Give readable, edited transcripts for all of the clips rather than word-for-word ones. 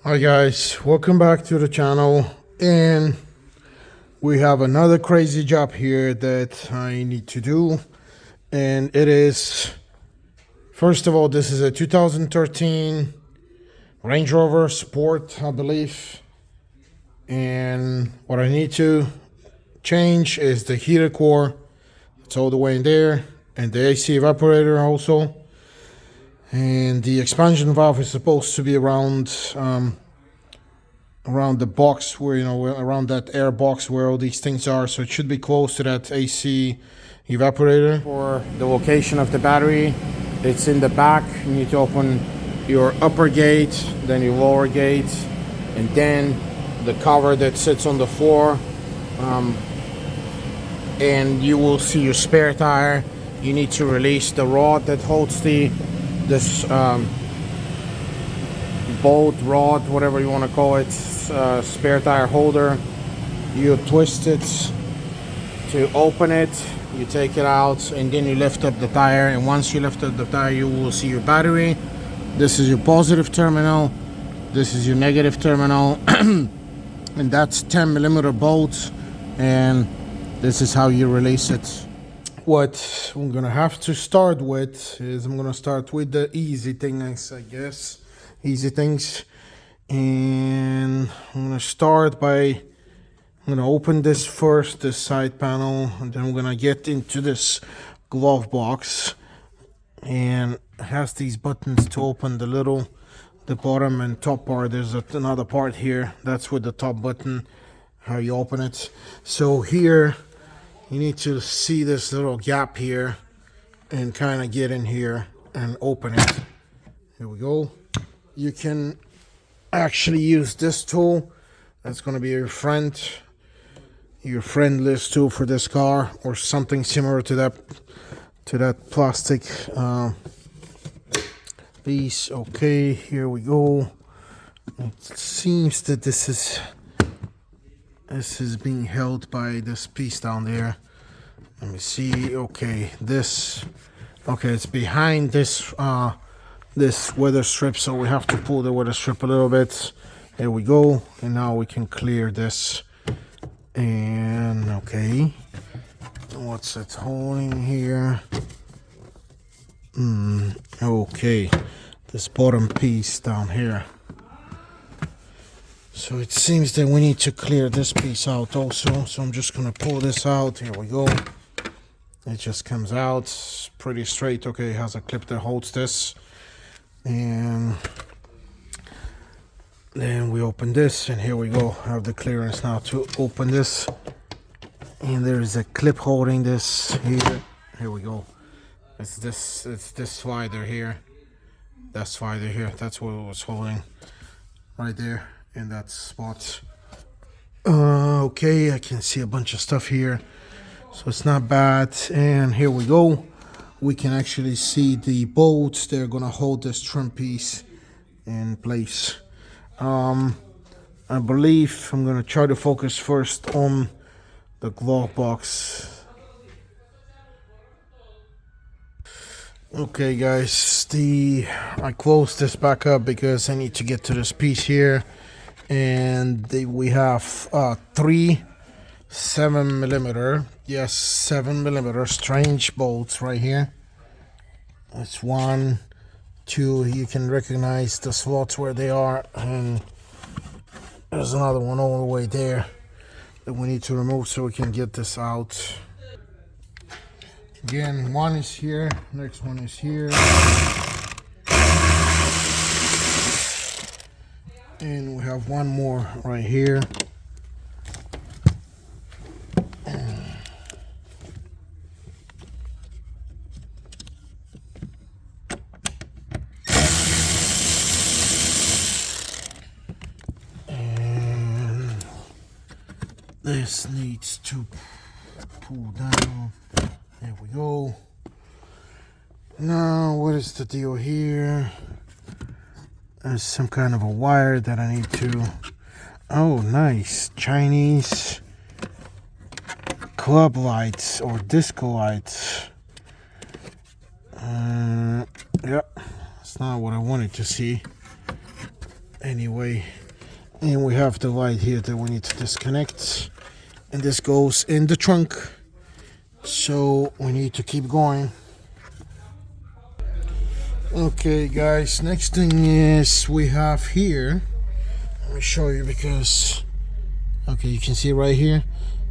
Hi guys, welcome back to the channel, and we have another crazy job here that I need to do. And it is, first of all, this is a 2013 Range Rover Sport, I believe. And what I need to change is the heater core. It's all the way in there, and the AC evaporator also. And the expansion valve is supposed to be around the box where, around that air box where all these things are. So it should be close to that AC evaporator. For the location of the battery, it's in the back. You need to open your upper gate, then your lower gate, and then the cover that sits on the floor. And you will see your spare tire. You need to release the rod that holds this bolt, rod, whatever you want to call it, spare tire holder. You twist it to open it, you take it out, and then you lift up the tire. And once you lift up the tire, you will see your battery. This is your positive terminal, this is your negative terminal, and that's 10mm bolts, and this is how you release it. What I'm gonna have to start with is I'm gonna start with the easy things, I guess. Easy things. And I'm gonna start by, I'm gonna open this first, this side panel, and then I'm gonna get into this glove box. And it has these buttons to open the bottom and top part. There's another part here. That's with the top button, how you open it. So here, you need to see this little gap here and kind of get in here and open it. Here we go. You can actually use this tool. That's going to be your friendless tool for this car, or something similar to that plastic piece. Okay, here we go. It seems that this is being held by this piece down there. Let me see. Okay, it's behind this this weather strip, so we have to pull the weather strip a little bit. There we go. And now we can clear this. And okay, what's it holding here? Okay, this bottom piece down here. So it seems that we need to clear this piece out also. So I'm just gonna pull this out. Here we go. It just comes out pretty straight. Okay, it has a clip that holds this. And then we open this, and here we go. I have the clearance now to open this. And there is a clip holding this here. Here we go. It's this slider here. That slider here. That's what it was holding right there in that spot. Okay, I can see a bunch of stuff here, so it's not bad. And here we go. We can actually see the bolts. They're gonna hold this trim piece in place. I believe I'm gonna try to focus first on the glove box. Okay guys, I closed this back up because I need to get to this piece here. And we have 3 7mm, yes, 7mm strange bolts right here. That's 1, 2. You can recognize the slots where they are, and there's another one all the way there that we need to remove so we can get this out. Again, one is here, next one is here, and we have one more right here. This needs to pull down. There we go. Now, what is the deal here? There's some kind of a wire that I need to... Oh, nice. Chinese club lights or disco lights. Yeah, that's not what I wanted to see. anyway. And we have the light here that we need to disconnect, and this goes in the trunk, so we need to keep going. Okay guys, next thing is we have here, let me show you, because okay, you can see right here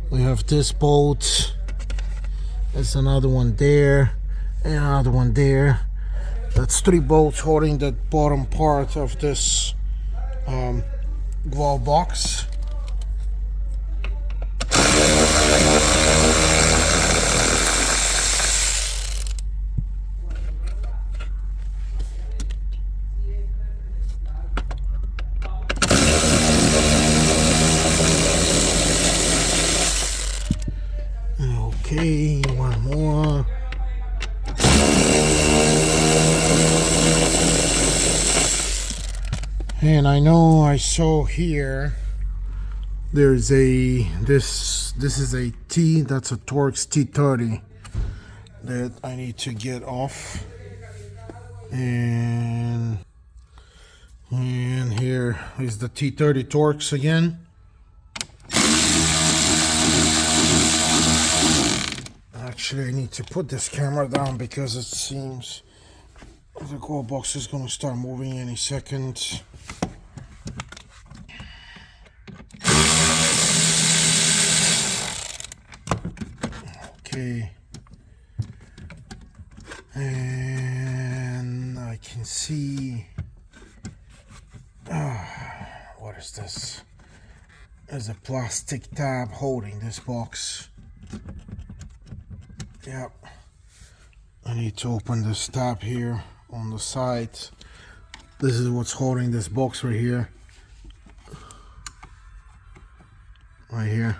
we have this bolt, there's another one there, and another one there. That's 3 bolts holding the bottom part of this glove box. Okay, one more. And I know I saw here there's a this is a T, that's a Torx T30 that I need to get off. And here is the T30 Torx again. Actually, I need to put this camera down because it seems the glove box is going to start moving any second. Okay. And I can see, what is this? There's a plastic tab holding this box. Yep. I need to open this tab here on the side. This is what's holding this box right here. Right here.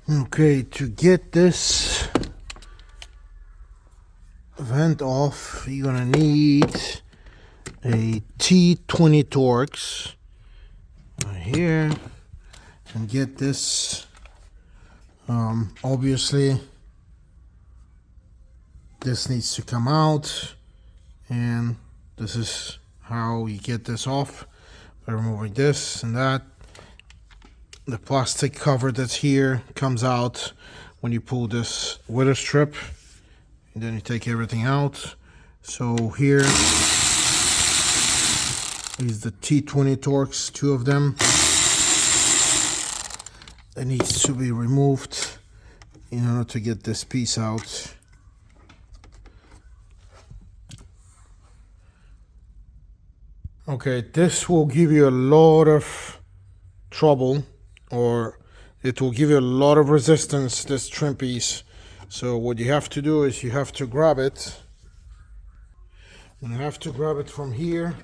Okay, to get this vent off, you're gonna need a T20 Torx right here, and get this. Obviously this needs to come out, and this is how you get this off, by removing this and that. The plastic cover that's here comes out when you pull this weather strip, and then you take everything out. So here is the T20 Torx, 2 of them. That needs to be removed in order to get this piece out. Okay, this will give you a lot of trouble, or it will give you a lot of resistance, this trim piece. So what you have to do is you have to grab it, and you have to grab it from here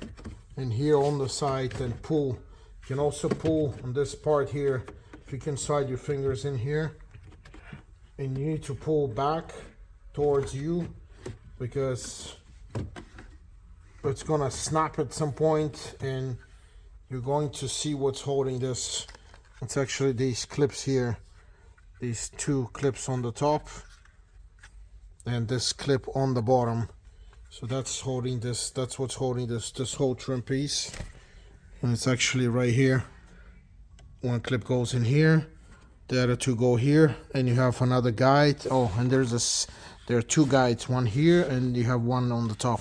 and here on the side and pull. You can also pull on this part here. If you can slide your fingers in here, and you need to pull back towards you, because it's gonna snap at some point, and you're going to see what's holding this. It's actually these clips here, these 2 clips on the top and this clip on the bottom. So that's holding this, that's what's holding this whole trim piece. And it's actually right here. One clip goes in here, the other 2 go here, and you have another guide. Oh, and there are 2 guides, one here and you have one on the top.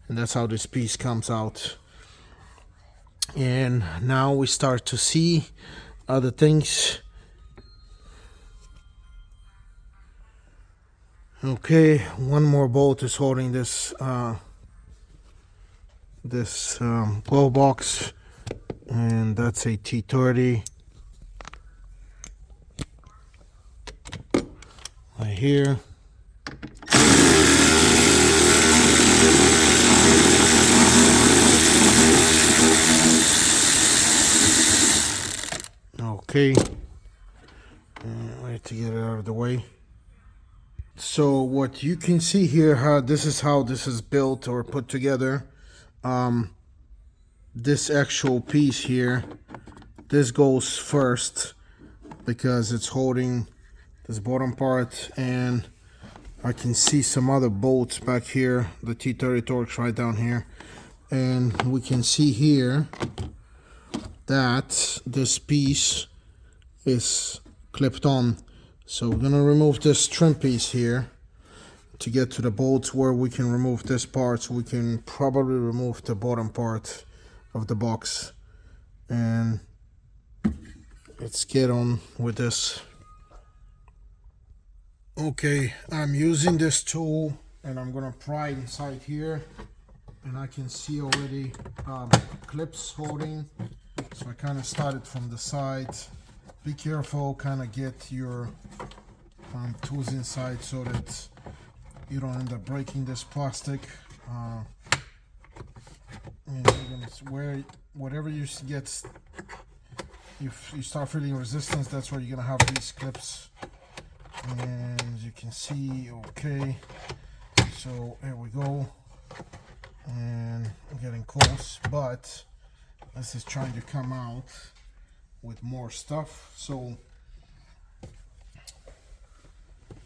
And that's how this piece comes out. And now we start to see other things. Okay, one more bolt is holding this glove box, and that's a T30 right here. Okay, I have to get it out of the way. So what you can see here, this is how this is built or put together. This actual piece here, this goes first because it's holding this bottom part, and I can see some other bolts back here, the T30 Torx right down here, and we can see here that this piece is clipped on. So we're gonna remove this trim piece here to get to the bolts where we can remove this part, so we can probably remove the bottom part of the box. And let's get on with this. Okay, I'm using this tool and I'm gonna pry inside here, and I can see already clips holding. So I kind of started from the side. Be careful, kind of get your tools inside so that you don't end up breaking this plastic. And you're gonna, whatever you get, you start feeling resistance, that's where you're gonna have these clips. And as you can see, okay, so here we go, and I'm getting close, but this is trying to come out with more stuff. So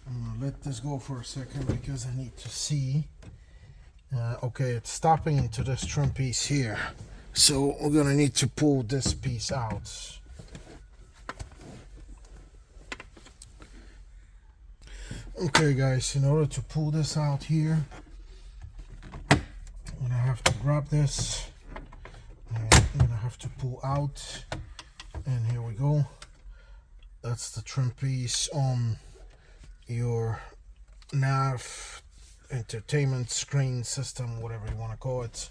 I'm gonna let this go for a second because I need to see. Okay, it's stopping into this trim piece here, so we're gonna need to pull this piece out. Okay guys, in order to pull this out here, I'm gonna have to grab this and I'm gonna have to pull out, and here we go. That's the trim piece on your nav, entertainment screen system, whatever you want to call it.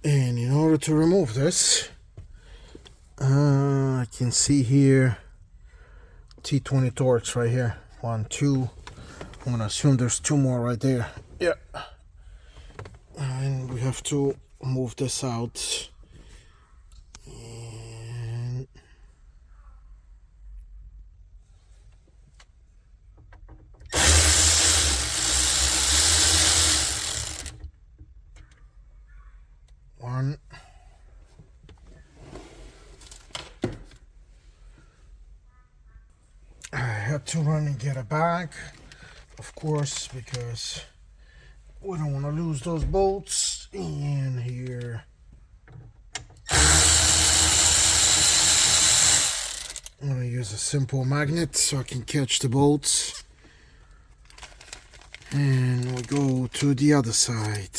And in order to remove this, I can see here T20 Torx right here. 1, 2. I'm gonna assume there's 2 more right there. Yeah. And we have to move this out. And one. I had to run and get a bag, of course, because we don't want to lose those bolts. And here, I'm going to use a simple magnet so I can catch the bolts. And we go to the other side.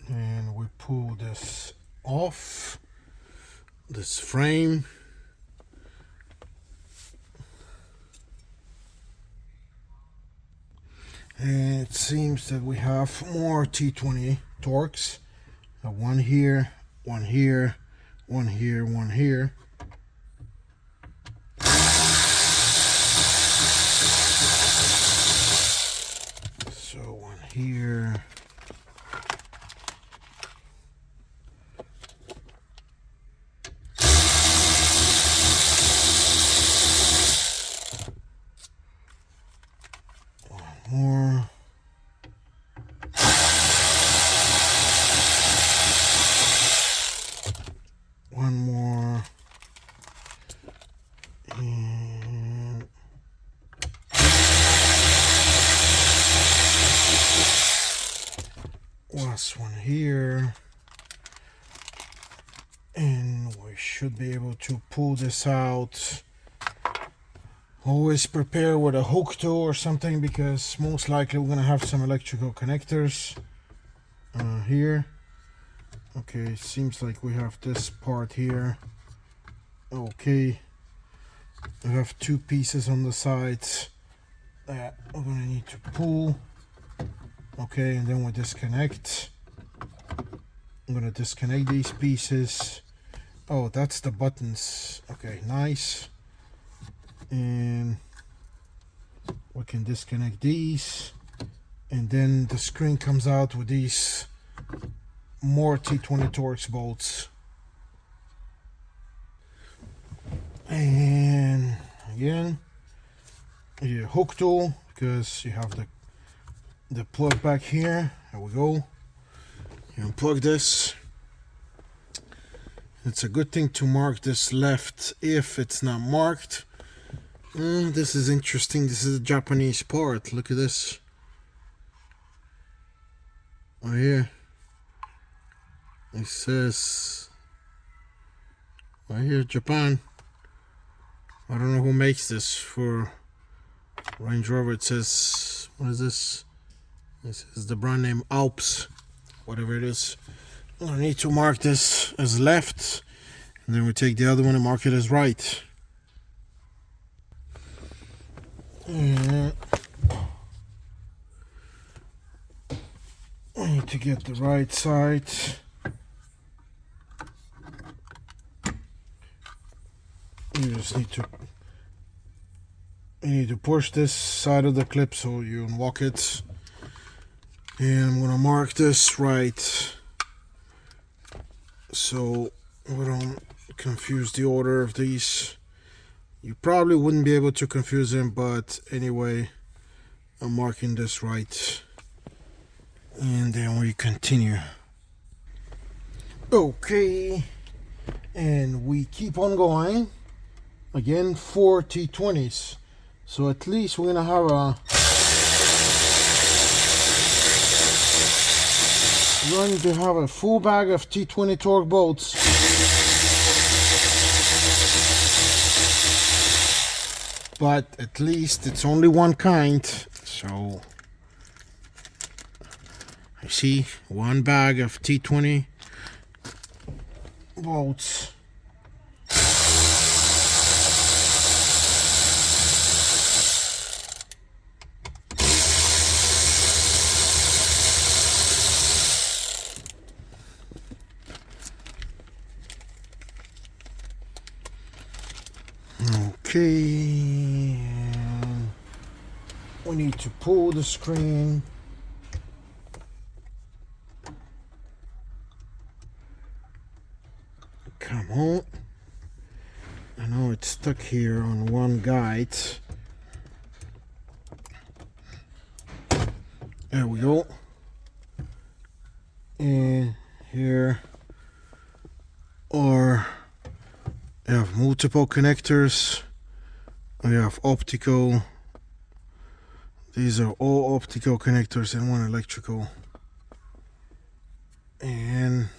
And we pull this off, this frame. And it seems that we have more T20 Torx. One here, one here, one here, one here. So one here. More. One more. And last one here. And we should be able to pull this out. Always prepare with a hook tool or something, because most likely we're gonna have some electrical connectors here. Okay, seems like we have this part here. Okay, we have 2 pieces on the sides that we're gonna need to pull. Okay, and then we disconnect. I'm gonna disconnect these pieces. Oh, that's the buttons. Okay, nice. and we can disconnect these, and then the screen comes out with these more T20 Torx bolts. And again, your hook tool, because you have the plug back here. There we go. You unplug this. It's a good thing to mark this left if it's not marked. This is interesting. This is a Japanese part. Look at this. Right here. It says right here, Japan. I don't know who makes this. For Range Rover, it says, what is this? This is the brand name Alps, whatever it is. I need to mark this as left, and then we take the other one and mark it as right. And I need to get the right side. You just need to push this side of the clip so you unlock it. And I'm gonna mark this right so we don't confuse the order of these. You probably wouldn't be able to confuse them, but anyway, I'm marking this right. And then we continue. Okay, and we keep on going. Again, 4 T20s. So at least we're gonna have a full bag of T20 Torx bolts. But at least it's only one kind. So I see one bag of T20 bolts. Okay, and we need to pull the screen. Come on. I know it's stuck here on one guide. There we go. And here are, you have multiple connectors. We have optical. These are all optical connectors and one electrical. And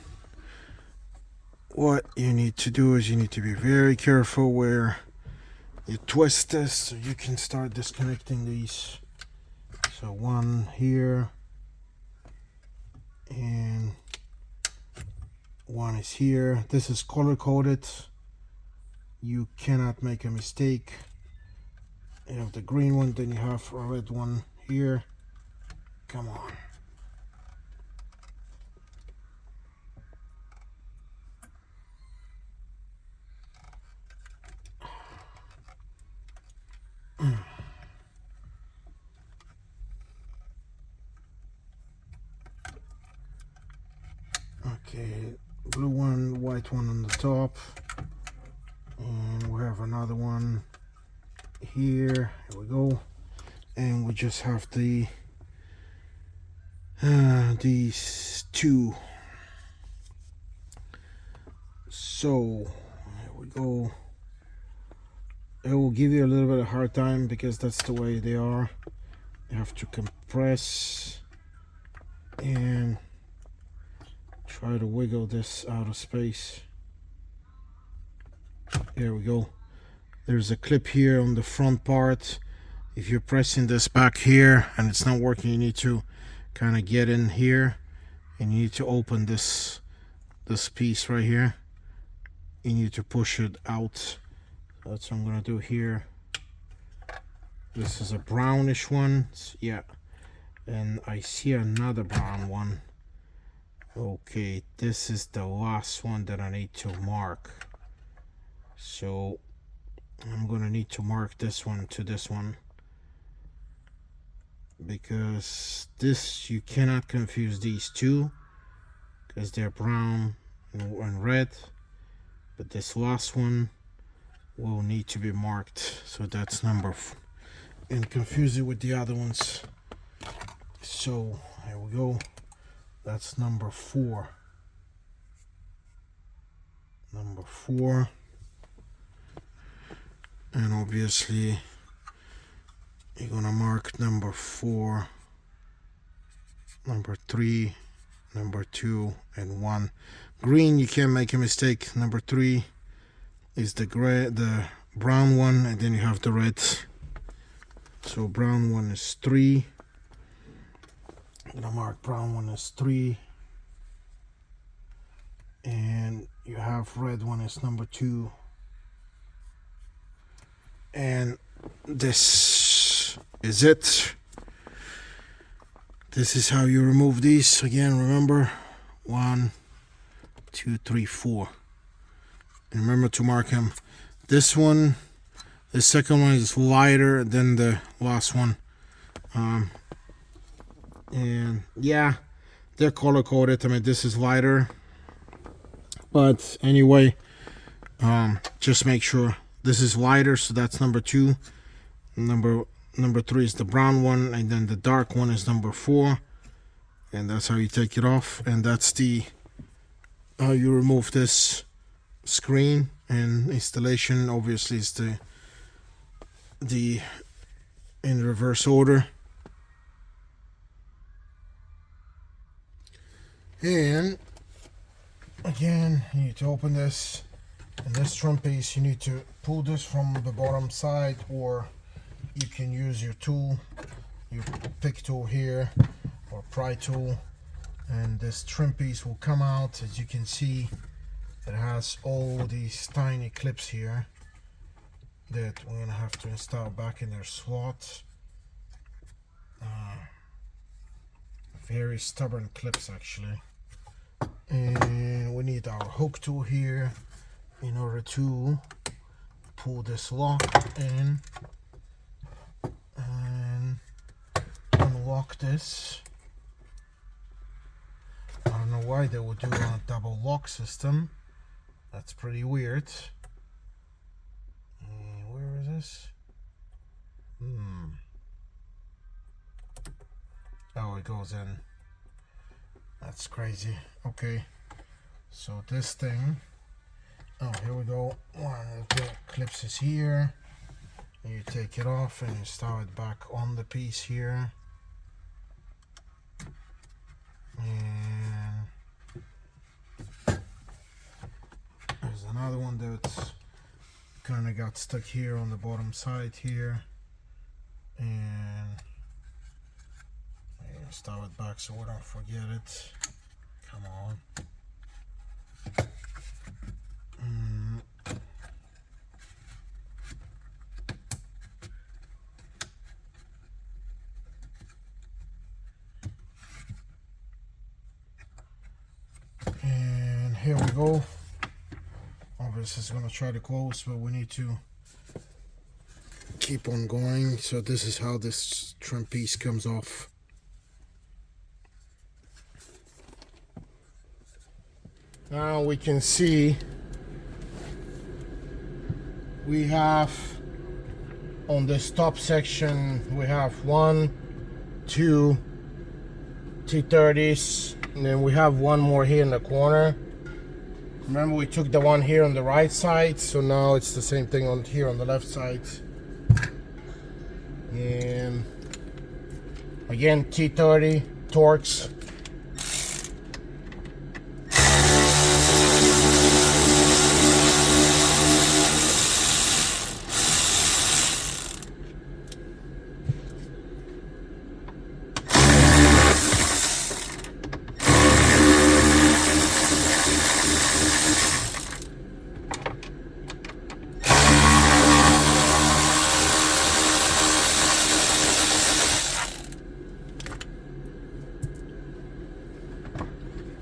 what you need to do is you need to be very careful where you twist this so you can start disconnecting these. So one here and one is here. This is color coded. You cannot make a mistake. You have the green one, then you have a red one here. Come on. Okay, blue one, white one on the top. And we have another one here. Here we go. And we just have these two. So here we go. It will give you a little bit of hard time because that's the way they are. You have to compress and try to wiggle this out of space. There we go. There's a clip here on the front part. If you're pressing this back here and it's not working, you need to kind of get in here and you need to open this piece right here. You need to push it out. That's what I'm gonna do here. This is a brownish one. Yeah, and I see another brown one. Okay, this is the last one that I need to mark. So I'm gonna need to mark this one to this one, because this, you cannot confuse these two because they're brown and red, but this last one will need to be marked, so that's number and confuse it with the other ones. So here we go, that's number 4. Number 4. And obviously you're gonna mark number 4, number 3, number 2, and 1. Green, you can't make a mistake. Number 3 is the brown one, and then you have the red. So brown one is 3. I'm gonna mark brown one as 3, and you have red one is number 2. And this is it. This is how you remove these. Again, remember, 1, 2, 3, 4. And remember to mark them. This one, the second one is lighter than the last one. And yeah, they're color coded. I mean, this is lighter, but anyway, just make sure this is lighter, so that's number 2. Number 3 is the brown one, and then the dark one is number 4, and that's how you take it off. And that's the how you remove this screen. And installation obviously is the in reverse order. And again, you need to open this, and this trim piece, you need to pull this from the bottom side, or you can use your tool, your pick tool here, or pry tool, and this trim piece will come out. As you can see, it has all these tiny clips here that we're gonna have to install back in their slots. Very stubborn clips actually. And we need our hook tool here in order to pull this lock in and unlock this. I don't know why they would do a double lock system. That's pretty weird. And where is this? Oh, it goes in. That's crazy. Okay, so this thing, oh, here we go. One of the clips is here, and you take it off and install it back on the piece here. And there's another one that's kind of got stuck here on the bottom side here, and install it back so we don't forget it. Come on. And here we go. Obviously it's going to try to close, but we need to keep on going. So this is how this trim piece comes off. Now we can see we have on this top section, we have 1, 2 T30s, and then we have one more here in the corner. Remember, we took the one here on the right side, so now it's the same thing on here on the left side. And again, T30 Torx.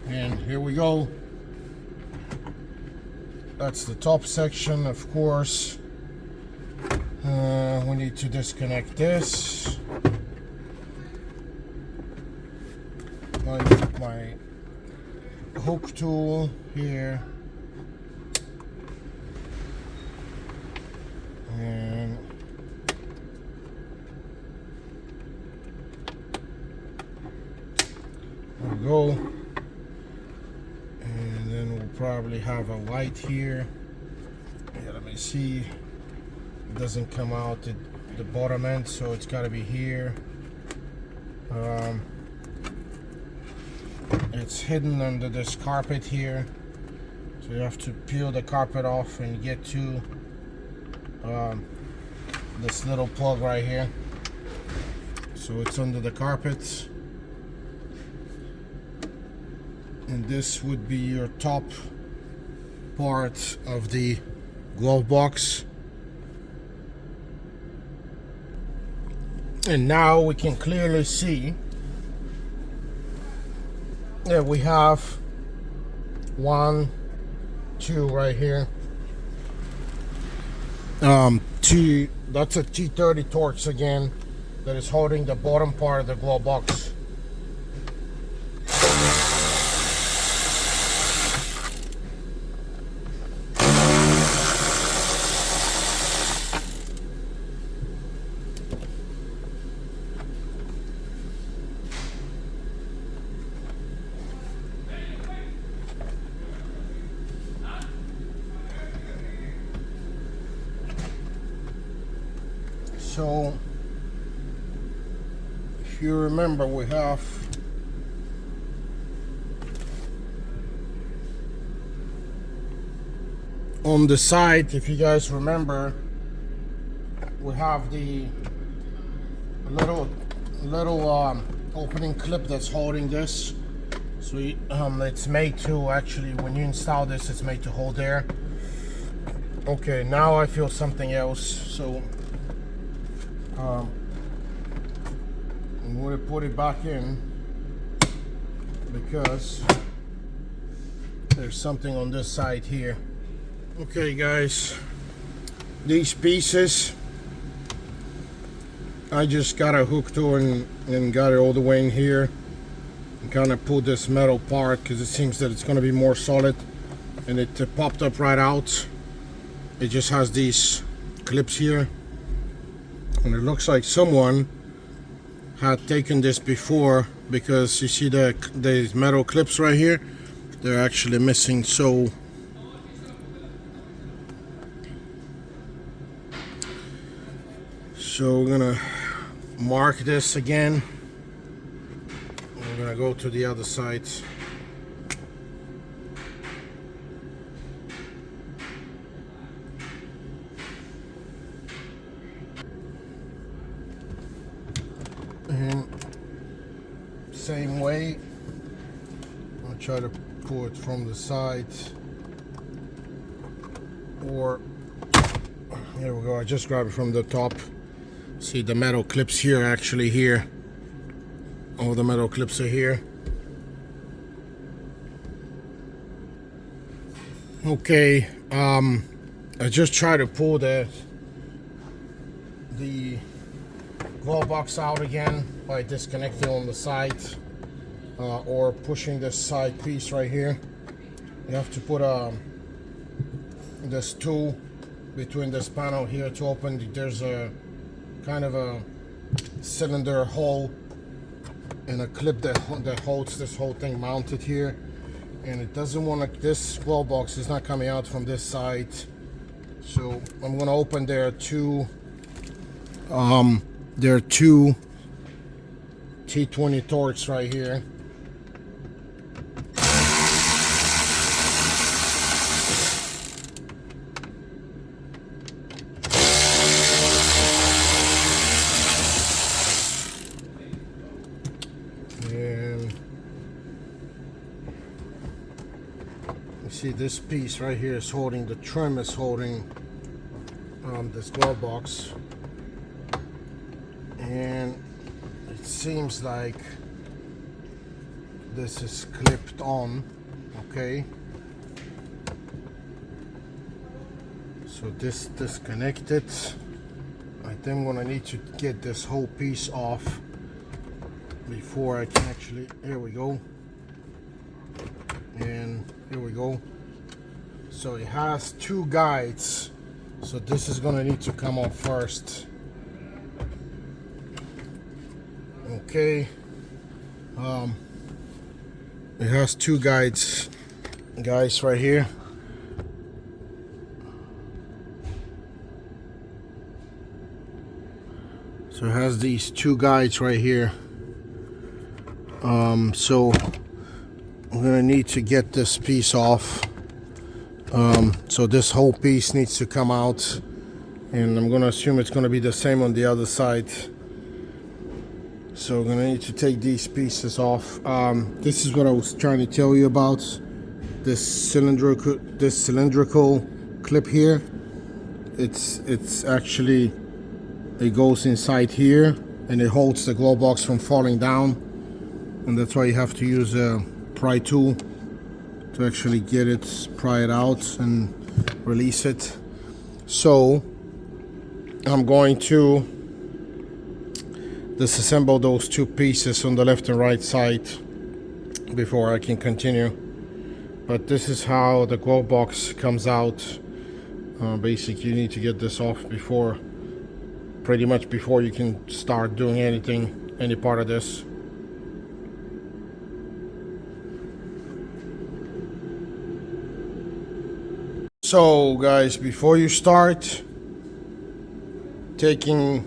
And here we go. That's the top section, of course. We need to disconnect this. I need my hook tool here, and there we go. And then we'll probably have a light here. Yeah, let me see. It doesn't come out at the bottom end, so it's got to be here. It's hidden under this carpet here, so you have to peel the carpet off and get to this little plug right here. So it's under the carpet, and this would be your top part of the glove box. And now we can clearly see that we have 1, 2 right here. That's a T30 Torx again that is holding the bottom part of the glove box. So if you remember, we have on the side, if you guys remember, we have the little opening clip that's holding this. So it's made to, actually, when you install this, it's made to hold air. Okay, now I feel something else. So I'm going to put it back in because there's something on this side here. Okay guys, these pieces, I just got a hook to and got it all the way in here and kind of pulled this metal part because it seems that it's going to be more solid, and it popped up right out. It just has these clips here, and it looks like someone had taken this before, because you see the metal clips right here, they're actually missing. So we're gonna mark this again. We're gonna go to the other side. And same way, I'll try to pull it from the side, or here we go. I just grabbed it from the top. See the metal clips here, actually here. All the metal clips are here. Okay, I just try to pull the glove box out again by disconnecting on the side, or pushing this side piece right here. You have to put this tool between this panel here to open. There's a kind of a cylinder hole and a clip that holds this whole thing mounted here, and it doesn't want to, this glove box is not coming out from this side. So I'm going to open there are two T20 Torx right here. And you see this piece right here is holding, the trim is holding this glove box. And it seems like this is clipped on. Okay, so this disconnected, I think I'm gonna need to get this whole piece off before I can actually, here we go. And here we go. So it has two guides. So this is gonna need to come off first. Okay. It has two guides, guys, right here. So it has these two guides right here. So I'm gonna need to get this piece off. So this whole piece needs to come out, and I'm gonna assume it's gonna be the same on the other side. So I'm gonna need to take these pieces off. This is what I was trying to tell you about. This cylindrical clip here. It's actually, it goes inside here and it holds the glove box from falling down, and that's why you have to use a pry tool to actually get it, pry it out and release it. So I'm going to disassemble those two pieces on the left and right side before I can continue. But this is how the glove box comes out. Basically you need to get this off before, pretty much before you can start doing anything, any part of this. So guys, before you start taking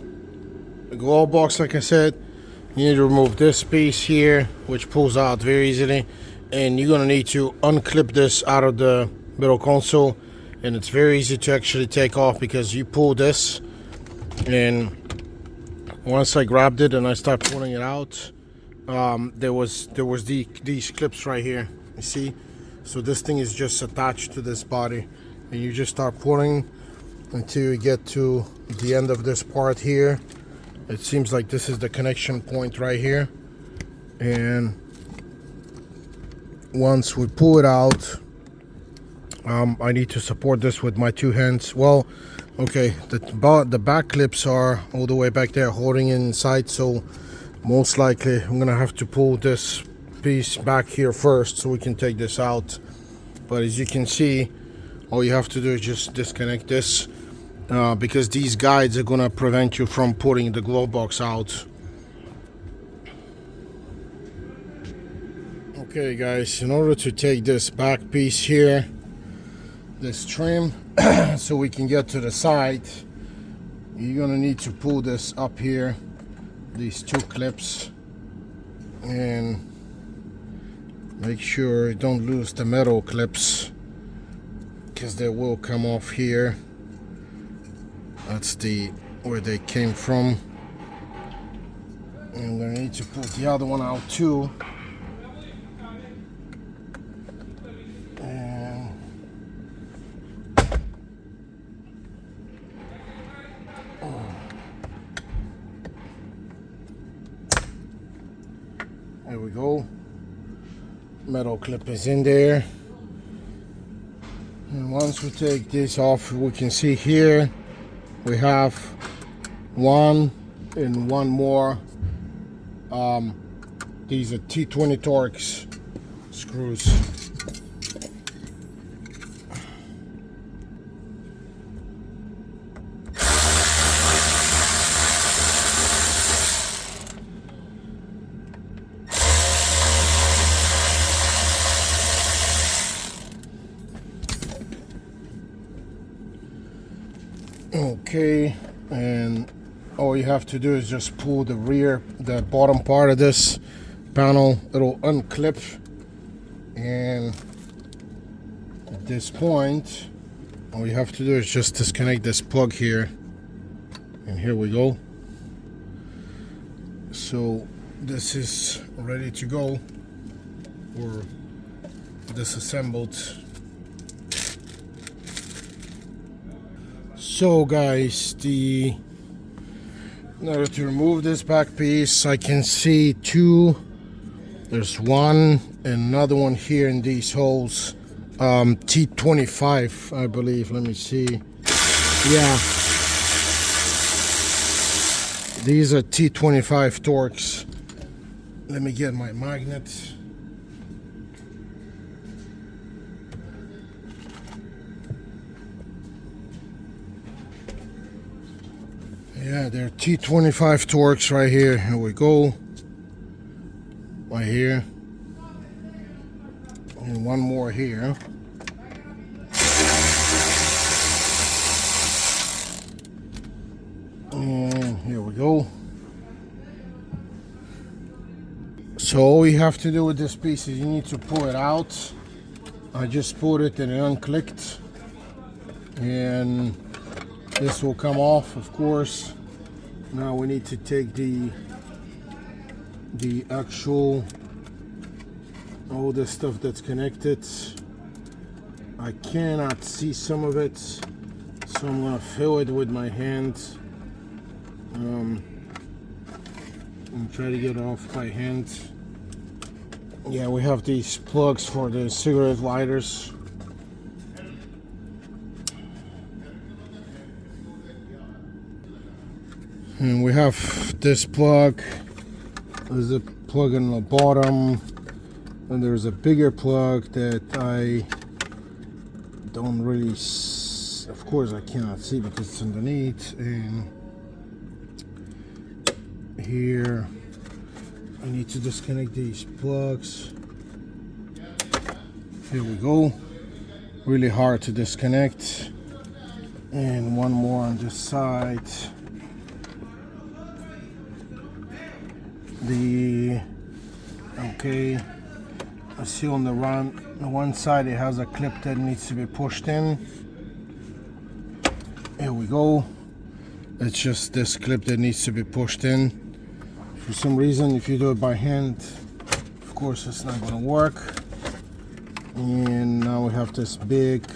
the glove box, like I said, you need to remove this piece here, which pulls out very easily, and you're gonna need to unclip this out of the middle console, and it's very easy to actually take off because you pull this, and once I grabbed it and I start pulling it out, there was these clips right here, you see. So this thing is just attached to this body, and you just start pulling until you get to the end of this part here. It seems like this is the connection point right here, and once we pull it out, I need to support this with my two hands. Well, okay, the back clips are all the way back there holding it inside, so most likely I'm gonna have to pull this piece back here first so we can take this out. But as you can see, all you have to do is just disconnect this, because these guides are gonna prevent you from pulling the glove box out. Okay guys, in order to take this back piece here, this trim, so we can get to the side, you're gonna need to pull this up here, these two clips, and make sure you don't lose the metal clips, because they will come off here. That's where they came from. And I'm gonna need to pull the other one out too. And there we go. Metal clip is in there. And once we take this off, we can see here we have one and one more. These are T20 Torx screws. Okay, and all you have to do is just pull the bottom part of this panel. It'll unclip, and at this point all you have to do is just disconnect this plug here, and here we go. So this is ready to go, or disassembled. So guys, in order to remove this back piece, I can see two. There's one and another one here in these holes. T25, I believe. Let me see. Yeah. These are T25 Torx. Let me get my magnet. Yeah, they're T25 Torx right here. Here we go. Right here. And one more here. And here we go. So all you have to do with this piece is you need to pull it out. I just pulled it and it unclicked. And this will come off, of course. Now we need to take the actual, all the stuff that's connected. I cannot see some of it, so I'm gonna fill it with my hand. And try to get it off by hand. Yeah, we have these plugs for the cigarette lighters. And we have this plug. There's a plug in the bottom, and there's a bigger plug that I don't really, of course I cannot see because it's underneath. And here I need to disconnect these plugs. Here we go. Really hard to disconnect. And one more on this side. Okay, I see on the one side it has a clip that needs to be pushed in. Here we go. It's just this clip that needs to be pushed in. For some reason, if you do it by hand, of course it's not going to work. And now we have this big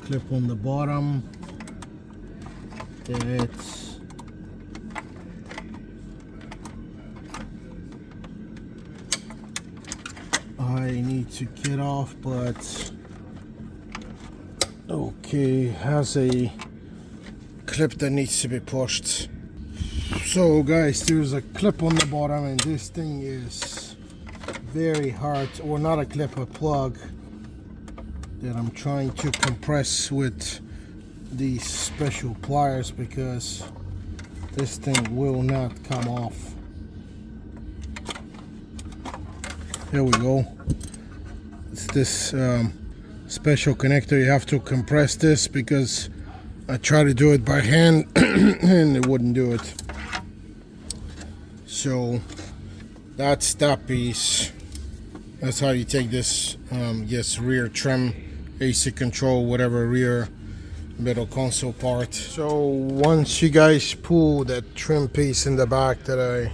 clip on the bottom that I need to get off, but okay, has a clip that needs to be pushed. So guys, there's a clip on the bottom, and this thing is very hard, or not a clip, a plug that I'm trying to compress with these special pliers because this thing will not come off. Here we go. It's this special connector. You have to compress this because I tried to do it by hand and it wouldn't do it. So that's that piece. That's how you take this rear trim, AC control, whatever rear middle console part. So once you guys pull that trim piece in the back that I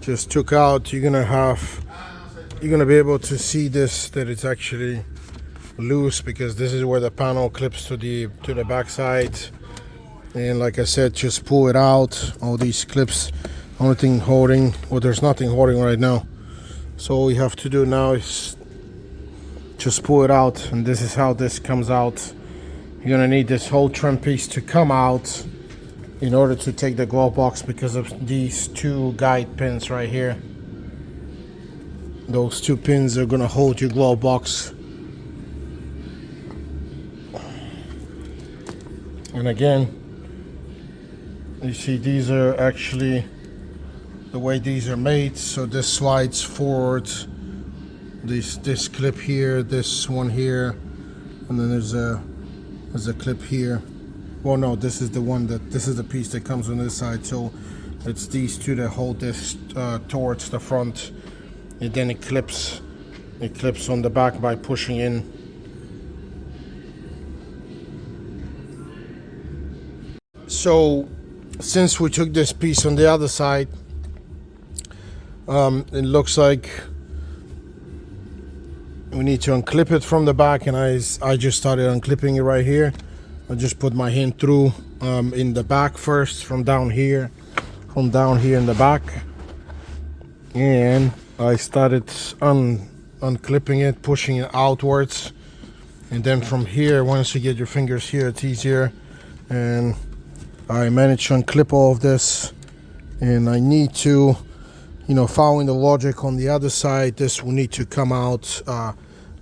just took out, you're gonna be able to see this, that it's actually loose, because this is where the panel clips to the back side. And like I said, just pull it out. All these clips, only thing holding, well, there's nothing holding right now. So all you have to do now is just pull it out, and this is how this comes out. You're gonna need this whole trim piece to come out in order to take the glove box, because of these two guide pins right here. Those two pins are gonna hold your glove box. And again, you see these are actually the way these are made. So this slides forward. This clip here, this one here, and then there's a clip here. Well, no, this is the piece that comes on this side. So it's these two that hold this towards the front. And then it clips on the back by pushing in. So since we took this piece on the other side, it looks like we need to unclip it from the back, and I just started unclipping it right here. I just put my hand through in the back first, from down here in the back, and I started unclipping it, pushing it outwards, and then from here, once you get your fingers here, it's easier. And I managed to unclip all of this, and I need to, following the logic on the other side, this will need to come out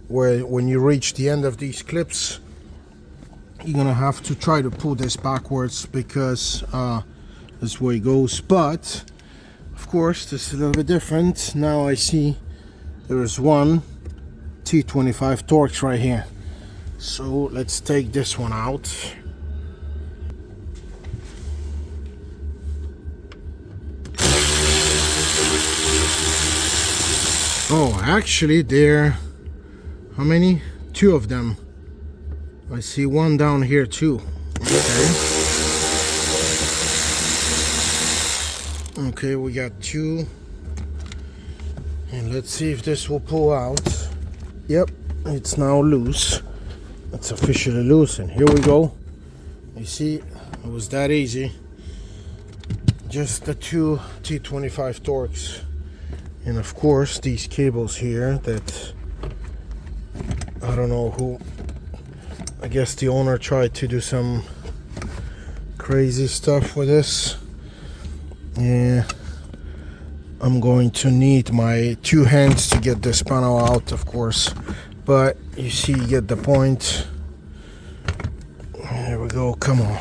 where when you reach the end of these clips, you're gonna have to try to pull this backwards because this way it goes. But of course this is a little bit different. Now I see there's one T25 Torx right here, so let's take this one out. Oh, actually there, how many? Two of them. I see one down here too. Okay, we got two. And let's see if this will pull out. Yep, it's now loose. It's officially loose, and here we go. You see, it was that easy. Just the two T25 Torx. And of course these cables here that I don't know who, I guess the owner tried to do some crazy stuff with this. Yeah, I'm going to need my two hands to get this panel out, of course, but you see, you get the point. There we go, come on.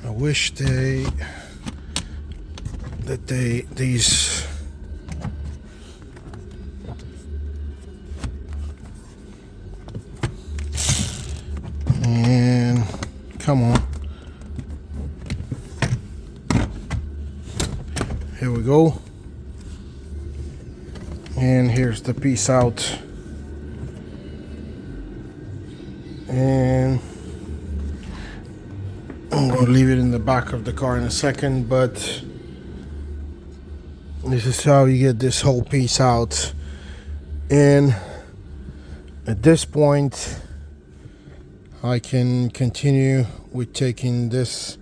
I wish these and come on, here we go, and here's the piece out, and I'm going to leave it in the back of the car in a second, but this is how you get this whole piece out. And at this point I can continue with taking this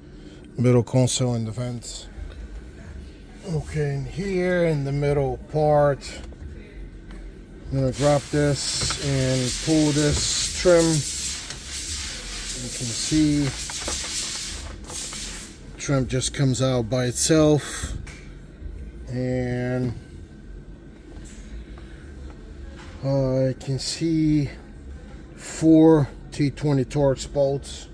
middle console and the vents. Okay, and here in the middle part, I'm going to grab this and pull this trim. You can see trim just comes out by itself, and I can see 4 T20 Torx bolts.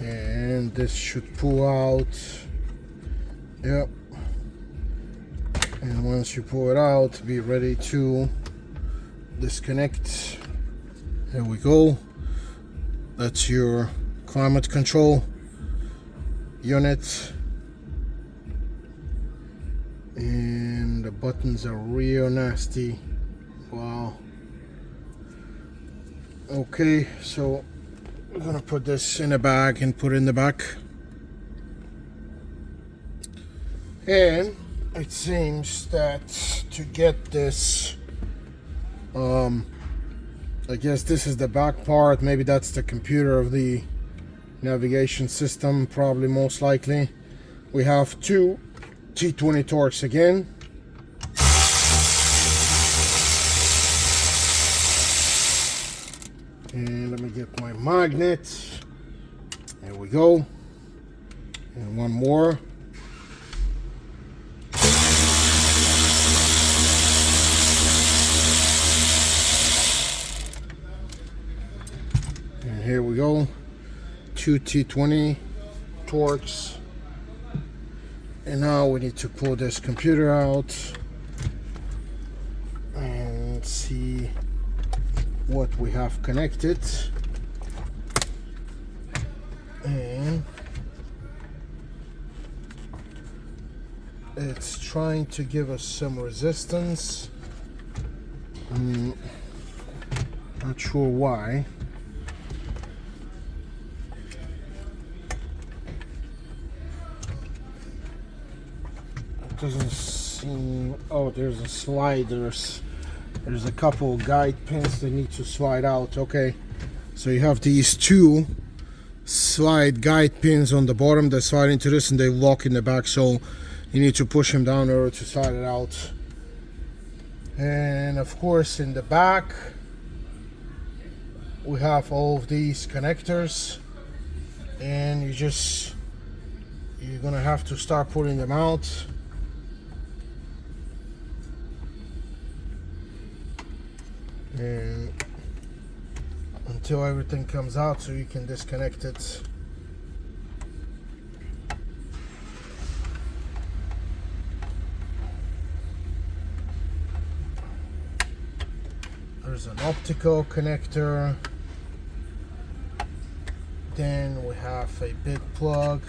And this should pull out. Yep. And once you pull it out, be ready to disconnect. There we go. That's your climate control unit. And the buttons are real nasty. Wow. Okay, so I'm gonna put this in a bag and put it in the back. And it seems that to get this, I guess this is the back part. Maybe that's the computer of the navigation system, probably most likely. We have 2 T20 Torx again. And let me get my magnet. There we go. And one more. And here we go. 2 T20 Torx. And now we need to pull this computer out and see what we have connected, and it's trying to give us some resistance. Not sure why. It doesn't seem. Oh, there's a slide. There's a couple guide pins that need to slide out. Okay, so you have these two slide guide pins on the bottom that slide into this, and they lock in the back, so you need to push them down in order to slide it out. And of course in the back we have all of these connectors, and you're gonna have to start pulling them out. And until everything comes out, so you can disconnect it. There's an optical connector. Then we have a big plug.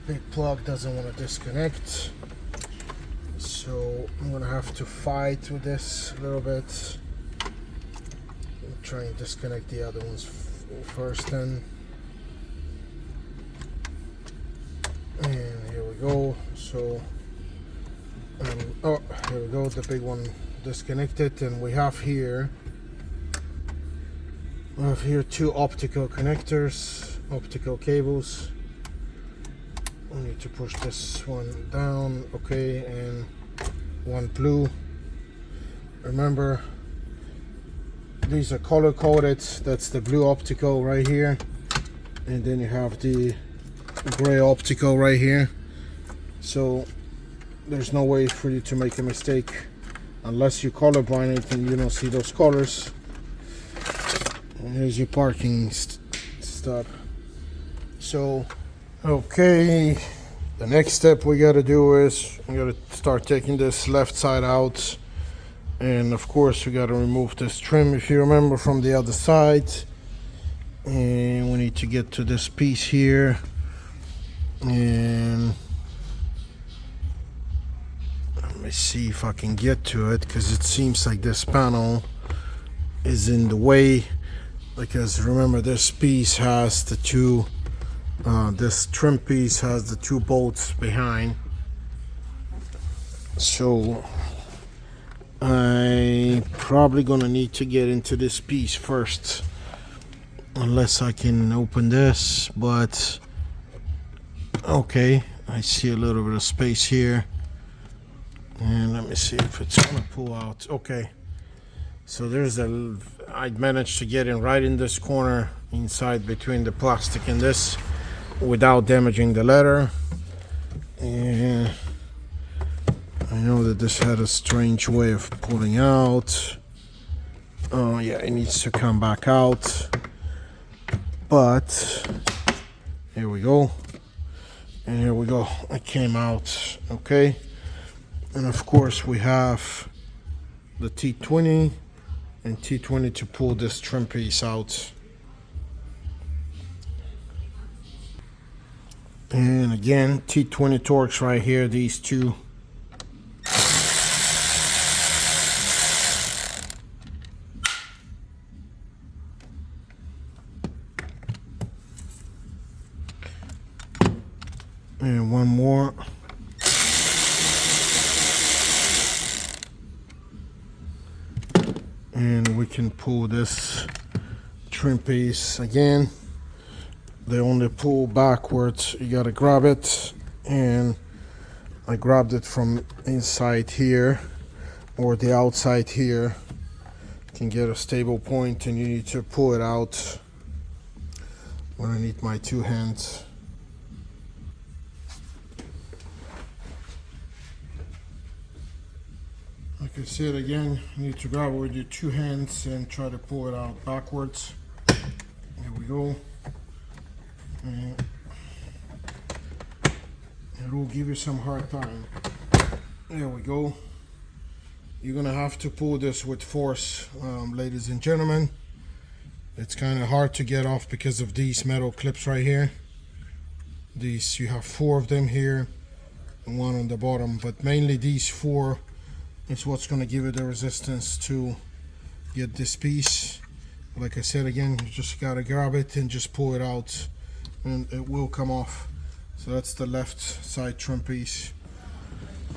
Big plug doesn't want to disconnect, so I'm gonna have to fight with this a little bit. I'll try and disconnect the other ones first then. And here we go. So oh, here we go, the big one disconnected. And we have here two optical connectors, optical cables. We need to push this one down, okay, and one blue. Remember, these are color coded. That's the blue optical right here, and then you have the gray optical right here. So there's no way for you to make a mistake unless you colorblind it and you don't see those colors. And here's your parking stop. So okay, the next step we got to do is we got to start taking this left side out, and of course we got to remove this trim, if you remember, from the other side. And we need to get to this piece here, and let me see if I can get to it, because it seems like this panel is in the way, because remember, this piece has the two this trim piece has the two bolts behind, so I probably gonna need to get into this piece first, unless I can open this. But okay, I see a little bit of space here, and let me see if it's gonna pull out. Okay, so I managed to get in right in this corner inside between the plastic and this, without damaging the leather. And I know that this had a strange way of pulling out. Oh yeah, it needs to come back out, but here we go, and here we go, it came out. Okay, and of course we have the T20 and T20 to pull this trim piece out. And again, T20 Torx right here, these two. And one more. And we can pull this trim piece again. They only pull backwards. You gotta grab it, and I grabbed it from inside here or the outside here. You can get a stable point, and you need to pull it out. I'm gonna need my two hands. Like I said again, you need to grab it with your two hands and try to pull it out backwards. Here we go. it will give you some hard time. There we go. You're gonna have to pull this with force, ladies and gentlemen. It's kind of hard to get off because of these metal clips right here. These, you have 4 of them here and 1 on the bottom, but mainly these 4 is what's gonna give you the resistance to get this piece. Like I said again, you just gotta grab it and just pull it out and it will come off. So that's the left side trim piece.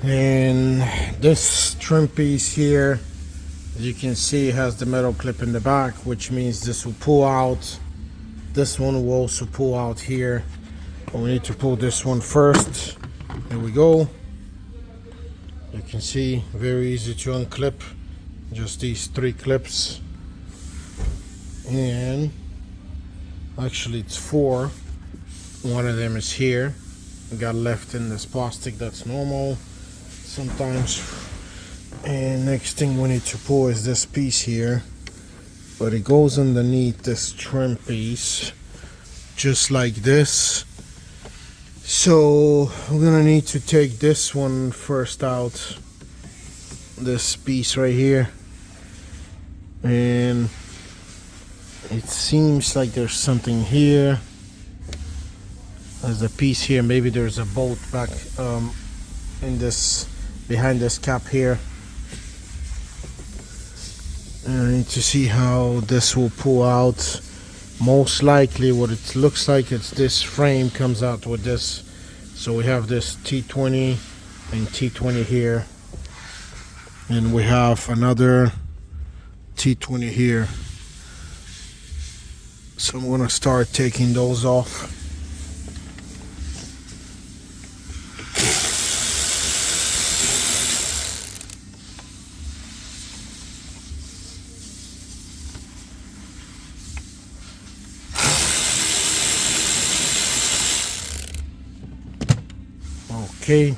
And this trim piece here, as you can see, has the metal clip in the back, which means this will pull out. This one will also pull out here, but we need to pull this one first. There we go. You can see, very easy to unclip, just these 3 clips. And actually it's 4. One of them is here. We got left in this plastic, that's normal sometimes. And next thing we need to pull is this piece here, but it goes underneath this trim piece just like this. So we're gonna need to take this one first out, this piece right here, and it seems like there's something here. There's a piece here, maybe there's a bolt back in this, behind this cap here. And I need to see how this will pull out. Most likely what it looks like, it's this frame comes out with this. So we have this T20 and T20 here, and we have another T20 here. So I'm gonna start taking those off. Okay,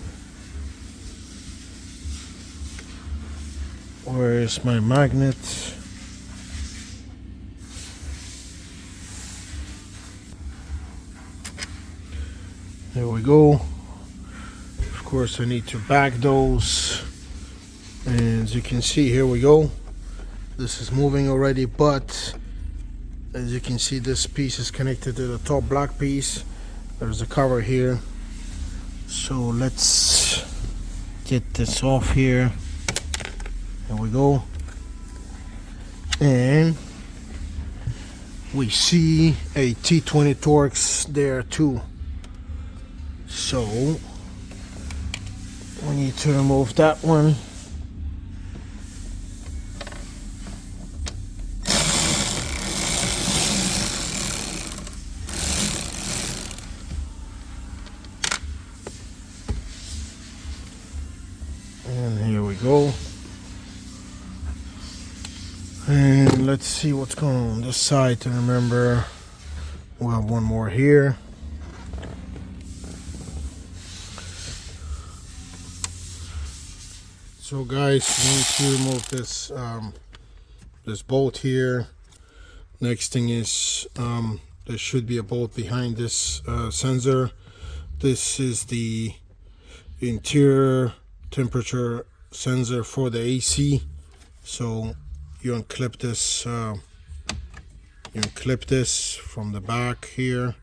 where is my magnet? There we go. Of course I need to back those, and as you can see, here we go. This is moving already, but as you can see, this piece is connected to the top black piece. There's a cover here. So let's get this off here. There we go. And we see a T20 Torx there too. So we need to remove that one. And here we go. And let's see what's going on this side. And remember, we'll have one more here. So guys, we need to remove this this bolt here. Next thing is there should be a bolt behind this sensor. This is the interior temperature sensor for the AC. So you unclip this from the back here,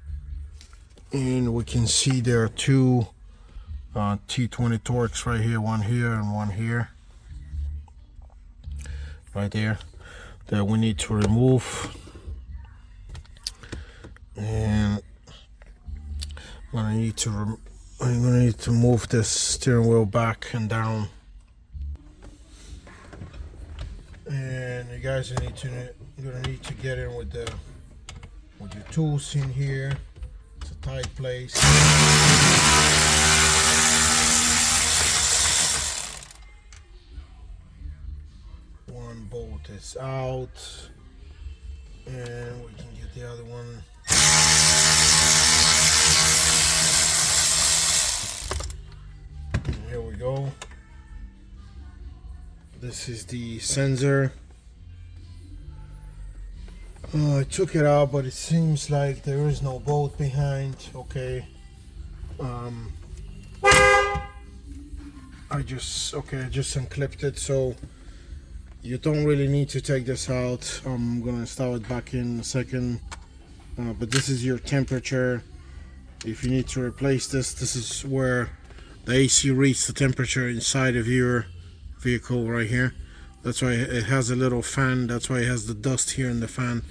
and we can see there are 2 T20 Torx right here, one here and one here, right there, that we need to remove. And I'm gonna need to move this steering wheel back and down. And you guys are gonna need to get in with your tools in here. It's a tight place. One bolt is out, and we can get the other one. And here we go. This is the sensor. I took it out, but it seems like there is no bolt behind. Okay. There I just unclipped it, so you don't really need to take this out. I'm gonna install it back in a second, but this is your temperature. If you need to replace this, this is where the AC reads the temperature inside of your vehicle right here. That's why it has a little fan, that's why it has the dust here in the fan.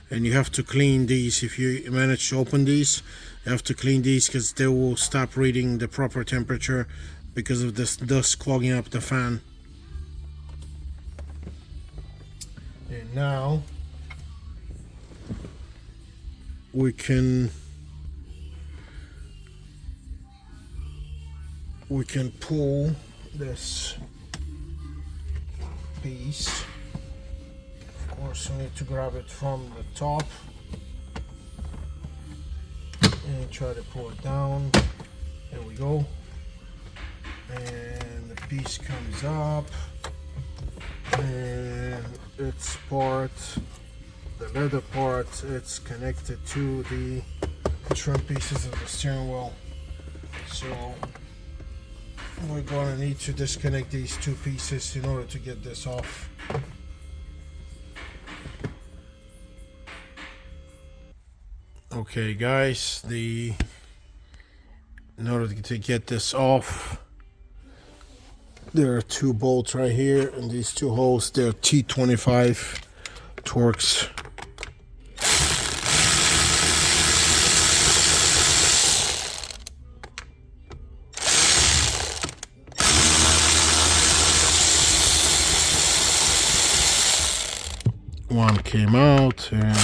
And you have to clean these. If you manage to open these, you have to clean these because they will stop reading the proper temperature because of this dust clogging up the fan. And now we can pull this piece. Of course, you need to grab it from the top and try to pull it down. There we go. And the piece comes up, and its part, the leather part, it's connected to the trim pieces of the steering wheel. So we're going to need to disconnect these two pieces in order to get this off. Okay guys, in order to get this off, there are two bolts right here, and these two holes, they're T25 Torx. One came out, and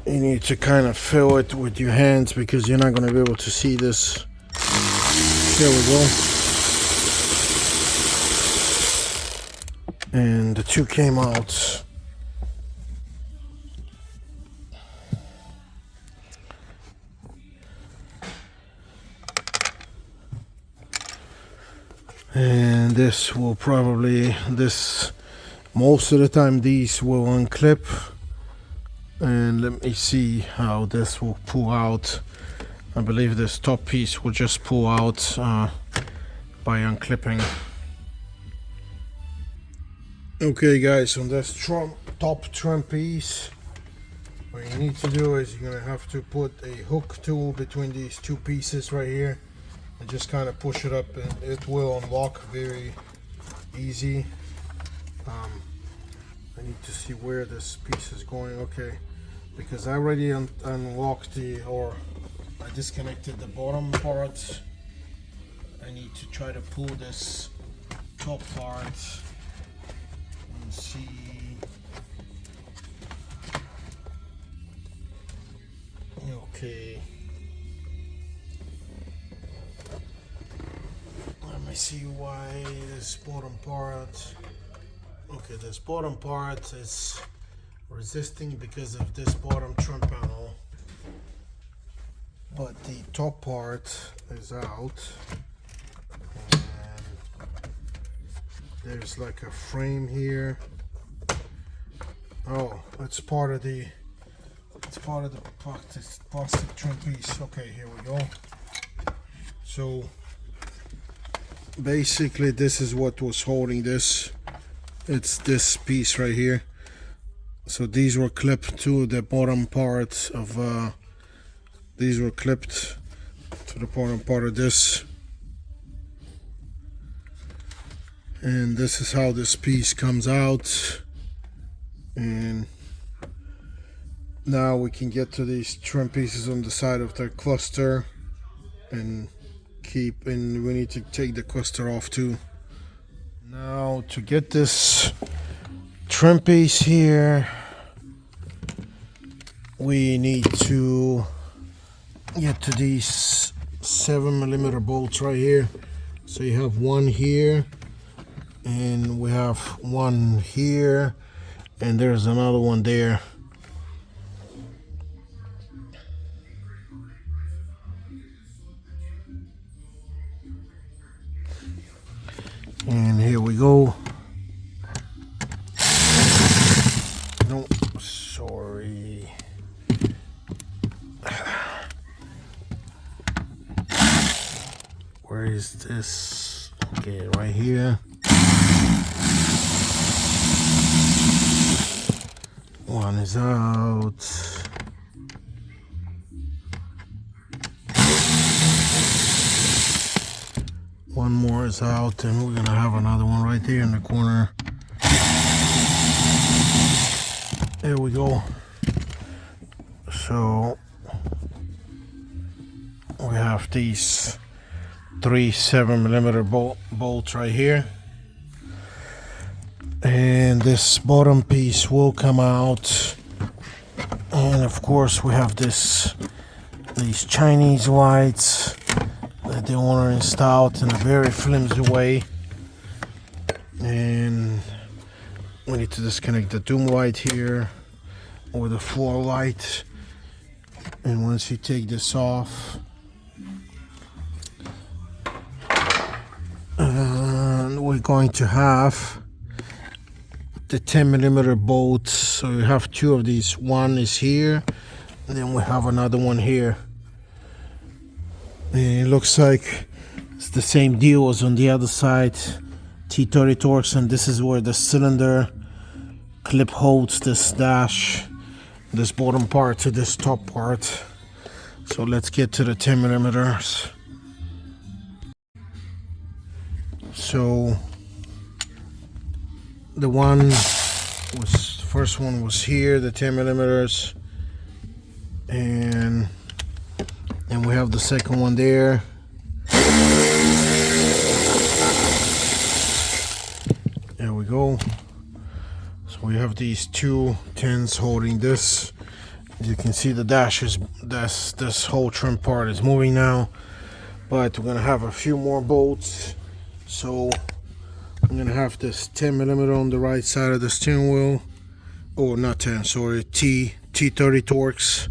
you need to kind of fill it with your hands because you're not going to be able to see this. There we go. And the two came out. And this will probably, most of the time these will unclip. And let me see how this will pull out. I believe this top piece will just pull out by unclipping. Okay guys, on this top trim piece, what you need to do is you're gonna have to put a hook tool between these two pieces right here and just kind of push it up, and it will unlock very easy. I need to see where this piece is going. Okay, because I already unlocked I disconnected the bottom part. I need to try to pull this top part and see. Okay, let me see why this bottom part. Okay, this bottom part is resisting because of this bottom trim panel, but the top part is out, and there's like a frame here. Oh, it's part of the plastic trim piece. Okay, here we go. So basically this is what was holding this. It's this piece right here. So these were clipped to the bottom part of these were clipped to the bottom part of this, and this is how this piece comes out. And now we can get to these trim pieces on the side of the cluster and we need to take the cluster off too. Now to get this trim piece here, we need to get to these 7mm bolts right here. So you have one here, and we have one here, and there's another one there. And here we go. is this? Okay, right here. One is out. One more is out, and we're gonna have another one right there in the corner. There we go. So we have these 3 7mm bolts right here, and this bottom piece will come out. And of course we have these Chinese lights that they want to install in a very flimsy way, and we need to disconnect the doom light here or the floor light. And once you take this off, we're going to have the 10mm bolts. So you have 2 of these. One is here, and then we have another one here. And it looks like it's the same deal as on the other side. T30 Torx, and this is where the cylinder clip holds this dash, this bottom part to this top part. So let's get to the 10mm. So the first one was here, the 10mm, and we have the second one there. There we go. So we have these 2 10s holding this. As you can see, the dash is this whole trim part is moving now, but we're gonna have a few more bolts. So I'm gonna have this 10mm on the right side of the steering wheel, or not 10, sorry, T30 Torx,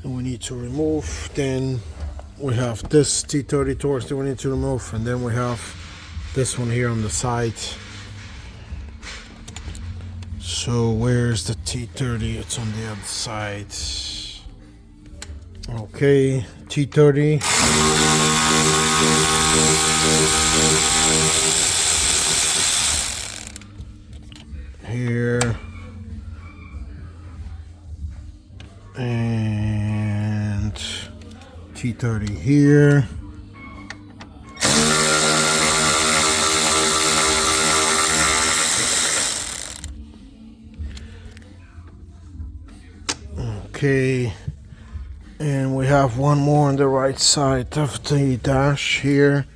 and we need to remove. Then we have this T30 Torx that we need to remove, and then we have this one here on the side. So where's the T30? It's on the other side. Okay, T30. Here. And T30 here. Okay, and we have one more on the right side of the dash here.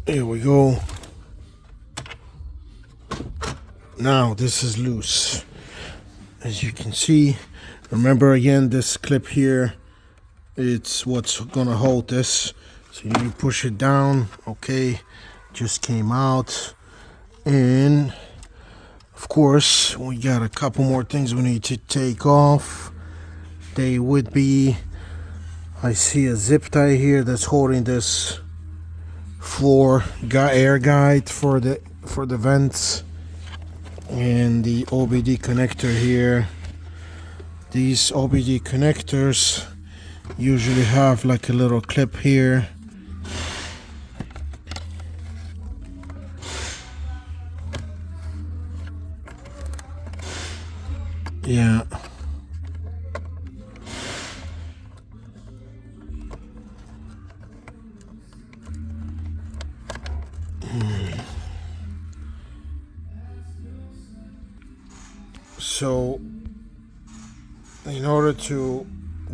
Here we go. Now this is loose, as you can see. Remember, again, this clip here, it's what's gonna hold this. So you push it down. Okay, just came out. And of course we got a couple more things we need to take off. They would be, I see a zip tie here that's holding this floor air guide for the vents, and the OBD connector here. These OBD connectors usually have like a little clip here. Yeah. So in order to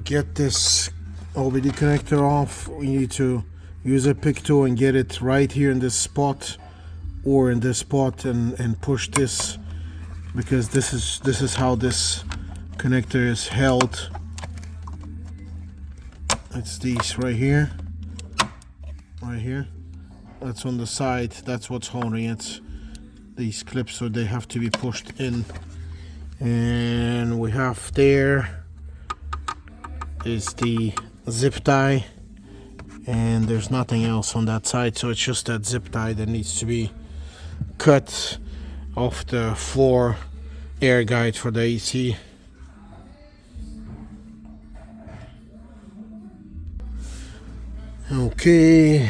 get this OBD connector off, we need to use a pick tool and get it right here in this spot or in this spot, and push this, because this is how this connector is held. It's these right here, that's on the side, that's what's holding it, these clips, so they have to be pushed in. And we have there is the zip tie, and there's nothing else on that side, so it's just that zip tie that needs to be cut off the floor air guide for the AC. Okay,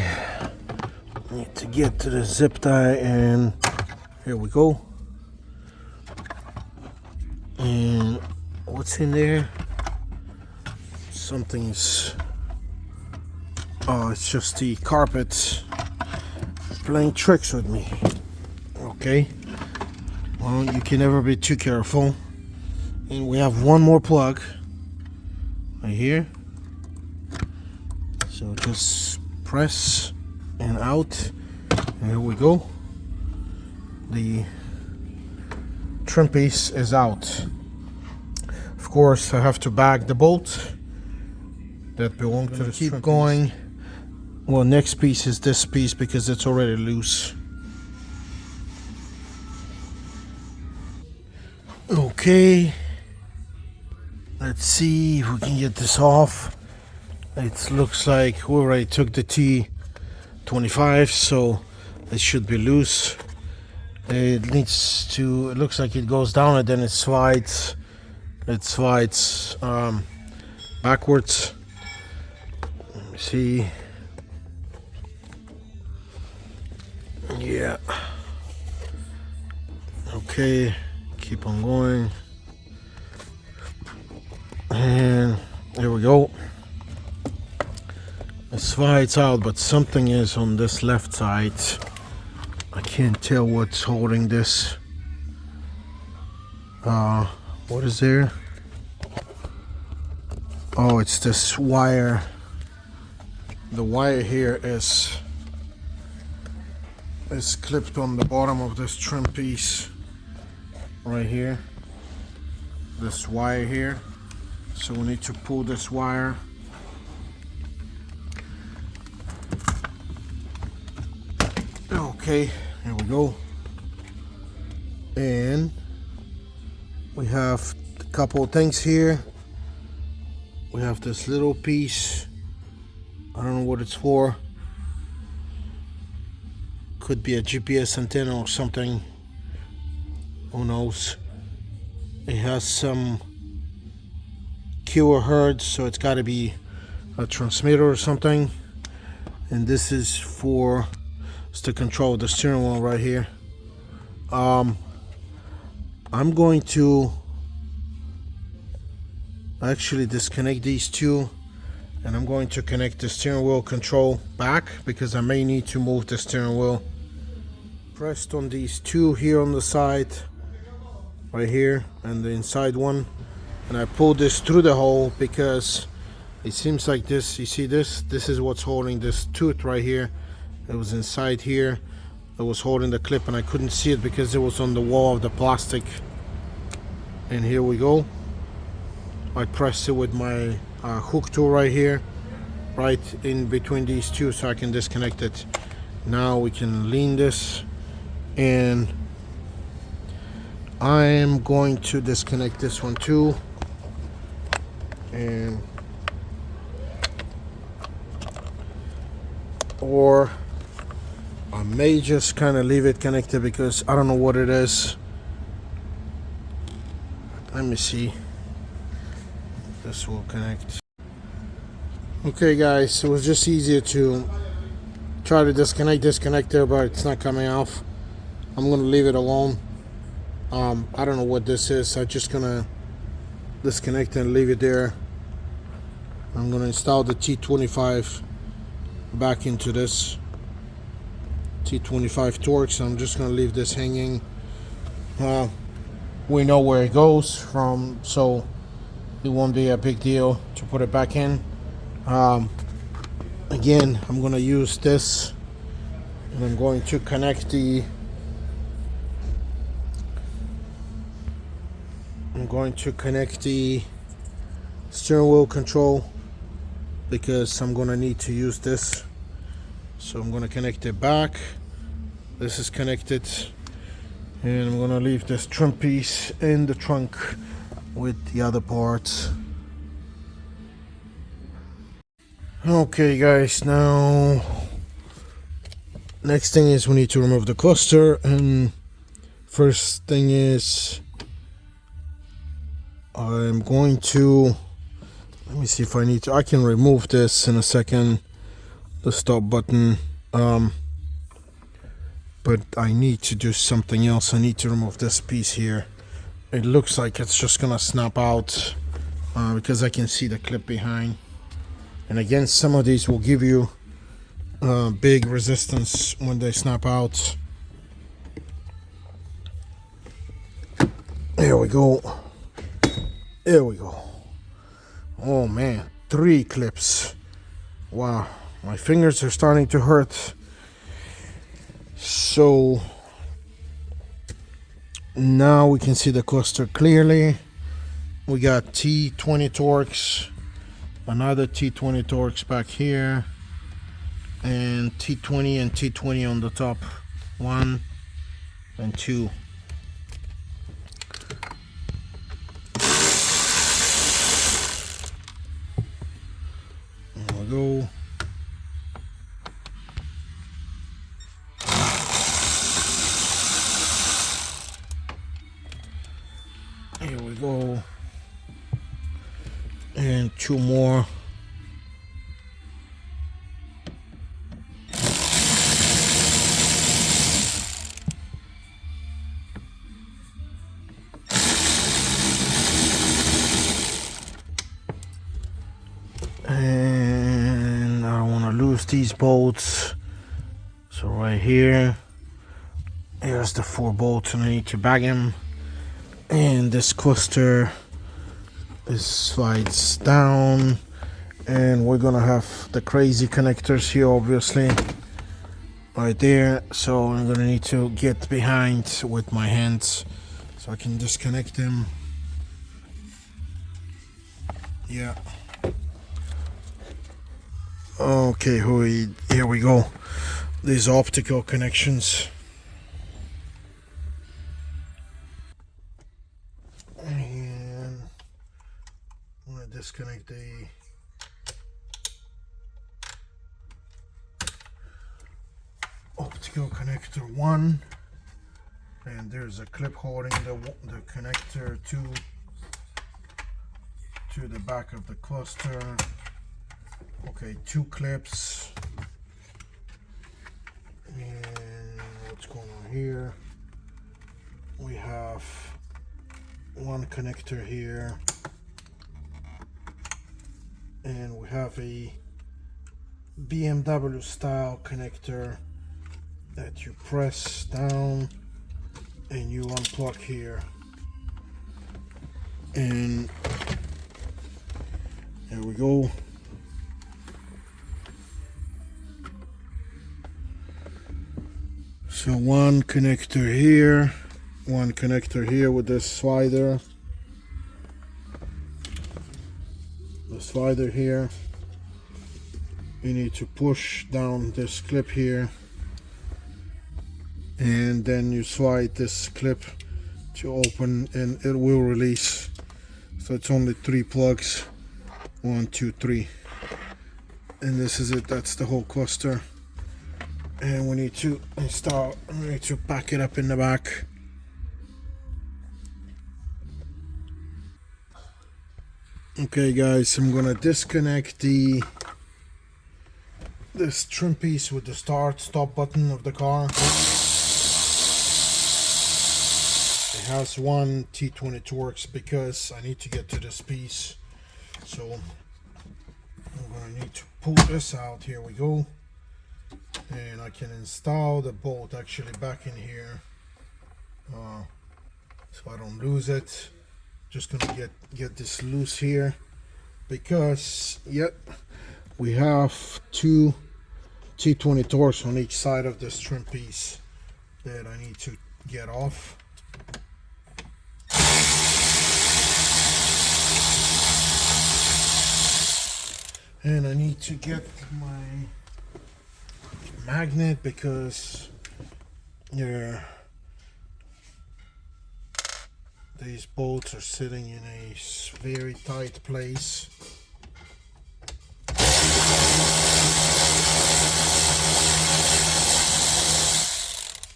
need to get to the zip tie, and here we go. And what's in there? Something's, oh, it's just the carpet playing tricks with me. Okay, well, you can never be too careful. And we have one more plug right here, so just press and out, and here we go. The trim piece is out. Of course, I have to bag the bolt that belong to the keep going piece. Well, next piece is this piece because it's already loose. Okay, let's see if we can get this off. It looks like we already took the T25, so it should be loose. It needs to, it looks like it goes down and then it slides backwards. Let me see. Yeah. Okay, keep on going. And there we go. It slides out, but something is on this left side. I can't tell what's holding this. What is there? Oh, it's this wire. The wire here is clipped on the bottom of this trim piece right here. This wire here. So we need to pull this wire. Okay, here we go. And we have a couple of things here. We have this little piece. I don't know what it's for. Could be a GPS antenna or something. Who knows? It has some kilohertz, so it's got to be a transmitter or something. And this is for to control the steering wheel right here. I'm going to actually disconnect these two, and I'm going to connect the steering wheel control back because I may need to move the steering wheel. Pressed on these two here on the side right here and the inside one, and I pulled this through the hole because it seems like this, you see this is what's holding this tooth right here. It was inside here. It was holding the clip and I couldn't see it because it was on the wall of the plastic. And here we go. I pressed it with my hook tool right here, right in between these two, so I can disconnect it. Now we can lean this, and I am going to disconnect this one too. And or I may just kind of leave it connected because I don't know what it is. Let me see. This will connect. Okay guys, it was just easier to try to disconnect this connector, but it's not coming off. I'm gonna leave it alone. I don't know what this is. I'm just gonna disconnect and leave it there. I'm gonna install the T25 back into this T25 Torx. I'm just gonna leave this hanging. We know where it goes from, so it won't be a big deal to put it back in. Again, I'm gonna use this, and I'm going to connect the steering wheel control because I'm gonna need to use this. So I'm gonna connect it back. This is connected, and I'm gonna leave this trim piece in the trunk with the other parts. Okay guys, now next thing is we need to remove the cluster, and first thing is I'm going to, let me see if I need to, I can remove this in a second, the stop button, but I need to do something else. I need to remove this piece here. It looks like it's just gonna snap out because I can see the clip behind. And again, some of these will give you big resistance when they snap out. There we go. There we go. Oh man, 3 clips. Wow, my fingers are starting to hurt. So now we can see the cluster clearly. We got T20 Torx, another T20 Torx back here, and T20 and T20 on the top. 1 and 2. There we go. Here we go. And 2 more. And I don't want to lose these bolts. So right here, here's the 4 bolts, and I need to bag them. And this cluster slides down, and we're gonna have the crazy connectors here, obviously, right there. So I'm gonna need to get behind with my hands so I can disconnect them. Yeah. Okay, here we go. These optical connections. And I'm gonna disconnect the optical connector 1, and there's a clip holding the connector to the back of the cluster. Okay, 2 clips. And what's going on here? We have 1 connector here, and we have a BMW style connector that you press down and you unplug here. And there we go. So 1 connector here, 1 connector here with this slider. The slider here. You need to push down this clip here, and then you slide this clip to open, and it will release. So it's only 3 plugs. 1, 2, 3. And this is it. That's the whole cluster. And we need to install, we need to pack it up in the back. Okay guys, I'm gonna disconnect this trim piece with the stop button of the car. It has 1 T20 Torx because I need to get to this piece. So I'm gonna need to pull this out. Here we go. And I can install the bolt actually back in here, so I don't lose it. Just gonna get this loose here, because yep, we have 2 T20 Torx on each side of this trim piece that I need to get off. And I need to get my magnet, because these bolts are sitting in a very tight place.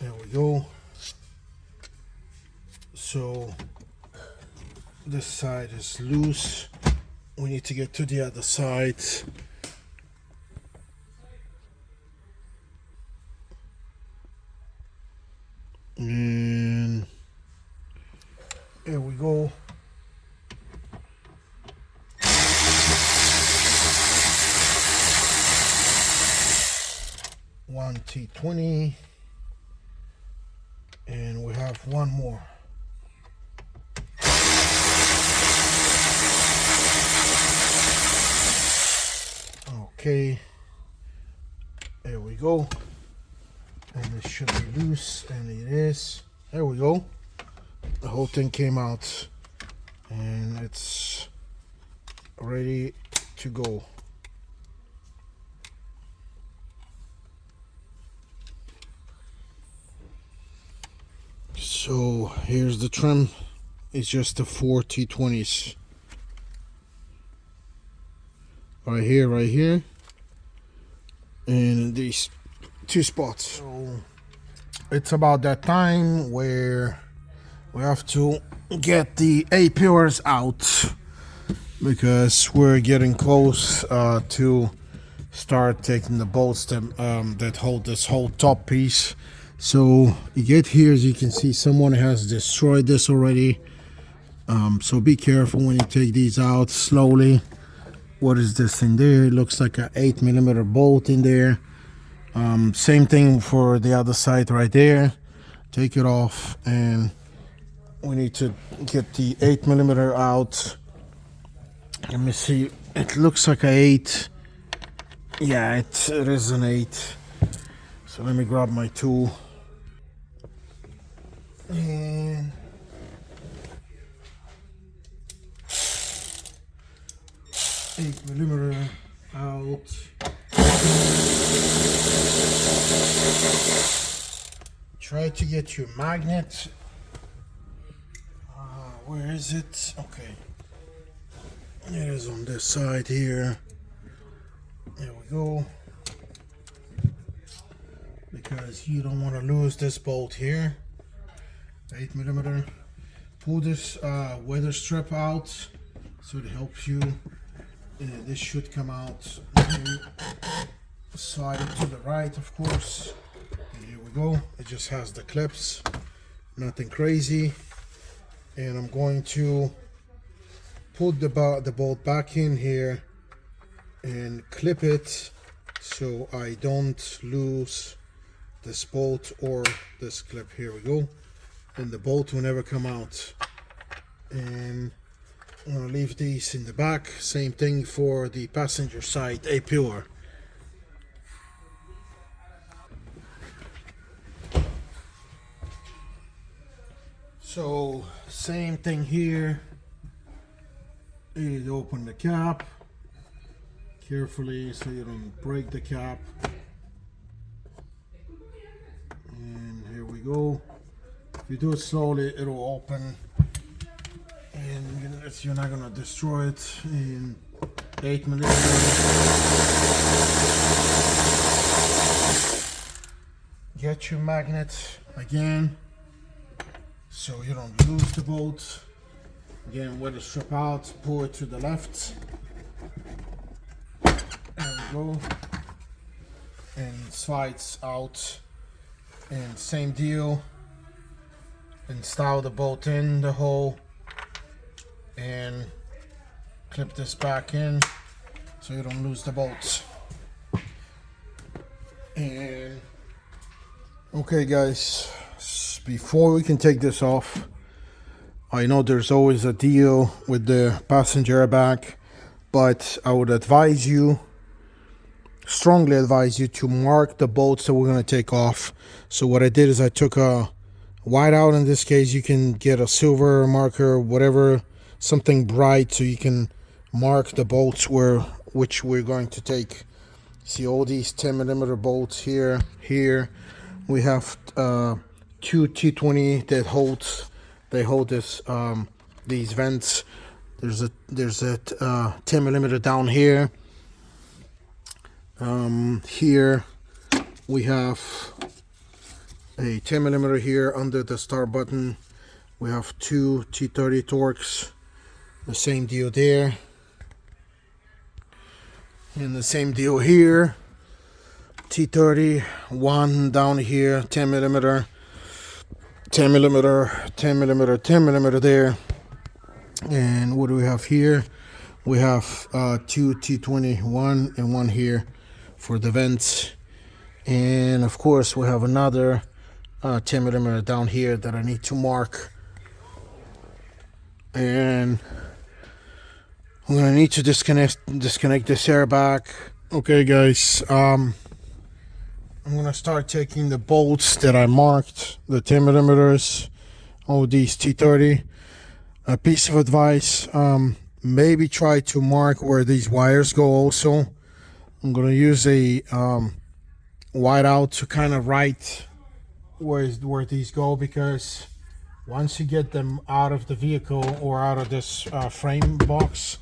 There we go. So this side is loose. We need to get to the other side. And here we go. One T20, and we have one more. Okay, there we go, and it should be loose, and it is. There we go. The whole thing came out, and it's ready to go. So here's the trim. It's just the 4 T20s. Right here, and these two spots. So it's about that time where we have to get the A-pillars out, because we're getting close to start taking the bolts that hold this whole top piece. So you get here, as you can see, someone has destroyed this already. So be careful when you take these out slowly. What is this in there? It looks like an 8mm bolt in there. Same thing for the other side right there. Take it off, and we need to get the 8mm out. Let me see. It looks like an 8. Yeah, it is an 8. So let me grab my tool. And 8mm out. Try to get your magnet. Where is it? Okay. It is on this side here. There we go. Because you don't want to lose this bolt here. 8mm. Pull this weather strip out so it helps you. This should come out. Slide it to the right, of course. And here we go. It just has the clips, nothing crazy. And I'm going to put the bolt back in here and clip it so I don't lose this bolt or this clip. Here we go. And the bolt will never come out. And I'm going to leave these in the back. Same thing for the passenger side A-pillar. So same thing here. You need to open the cap carefully so you don't break the cap. And here we go. If you do it slowly, it'll open, and you're not gonna destroy it. In 8mm. Get your magnet again, so you don't lose the bolt. Again, wear the strip out, pull it to the left. There we go. And slides out. And same deal. Install the bolt in the hole and clip this back in so you don't lose the bolts. And okay guys, before we can take this off, I know there's always a deal with the passenger airbag, but I would advise you, strongly advise you, to mark the bolts that we're going to take off. So what I did is I took a white out. In this case, you can get a silver marker, whatever, something bright, so you can mark the bolts which we're going to take. See all these 10mm bolts here. Here we have 2 T20 that hold this these vents. There's a 10mm down here. Here we have a 10mm here under the start button. We have 2 T30 Torx The same deal there. And the same deal here. T30, one down here, 10 millimeter, 10 millimeter, 10 millimeter, 10 millimeter there. And what do we have here? We have two T20, one and one here for the vents. And of course we have another 10 millimeter down here that I need to mark. And I'm gonna need to disconnect this airbag. Okay guys, I'm gonna start taking the bolts that I marked, the 10 millimeters, all these T30. A piece of advice, maybe try to mark where these wires go also. I'm gonna use a whiteout to kind of write where these go, because once you get them out of the vehicle or out of this frame box,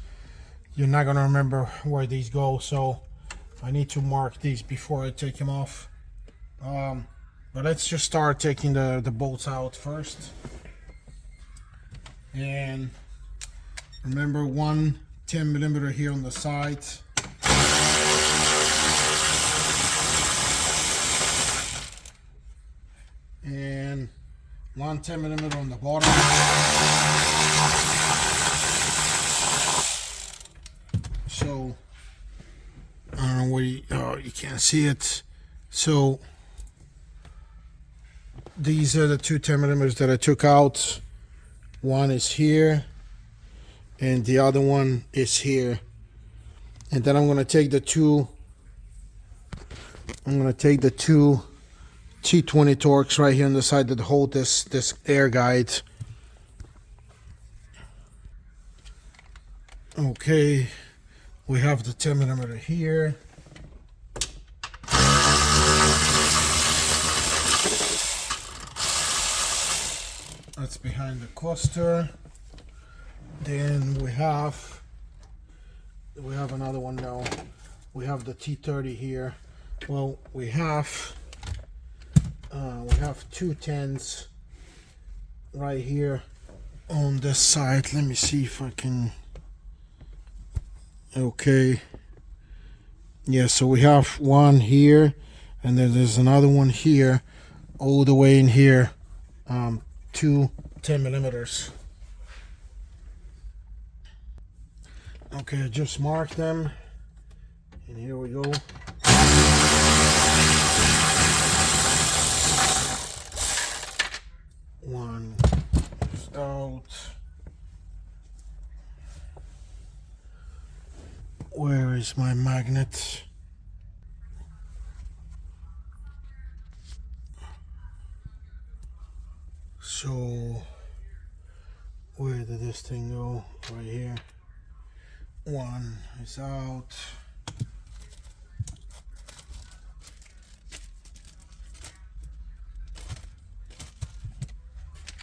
you're not gonna remember where these go. So I need to mark these before I take them off. But let's just start taking the bolts out first. And remember, one 10 millimeter here on the side. And one 10 millimeter on the bottom. So I don't know where you can't see it. So these are the two 10 millimeters that I took out. One is here and the other one is here. And then I'm going to take the two T20 Torx right here on the side that hold this air guide. Okay, we have the 10 millimeter here. That's behind the cluster. Then we have another one now. We have the T30 here. Well, we have two 10s right here on this side. Let me see if I can. Okay. Yeah, so we have one here, and then there's another one here, all the way in here. Two 10 millimeters. Okay, I just marked them, and here we go. One is out. Where is my magnet? So where did this thing go? Right here. One is out.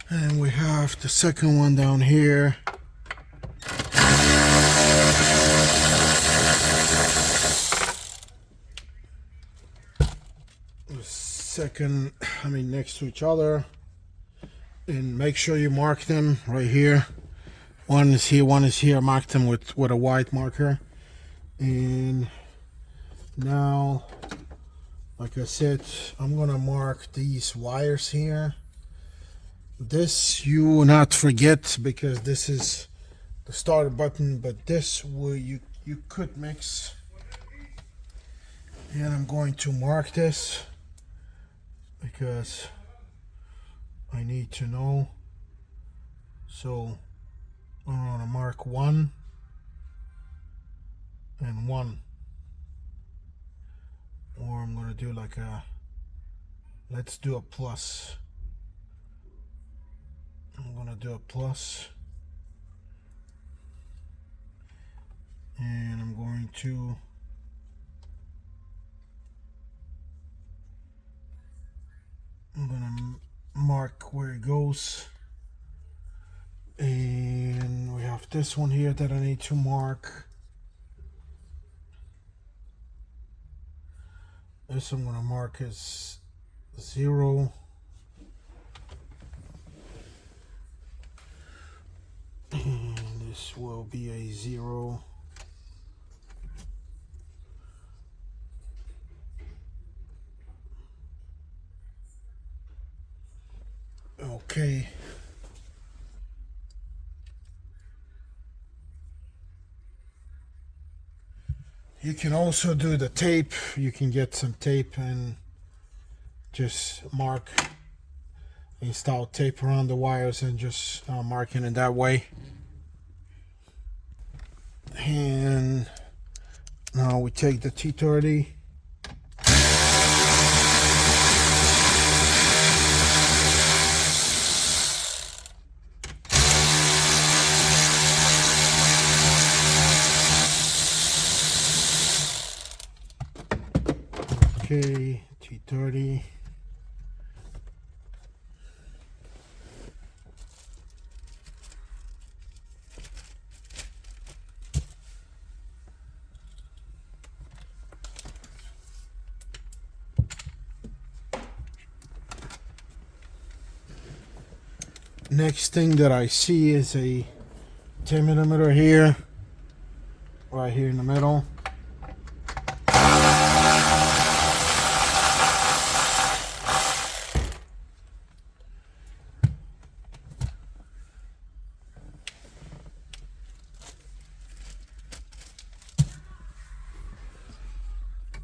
And we have the second one down here. The second, next to each other. And make sure you mark them right here. One is here, one is here. Mark them with a white marker. And now, like I said, I'm gonna mark these wires here. This you will not forget, because this is the start button, but this will you could mix. And I'm going to mark this because I need to know. So I'm going to mark 1 and 1, or I'm going to do like let's do a plus. I'm going to do a plus, and I'm going to mark where it goes. And we have this one here that I need to mark. This I'm going to mark as 0. And this will will be a 0. Okay. You can also do the tape. You can get some tape and just install tape around the wires and just marking it that way. And now we take the T30. Okay, T30. Next thing that I see is a 10mm here, right here in the middle.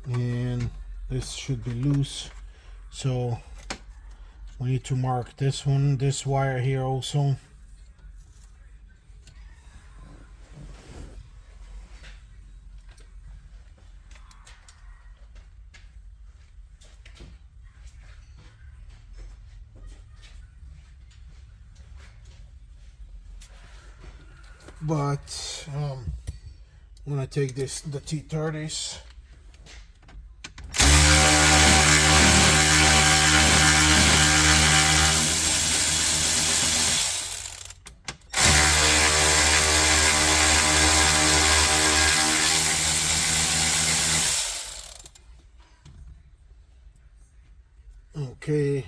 And this should be loose, so we need to mark this one, this wire here also. But I'm gonna take the T30s. Okay,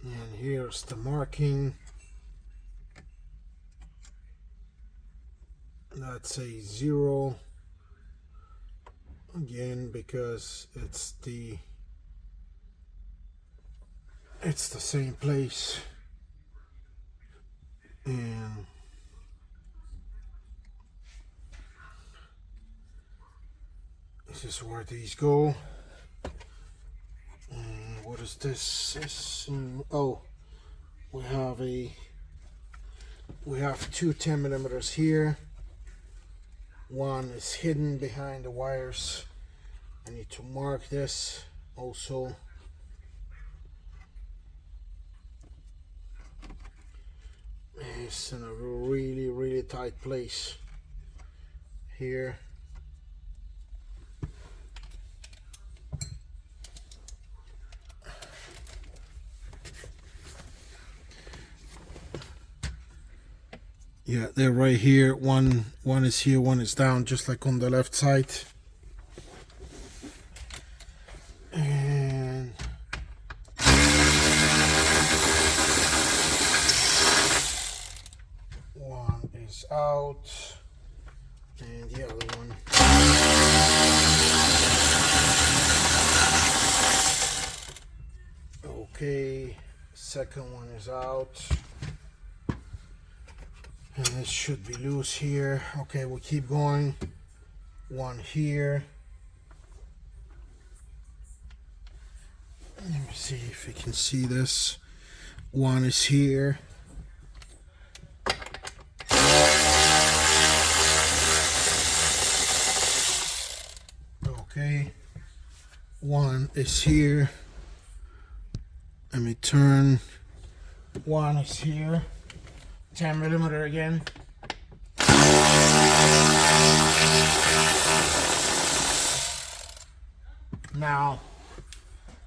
and here's the marking. That's a 0 again because it's the same place. And this is where these go. And what is this? Oh, we have 2 10mm here. One is hidden behind the wires. I need to mark this also. It's in a really tight place here. Yeah, they're right here. One is here, one is down, just like on the left side. And one is out, and the other one. Okay, second one is out. And it should be loose here. Okay, we'll keep going. One here. Let me see if you can see this. One is here. Okay. One is here. Let me turn. One is here. 10mm again. Now,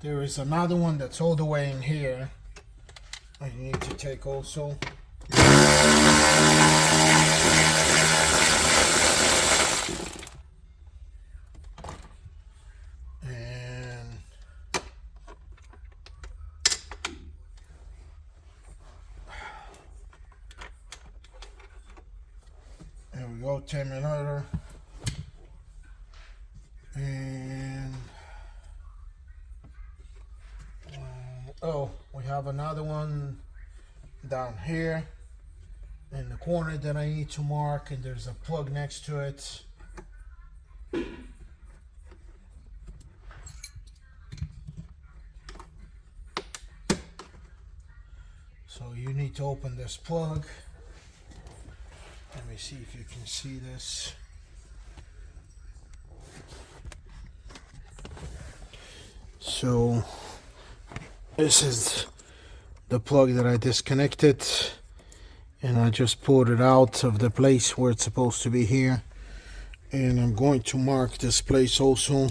there is another one that's all the way in here. I need to take also. And 10mm, and oh, we have another one down here in the corner that I need to mark, and there's a plug next to it. So you need to open this plug. Let me see if you can see this. So this is the plug that I disconnected, and I just pulled it out of the place where it's supposed to be here. And I'm going to mark this place also,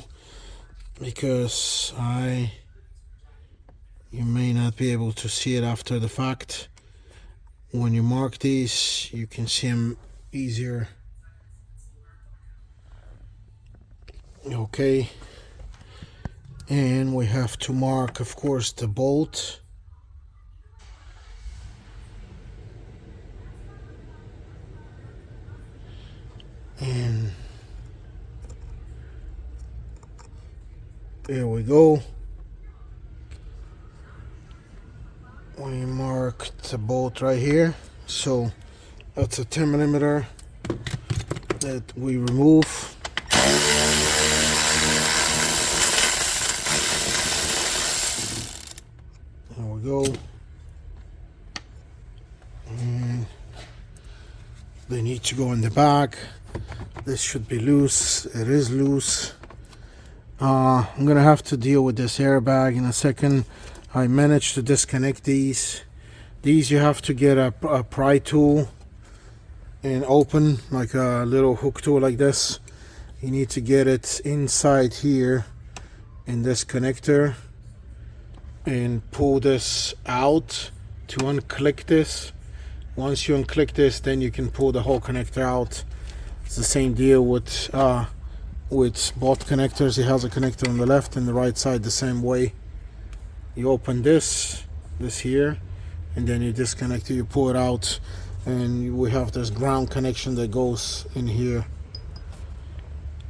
because you may not be able to see it after the fact. When you mark these, you can see them easier. Okay, and we have to mark, of course, the bolt. And there we go. We marked the bolt right here. So that's a 10mm that we remove. There we go. And they need to go in the back. This should be loose. It is loose. I'm gonna have to deal with this airbag in a second. I managed to disconnect these. These you have to get a pry tool and open, like a little hook tool like this. You need to get it inside here in this connector and pull this out to unclick this. Once you unclick this, then you can pull the whole connector out. It's the same deal with both connectors. It has a connector on the left and the right side the same way. You open this here, and then you disconnect it, you pull it out, and we have this ground connection that goes in here.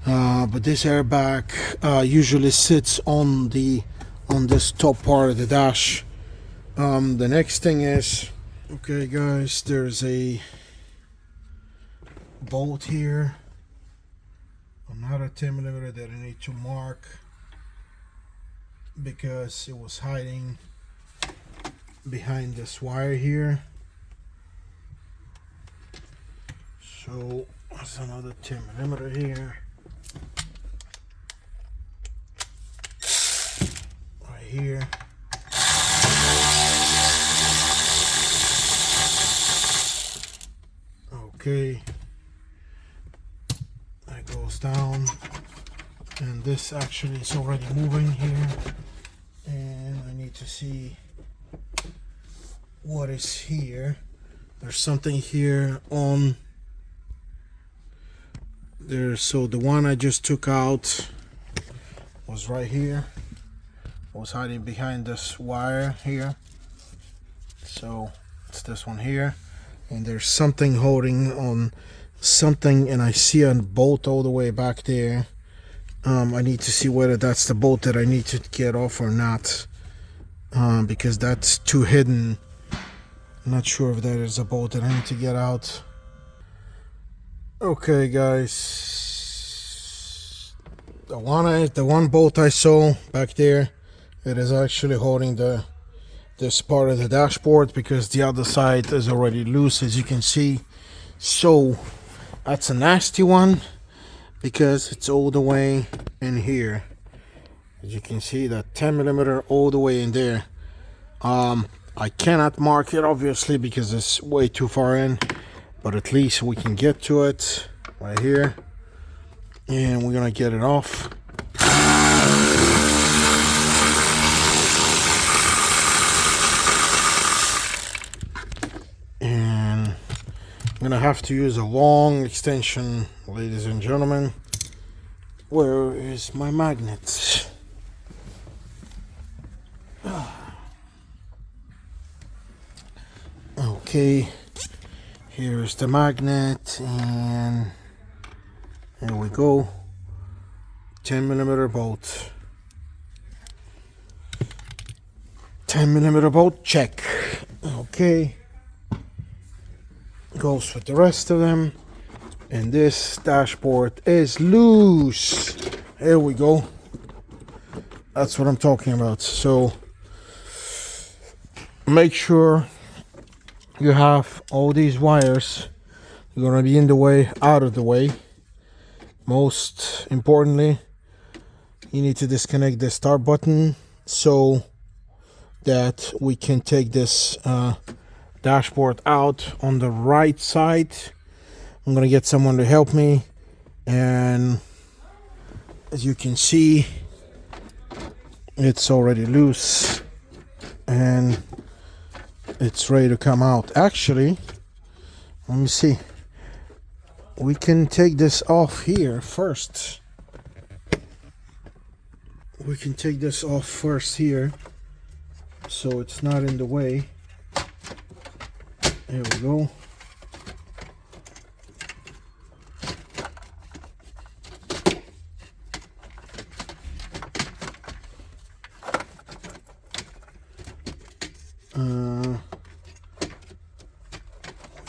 But this airbag usually sits on this top part of the dash. The next thing is, okay guys, there's a bolt here, another 10mm that I need to mark, because it was hiding behind this wire here. So there's another 10mm here, right here. Okay, that goes down, and this actually is already moving here, and I need to see what is here. There's something here on there. So the one I just took out was right here. It was hiding behind this wire here. So it's this one here, and there's something holding on something, and I see a bolt all the way back there. I need to see whether that's the bolt that I need to get off or not, because that's too hidden. I'm not sure if that is a bolt that I need to get out. Okay guys, the one bolt I saw back there, it is actually holding this part of the dashboard, because the other side is already loose, as you can see. So that's a nasty one, because it's all the way in here. As you can see, that 10mm all the way in there. I cannot mark it obviously because it's way too far in, but at least we can get to it right here, and we're gonna get it off. And I'm gonna have to use a long extension, ladies and gentlemen. Where is my magnet? Okay, here's the magnet, and There we go. 10mm bolt. 10mm bolt, check. Okay. Goes with the rest of them. And this dashboard is loose. There we go. That's what I'm talking about. So make sure you have all these wires. You're gonna be in the way, out of the way. Most importantly, you need to disconnect the start button so that we can take this dashboard out on the right side. I'm gonna get someone to help me, and as you can see, it's already loose and it's ready to come out. Actually, let me see, we can take this off here first. We can take this off first here so it's not in the way. There we go.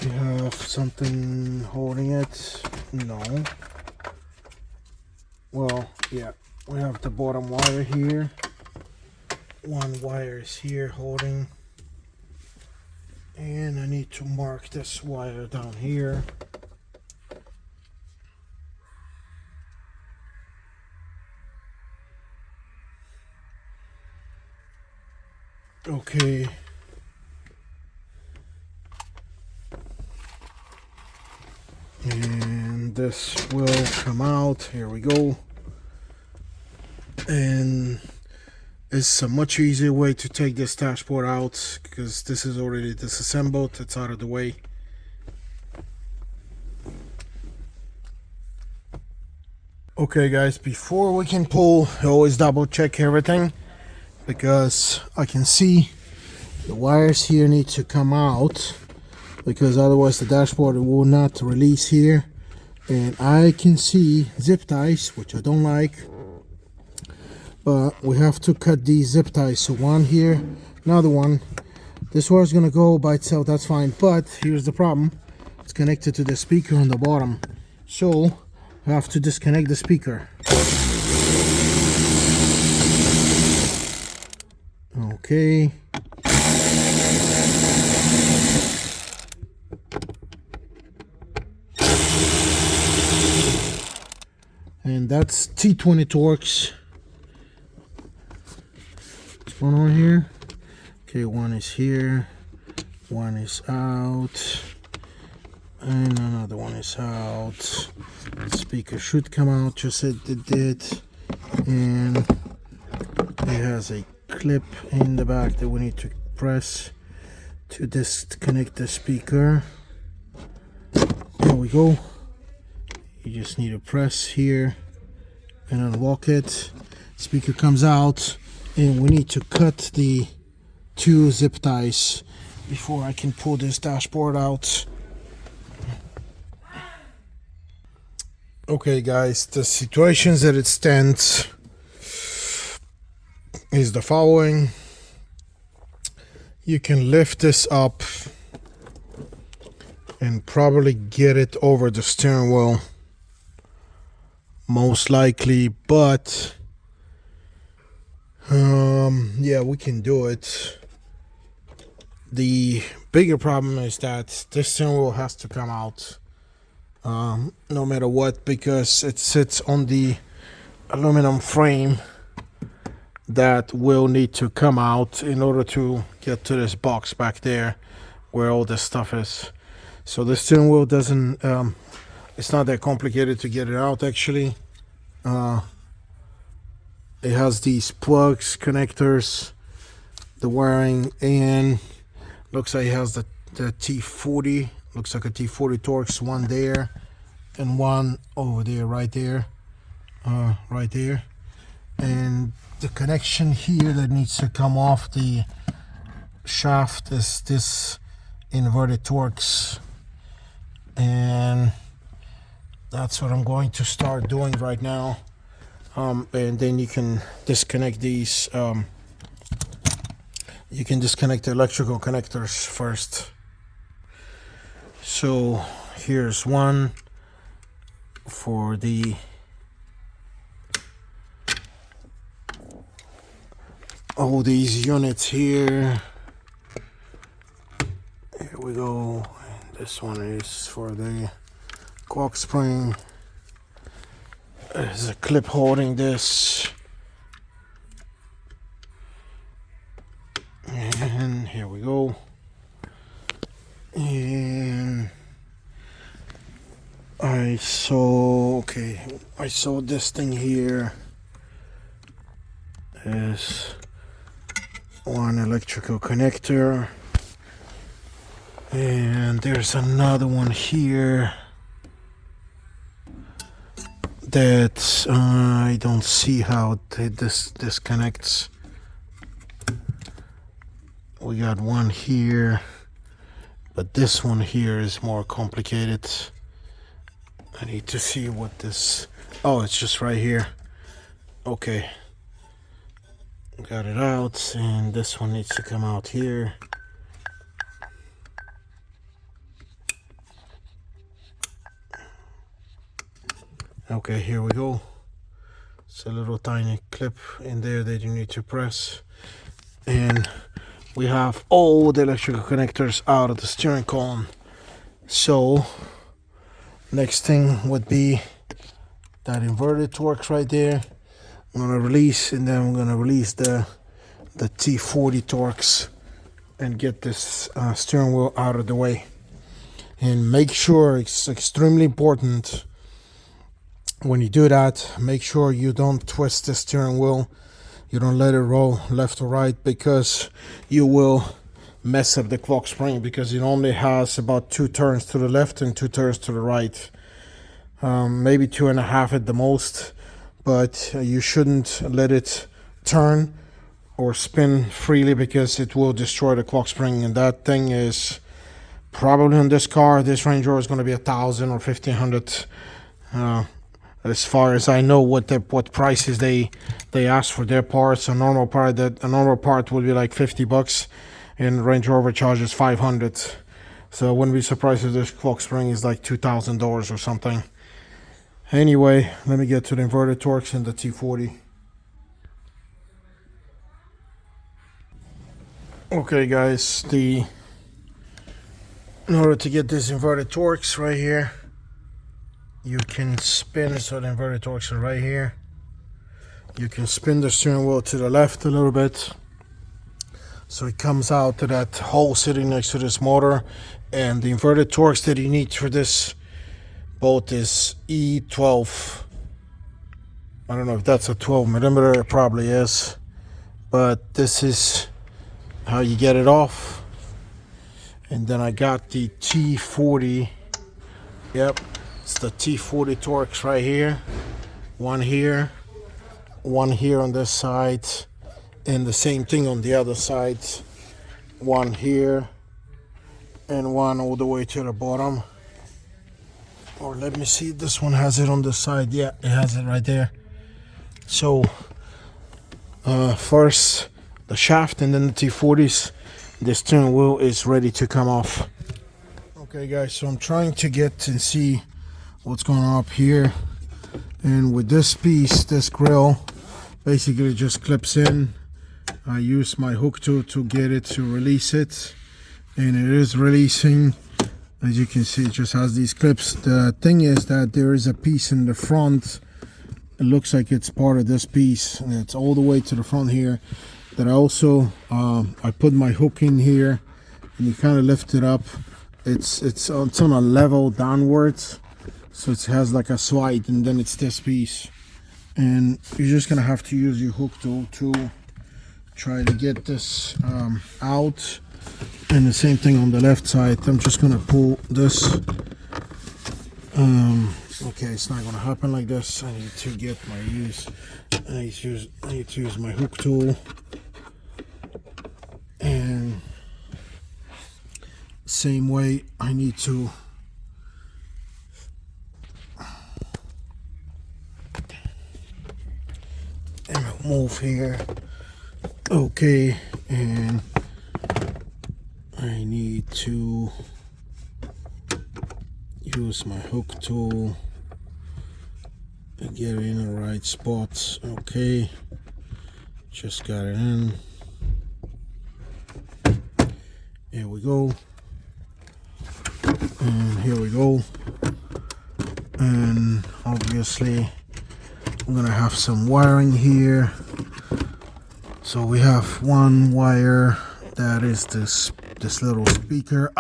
We have something holding it. No. Well, yeah, we have the bottom wire here. One wire is here holding. And I need to mark this wire down here. Okay. And this will come out. Here we go. And it's a much easier way to take this dashboard out because this is already disassembled. It's out of the way. Okay guys, before we can pull, always double check everything because I can see the wires here need to come out, because otherwise the dashboard will not release here. And I can see zip ties, which I don't like, but we have to cut these zip ties. So one here, another one. This wire is gonna go by itself, that's fine, but here's the problem. It's connected to the speaker on the bottom, so I have to disconnect the speaker. Okay. And that's T20 Torx. What's going on here? Okay, one is here, one is out, and another one is out. The speaker should come out, just as it did. And it has a clip in the back that we need to press to disconnect the speaker. There we go. You just need to press here and unlock it. Speaker comes out, and we need to cut the two zip ties before I can pull this dashboard out. Okay guys, the situations that it stands is the following. You can lift this up and probably get it over the steering wheel, most likely, but yeah, we can do it. The bigger problem is that this steering wheel has to come out no matter what, because it sits on the aluminum frame that will need to come out in order to get to this box back there where all this stuff is. So the steering wheel doesn't it's not that complicated to get it out actually. It has these plugs, connectors, the wiring, and looks like it has the T40, looks like a T40 Torx, one there and one over there, right there, right there. And the connection here that needs to come off the shaft is this inverted Torx, and That's what I'm going to start doing right now. And then you can disconnect these. You can disconnect the electrical connectors first. So here's one for the all these units here. Here we go. And this one is for the cork spring. There's a clip holding this. And here we go. And I saw this thing here is one electrical connector, and there's another one here that I don't see how this disconnects. We got one here, but this one here is more complicated. I need to see what this... Oh, it's just right here. Okay. Got it out, and this one needs to come out here. Okay, here we go. It's a little tiny clip in there that you need to press. And we have all the electrical connectors out of the steering column. So next thing would be that inverted Torx right there. I'm gonna release, and then I'm gonna release the T40 Torx and get this steering wheel out of the way. And make sure, it's extremely important when you do that, make sure you don't twist the steering wheel. You don't let it roll left or right, because you will mess up the clock spring, because it only has about 2 turns to the left and 2 turns to the right. Maybe 2.5 at the most, but you shouldn't let it turn or spin freely, because it will destroy the clock spring. And that thing is probably on this car, this Range Rover, is going to be $1,000 or $1,500. As far as I know, what prices they ask for their parts. A normal part would be like $50, and Range Rover charges $500. So I wouldn't be surprised if this clock spring is like $2,000 or something. Anyway, let me get to the inverted Torx and the T40. Okay, guys, in order to get this inverted Torx right here, you can spin, so the inverted Torx are right here. You can spin the steering wheel to the left a little bit, so it comes out to that hole sitting next to this motor. And the inverted Torx that you need for this boat is E12. I don't know if that's a 12 millimeter, it probably is, but this is how you get it off. And then I got the T40. Yep, it's the T40 Torx right here. One here on this side, and the same thing on the other side. One here and one all the way to the bottom. Or let me see, this one has it on the side. Yeah, it has it right there. So first the shaft and then the T40s. The steering wheel is ready to come off. Okay, guys, so I'm trying to get and see what's going on up here. And with this piece, this grill basically just clips in. I use my hook tool to get it to release it, and it is releasing. As you can see, it just has these clips. The thing is that there is a piece in the front. It looks like it's part of this piece, and it's all the way to the front here. That I also I put my hook in here, and you kind of lift it up. It's on a level downwards, so it has like a slide, and then it's this piece. And you're just gonna have to use your hook tool to try to get this out. And the same thing on the left side. I'm just gonna pull this. Okay, it's not gonna happen like this. I need to get my I need to use my hook tool. And same way, I need to and move here. Okay, and I need to use my hook tool and get it in the right spots. Okay, just got it in. Here we go. And here we go. And obviously I'm gonna have some wiring here. So we have one wire that is this little speaker.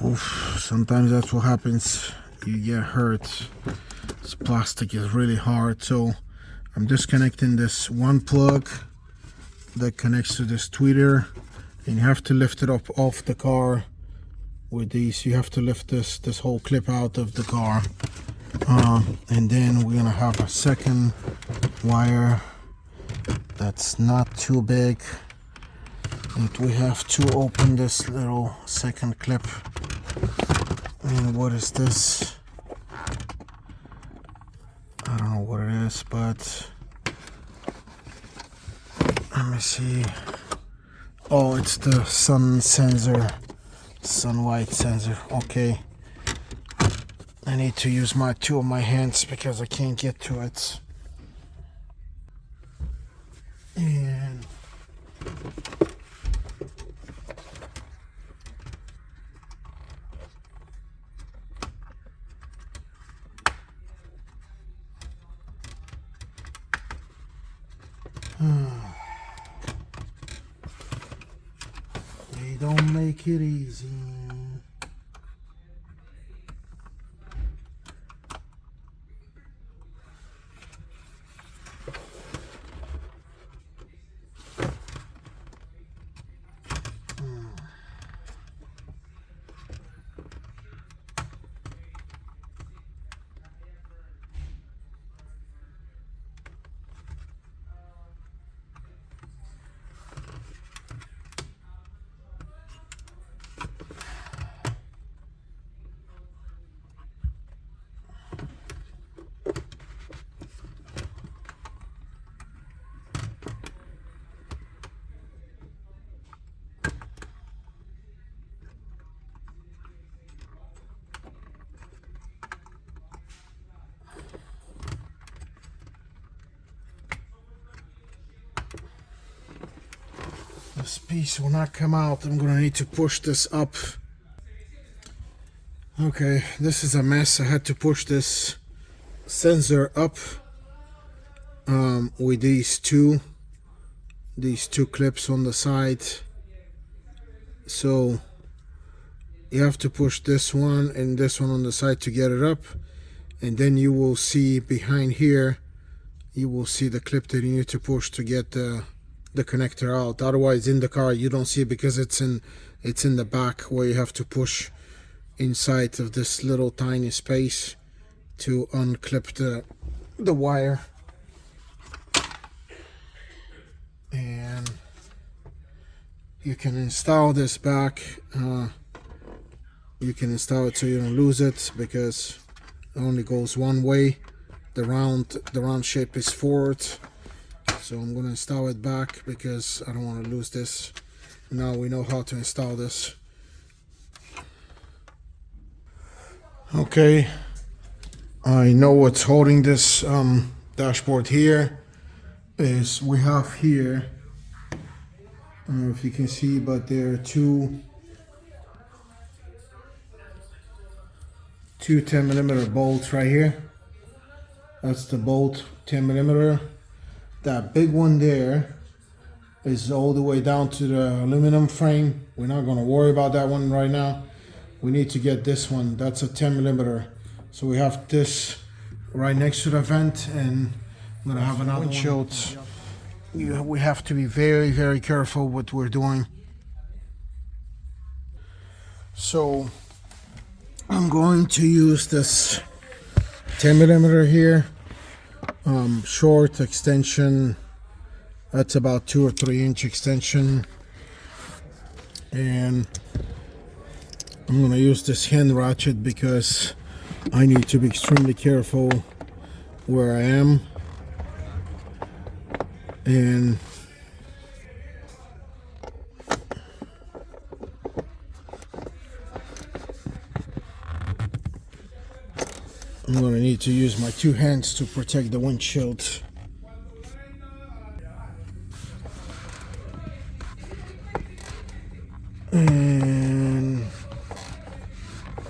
Oof, sometimes that's what happens. You get hurt. This plastic is really hard. So I'm disconnecting this one plug that connects to this tweeter, and you have to lift it up off the car with these. You have to lift this whole clip out of the car, and then we're gonna have a second wire that's not too big, and we have to open this little second clip. And what is this? I don't know what it is, but let me see. Oh, it's the sun sensor, sun light sensor. Okay, I need to use two of my hands because I can't get to it. And they don't make it easy. This piece will not come out. I'm gonna need to push this up. Okay, this is a mess. I had to push this sensor up with these two clips on the side. So you have to push this one and this one on the side to get it up, and then you will see behind here, you will see the clip that you need to push to get the connector out. Otherwise in the car you don't see it because it's in the back where you have to push inside of this little tiny space to unclip the wire. And you can install this back. You can install it so you don't lose it because it only goes one way. The round shape is forward. So I'm going to install it back because I don't want to lose this. Now we know how to install this. Okay, I know what's holding this dashboard here is we have here, I don't know if you can see, but there are two 10mm bolts right here. That's the bolt, 10mm. That big one there is all the way down to the aluminum frame. We're not going to worry about that one right now. We need to get this one. That's a 10mm. So we have this right next to the vent, and I'm going to have another windshield. We have to be very, very careful what we're doing. So I'm going to use this 10mm here. Short extension, that's about 2 or 3 inch extension, and I'm gonna use this hand ratchet because I need to be extremely careful where I am, and I'm going to need to use my two hands to protect the windshield. And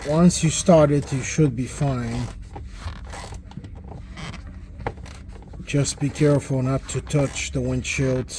once you start it, you should be fine. Just be careful not to touch the windshield.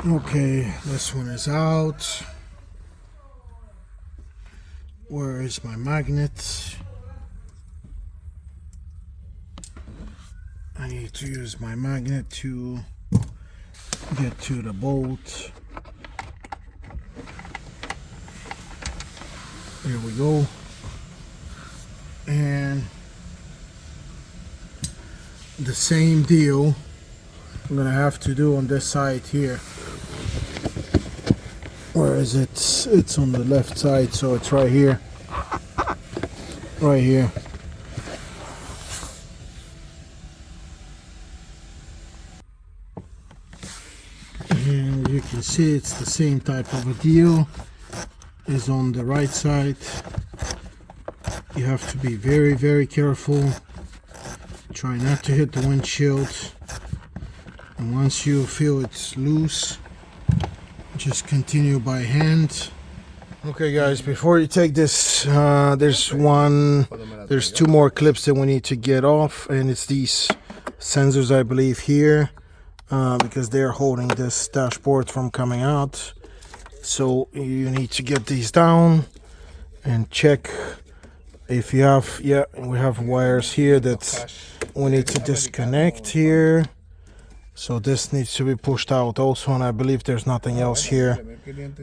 Okay, this one is out. Where is my magnet? I need to use my magnet to get to the bolt. There we go. And the same deal I'm gonna have to do on this side here. Where is it? It's on the left side, so it's right here. Right here. And you can see it's the same type of a deal as on the right side. You have to be very, very careful. Try not to hit the windshield. And once you feel it's loose, just continue by hand. Okay guys, before you take this, there's two more clips that we need to get off, and it's these sensors, I believe, here, because they're holding this dashboard from coming out. So you need to get these down and check if you have, yeah, we have wires here that we need to disconnect here. So this needs to be pushed out also, and I believe there's nothing else here.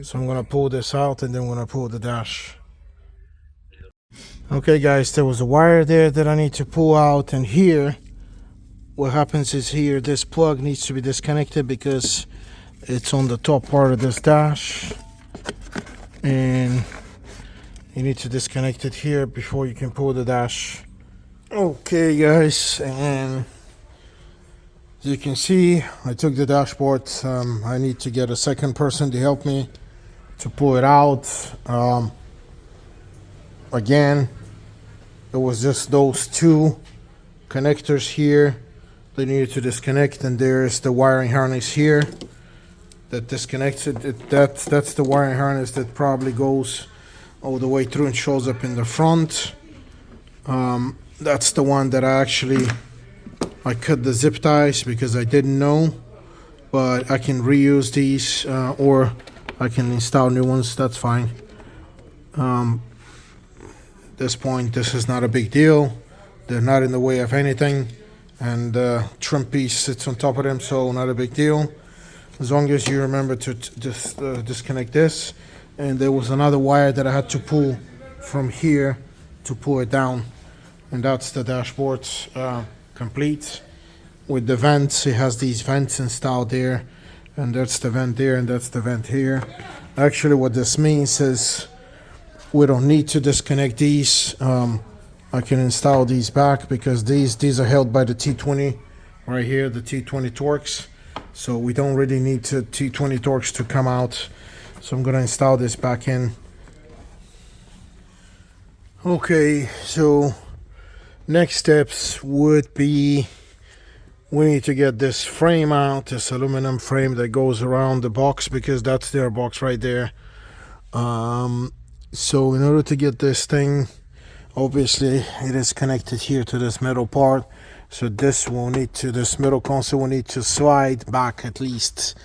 So I'm gonna pull this out and then I'm gonna pull the dash. Okay guys, there was a wire there that I need to pull out, and here what happens is here this plug needs to be disconnected because it's on the top part of this dash, and you need to disconnect it here before you can pull the dash. Okay guys, and as you can see, I took the dashboard. I need to get a second person to help me to pull it out. Again, it was just those two connectors here they needed to disconnect, and there's the wiring harness here that disconnects it. That's the wiring harness that probably goes all the way through and shows up in the front. That's the one that I cut the zip ties because I didn't know, but I can reuse these or I can install new ones. That's fine. This point, this is not a big deal. They're not in the way of anything, and trim piece sits on top of them, so not a big deal. As long as you remember to just disconnect this. And there was another wire that I had to pull from here to pull it down, and that's the dashboard complete with the vents. It has these vents installed there, and that's the vent there, and that's the vent here. Actually, what this means is we don't need to disconnect these. I can install these back because these are held by the T20 right here, the T20 Torx. So we don't really need T20 Torx to come out. So I'm gonna install this back in. Okay, so next steps would be we need to get this frame out, this aluminum frame that goes around the box, because that's their box right there. So in order to get this thing Obviously it is connected here to this metal part, so this middle console will need to slide back at least.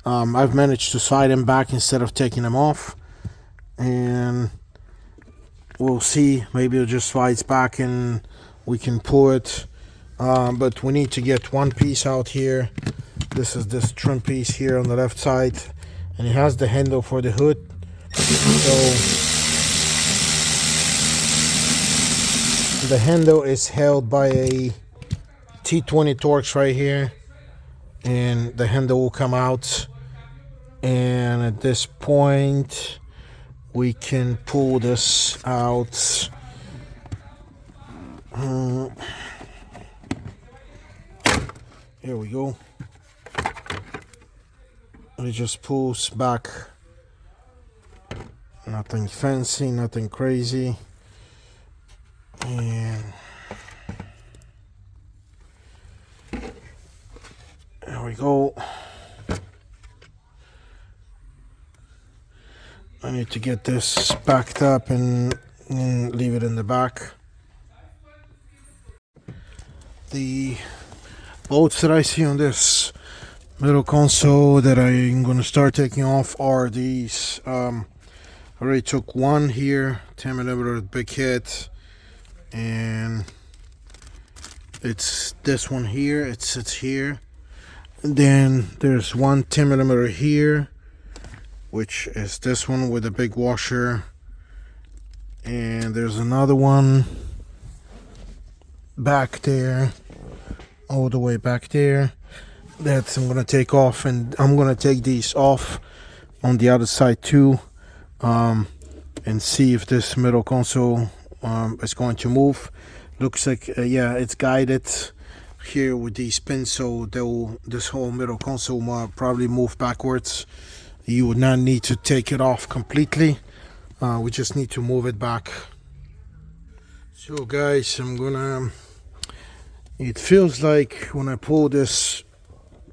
I've managed to slide them back instead of taking them off, and we'll see, maybe it just slides back and we can pull it. But we need to get one piece out here. This is this trim piece here on the left side, and it has the handle for the hood. So the handle is held by a T20 Torx right here, and the handle will come out, and at this point we can pull this out. Here we go. It just pulls back. Nothing fancy, nothing crazy. And there we go. I need to get this backed up and leave it in the back. The bolts that I see on this middle console that I'm going to start taking off are these. I already took one here, 10mm big head, and it's this one here. It sits here. And then there's one 10mm here, which is this one with a big washer, and there's another one back there, all the way back there, that I'm gonna take off, and I'm gonna take these off on the other side too, and see if this middle console is going to move. Looks like yeah, it's guided here with these pins, so this whole middle console will probably move backwards. You would not need to take it off completely, we just need to move it back. So guys, it feels like when I pull this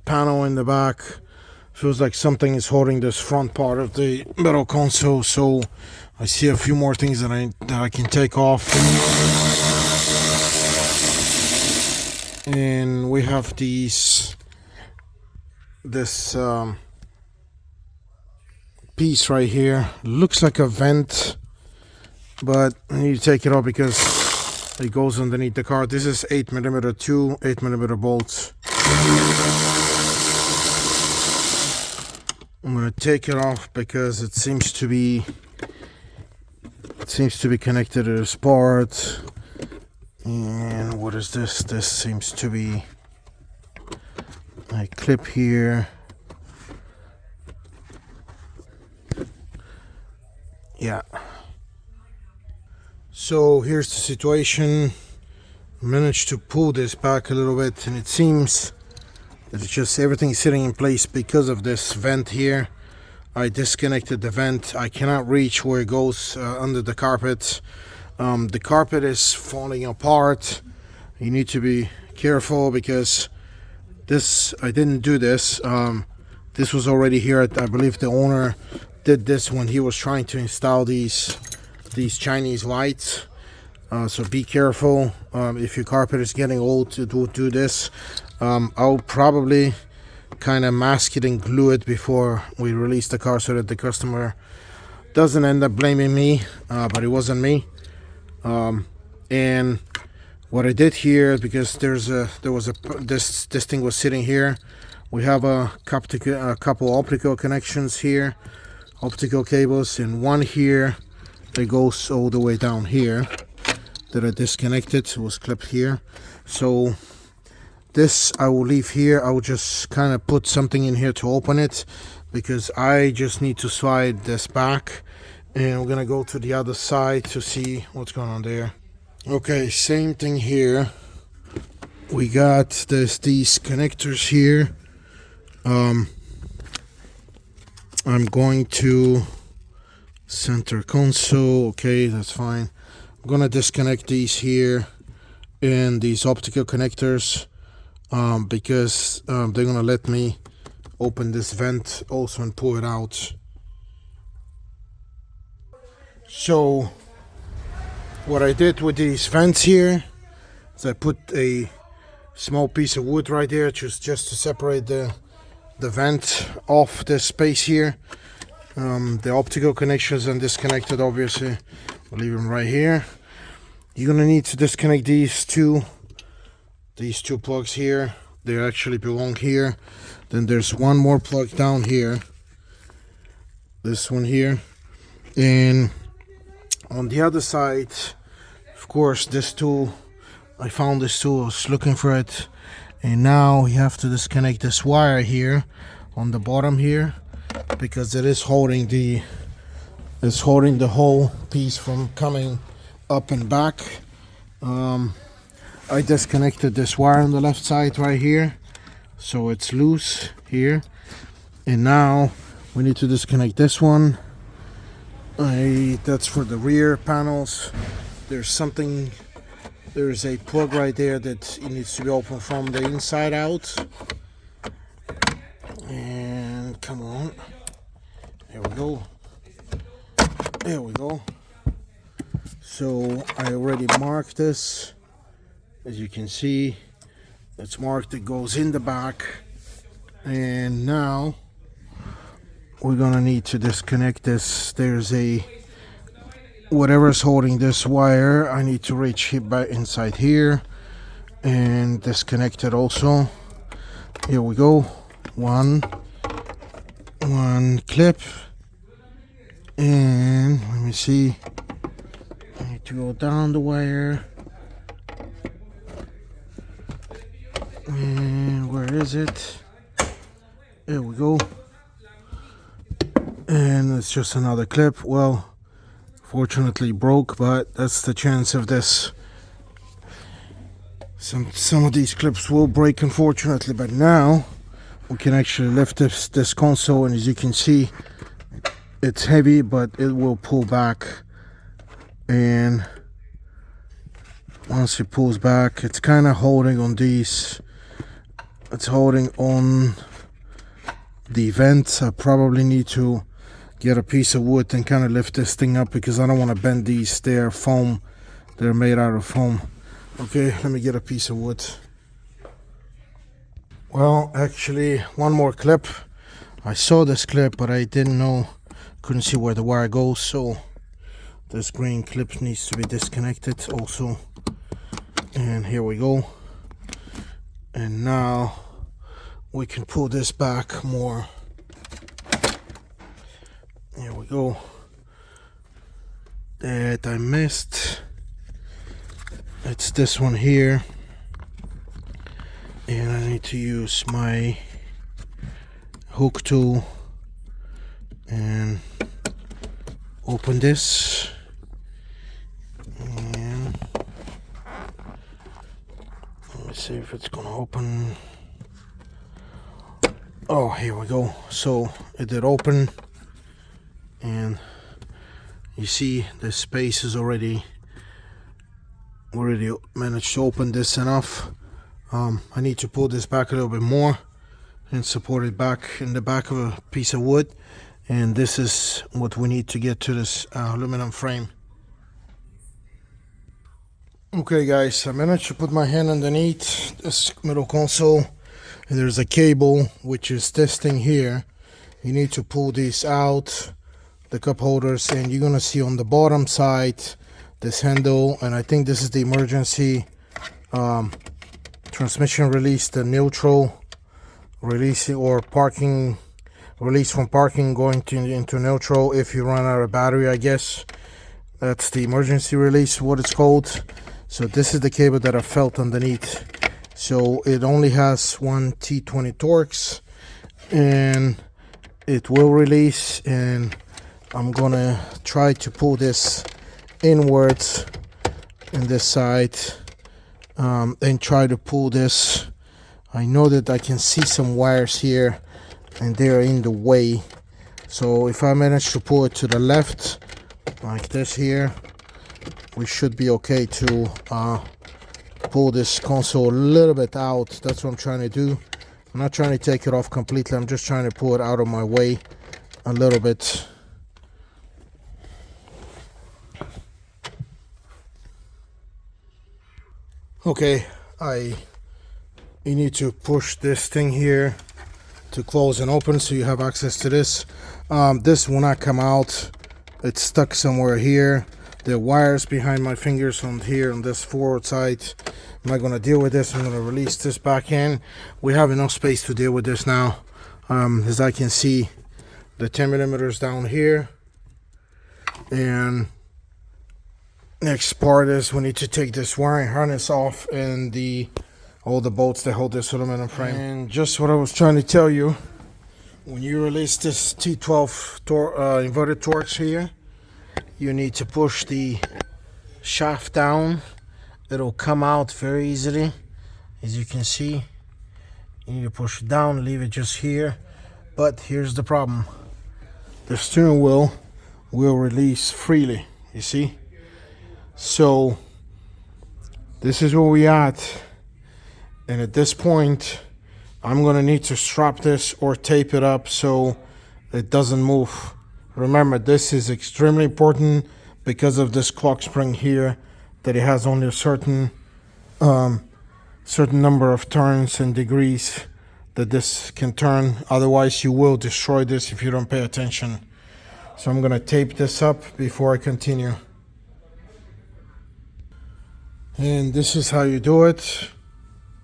panel in the back, feels like something is holding this front part of the middle console. So I see a few more things that I can take off. And we have this piece right here. Looks like a vent, but I need to take it off because it goes underneath the car. This is 8mm, two 8mm bolts. I'm gonna take it off because it seems to be connected to this part. And what is this? This seems to be a clip here. Yeah. So here's the situation. I managed to pull this back a little bit, and it seems that it's just everything sitting in place because of this vent here. I disconnected the vent. I cannot reach where it goes under the carpet. The carpet is falling apart. You need to be careful because this, I didn't do this. This was already here. I believe the owner did this when he was trying to install these Chinese lights. So be careful if your carpet is getting old to do this. I'll probably kind of mask it and glue it before we release the car so that the customer doesn't end up blaming me, but it wasn't me. And what I did here, because this thing was sitting here, we have a couple optical connections here, optical cables, and one here that goes all the way down here that I disconnected. It was clipped here. So this I will leave here. I will just kind of put something in here to open it because I just need to slide this back, and we're gonna go to the other side to see what's going on there. Okay, same thing here. We got these connectors here. I'm going to center console. Okay, that's fine. I'm gonna disconnect these here and these optical connectors because they're gonna let me open this vent also and pull it out. So What I did with these vents here is I put a small piece of wood right there just to separate the vent off this space here. The optical connections are disconnected, obviously. We'll leave them right here. You're gonna need to disconnect these two plugs here. They actually belong here. Then there's one more plug down here, this one here, and on the other side, of course, this tool, I found this tool, I was looking for it, and now you have to disconnect this wire here on the bottom here, because it is holding the whole piece from coming up and back. I disconnected this wire on the left side right here, so it's loose here, and now we need to disconnect this one. That's for the rear panels. There's a plug right there that it needs to be opened from the inside out. And come on, there we go. There we go. So I already marked this. As you can see, it's marked, it goes in the back. And now we're gonna need to disconnect this. There's whatever's holding this wire, I need to reach back inside here and disconnect it also. Here we go. One clip, and let me see, I need to go down the wire, and where is it? There we go. And it's just another clip. Well, fortunately broke, but that's the chance of this. Some of these clips will break, unfortunately, but now we can actually lift this console, and as you can see, it's heavy, but it will pull back. And once it pulls back, it's kind of holding on these. It's holding on the vents. I probably need to get a piece of wood and kind of lift this thing up, because I don't want to bend these. They're foam. They're made out of foam. Okay, let me get a piece of wood. Well, actually, one more clip. I saw this clip, but I couldn't see where the wire goes, so this green clip needs to be disconnected also. And here we go. And now we can pull this back more. Here we go. That I missed. It's this one here. And I need to use my hook tool and open this. And let me see if it's gonna open. Oh, here we go. So it did open, and you see the space is already managed to open this enough. I need to pull this back a little bit more and support it back in the back of a piece of wood, and this is what we need to get to this aluminum frame. Okay guys, I managed to put my hand underneath this middle console, and there's a cable which is this thing here. You need to pull these out, the cup holders, and you're gonna see on the bottom side this handle, and I think this is the emergency transmission release, the neutral release, or parking release from parking going into neutral if you run out of battery, I guess. That's the emergency release, what it's called. So this is the cable that I felt underneath. So it only has one T20 Torx, and it will release, and I'm gonna try to pull this inwards in this side, and try to pull this. I know that I can see some wires here and they're in the way, so if I manage to pull it to the left like this here, we should be okay to pull this console a little bit out. That's what I'm trying to do. I'm not trying to take it off completely, I'm just trying to pull it out of my way a little bit. Okay, you need to push this thing here to close and open so you have access to this. This will not come out. It's stuck somewhere here. The wires behind my fingers on here on this forward side. I'm not going to deal with this. I'm going to release this back in. We have enough space to deal with this now. As I can see, the 10 millimeters down here. And next part is we need to take this wiring harness off and all the bolts that hold this aluminum frame. And just what I was trying to tell you, when you release this T12 inverted Torx here, you need to push the shaft down. It'll come out very easily, as you can see. You need to push it down, leave it just here. But here's the problem. The steering wheel will release freely, you see? So this is where we at. And at this point, I'm gonna need to strap this or tape it up so it doesn't move. Remember, this is extremely important because of this clock spring here, that it has only a certain number of turns and degrees that this can turn. Otherwise, you will destroy this if you don't pay attention. So I'm gonna tape this up before I continue. And this is how you do it.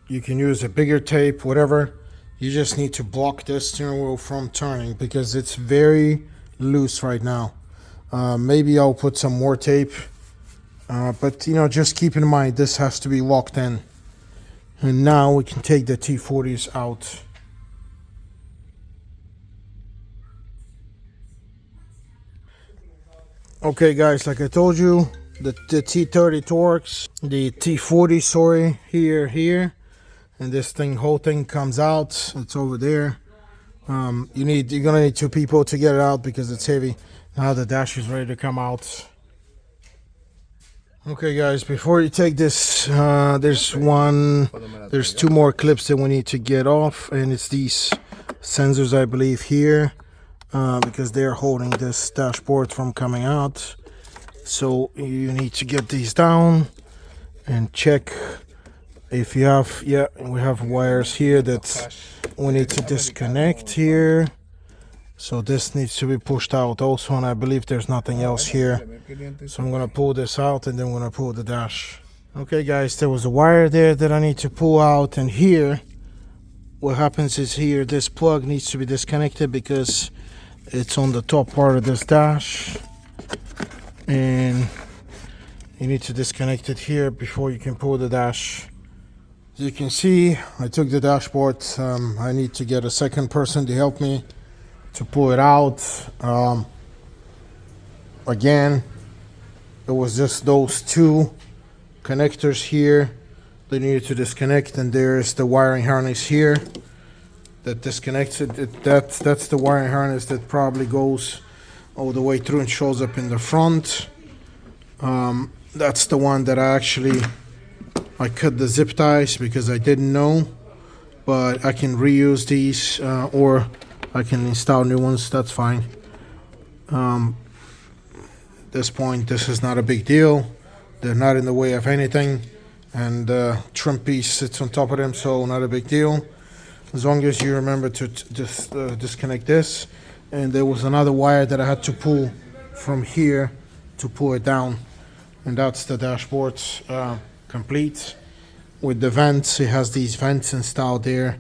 You can use a bigger tape, whatever. You just need to block this steering wheel from turning because it's very loose right now. Maybe I'll put some more tape, but just keep in mind this has to be locked in. And now we can take the T40s out. Okay guys, like I told you, the T30 Torx, the T40, sorry, here, and this whole thing comes out. It's over there. You're gonna need two people to get it out because it's heavy. Now the dash is ready to come out. Okay guys, before you take this, there's two more clips that we need to get off, and it's these sensors, I believe, here, because they're holding this dashboard from coming out. So you need to get these down and check if you have, we have wires here that we need to disconnect here. So this needs to be pushed out also, and I believe there's nothing else here. So I'm gonna pull this out and then we're gonna pull the dash. Okay guys, there was a wire there that I need to pull out, and here, what happens is here, this plug needs to be disconnected because it's on the top part of this dash. And you need to disconnect it here before you can pull the dash. As you can see, I took the dashboard. I need to get a second person to help me to pull it out. Again, it was just those two connectors here that needed to disconnect, and there's the wiring harness here that disconnects it. That's the wiring harness that probably goes all the way through and shows up in the front. That's the one that I cut the zip ties because I didn't know, but I can reuse these or I can install new ones. That's fine. At this point, this is not a big deal. They're not in the way of anything, and the trim piece sits on top of them, so not a big deal. As long as you remember to just disconnect this. And there was another wire that I had to pull from here to pull it down, and that's the dashboard complete with the vents. It has these vents installed there,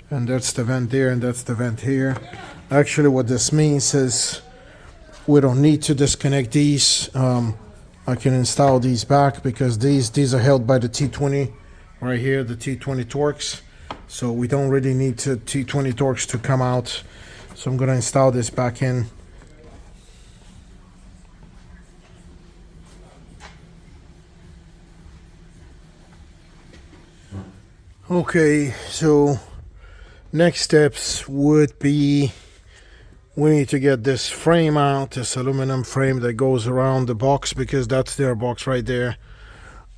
and that's the vent there, and that's the vent here. Actually, what this means is we don't need to disconnect these. I can install these back because these are held by the T20 right here, the T20 Torx. So we don't really need T20 Torx to come out. So I'm going to install this back in. Okay, so next steps would be we need to get this frame out, this aluminum frame that goes around the box, because that's their box right there.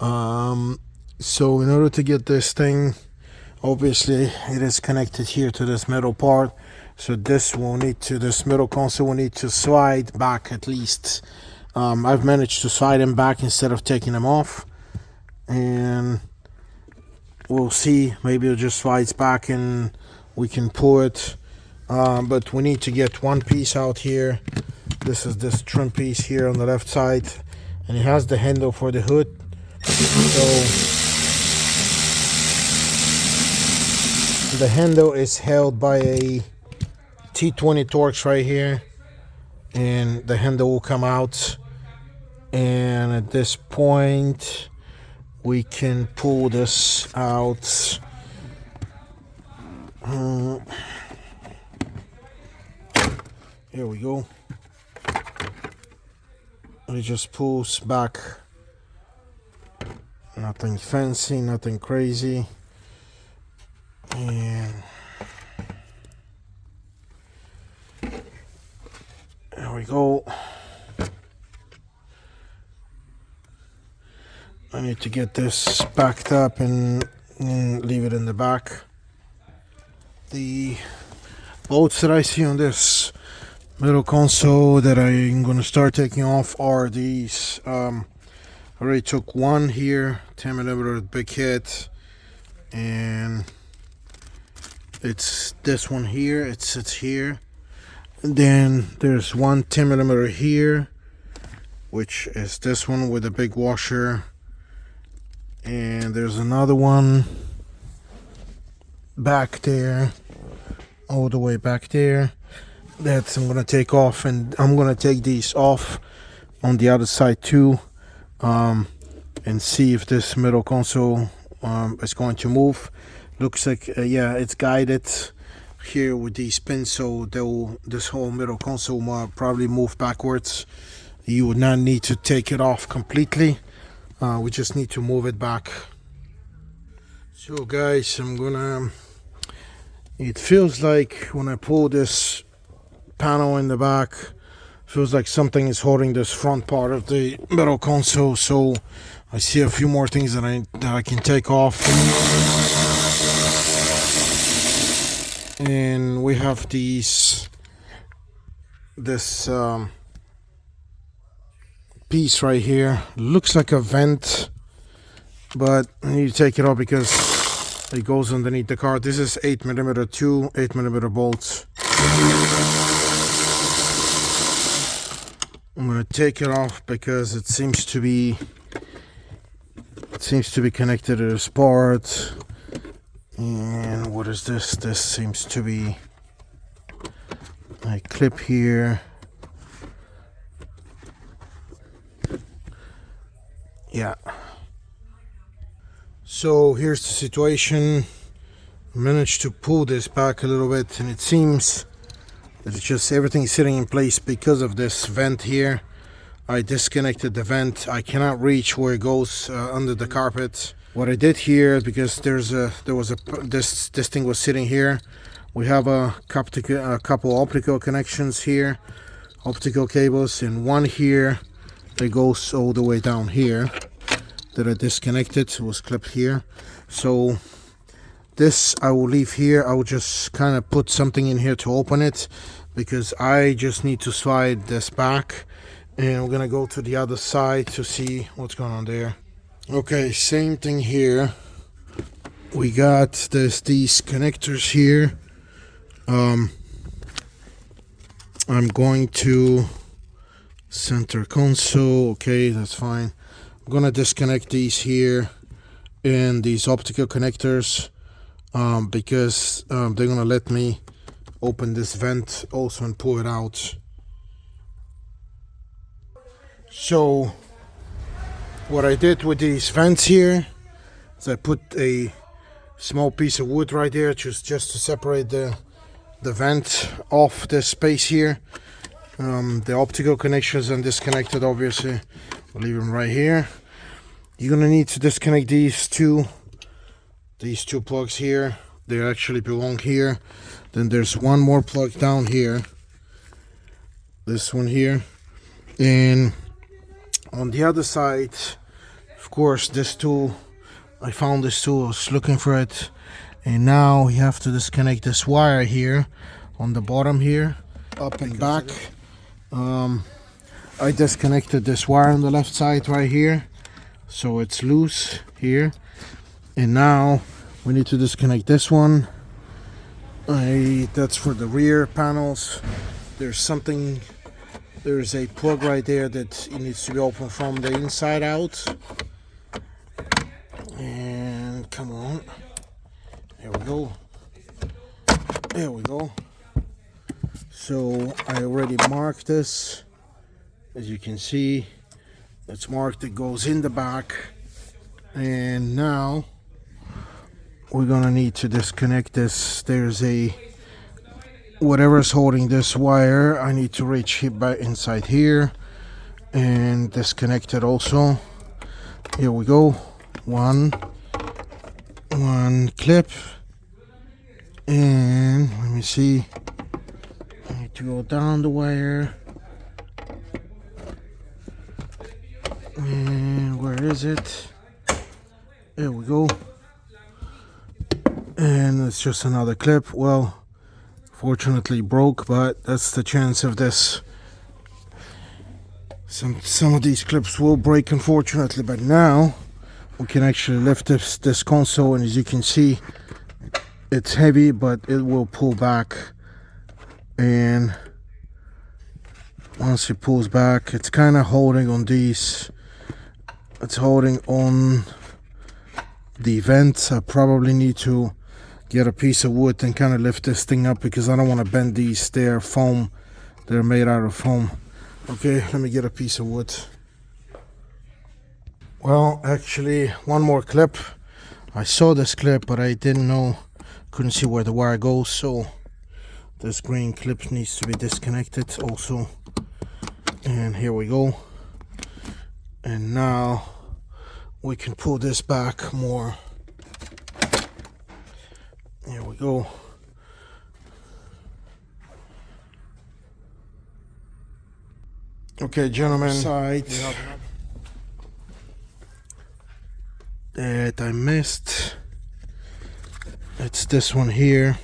So in order to get this thing, obviously it is connected here to this metal part. So this middle console will need to slide back at least. I've managed to slide them back instead of taking them off. And we'll see. Maybe it just slides back and we can pull it. But we need to get one piece out here. This is this trim piece here on the left side, and it has the handle for the hood. So the handle is held by a T20 Torx right here, and the handle will come out, and at this point we can pull this out. Here we go. It just pulls back. Nothing fancy, nothing crazy. And there we go. I need to get this backed up and leave it in the back. The bolts that I see on this middle console that I'm going to start taking off are these. I already took one here, 10mm big head, and it's this one here. It sits here. And then there's one 10mm here, which is this one with a big washer, and there's another one back there, all the way back there, that I'm gonna take off, and I'm gonna take these off on the other side too, and see if this middle console is going to move. Looks like yeah, it's guided here with these pins, so this whole middle console will probably move backwards. You would not need to take it off completely. We just need to move it back. So guys, it feels like when I pull this panel in the back, feels like something is holding this front part of the middle console. So I see a few more things that I can take off. And we have this piece right here. Looks like a vent, but I need to take it off because it goes underneath the car. This is 8mm, two 8mm bolts. I'm gonna take it off because it seems to be connected to this part. And what is this? This seems to be a clip here. Yeah. So here's the situation. I managed to pull this back a little bit, and it seems that it's just everything is sitting in place because of this vent here. I disconnected the vent. I cannot reach where it goes under the carpet. What I did here, because this thing was sitting here. We have a couple optical connections here, optical cables, and one here that goes all the way down here that I disconnected. It was clipped here. So this I will leave here. I will just kind of put something in here to open it, because I just need to slide this back, and we're gonna go to the other side to see what's going on there. Okay, same thing here. We got these connectors here. I'm going to center console. Okay, that's fine. I'm gonna disconnect these here and these optical connectors because they're gonna let me open this vent also and pull it out. So what I did with these vents here is I put a small piece of wood right there just to separate the vent off this space here. The optical connections are disconnected, obviously. I'll leave them right here. You're gonna need to disconnect these two plugs here. They actually belong here. Then there's one more plug down here, this one here, and on the other side, of course, this tool, I found this tool, I was looking for it, and now you have to disconnect this wire here on the bottom here, up and back. I disconnected this wire on the left side right here, so it's loose here, and now We need to disconnect this one. That's for the rear panels. There's a plug right there that it needs to be opened from the inside out. And come on, there we go. There we go. So I already marked this. As you can see, it's marked. It goes in the back. And now we're gonna need to disconnect this. There's a whatever's holding this wire. I need to reach it back inside here and disconnect it also. Here we go. One clip, and let me see. I need to go down the wire. And where is it? There we go. And it's just another clip. Well, fortunately broke, but that's the chance of this. Some of these clips will break, unfortunately, but now we can actually lift this console, and as you can see, it's heavy, but it will pull back. And once it pulls back, it's kind of holding on these. It's holding on the vents. I probably need to get a piece of wood and kind of lift this thing up because I don't want to bend these. They're foam. They're made out of foam. Okay, let me get a piece of wood. Well, actually, one more clip. I saw this clip, but I couldn't see where the wire goes, so this green clip needs to be disconnected also. And here we go. And now we can pull this back more. Here we go. Okay, gentlemen, side that I missed. It's this one here,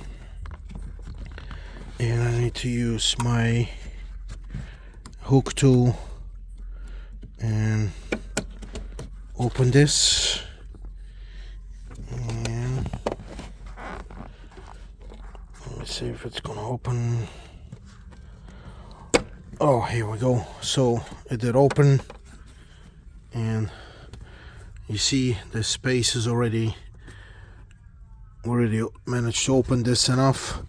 and I need to use my hook tool and open this. And let me see if it's gonna open. Oh, here we go. So it did open, and you see the space is already managed to open this enough.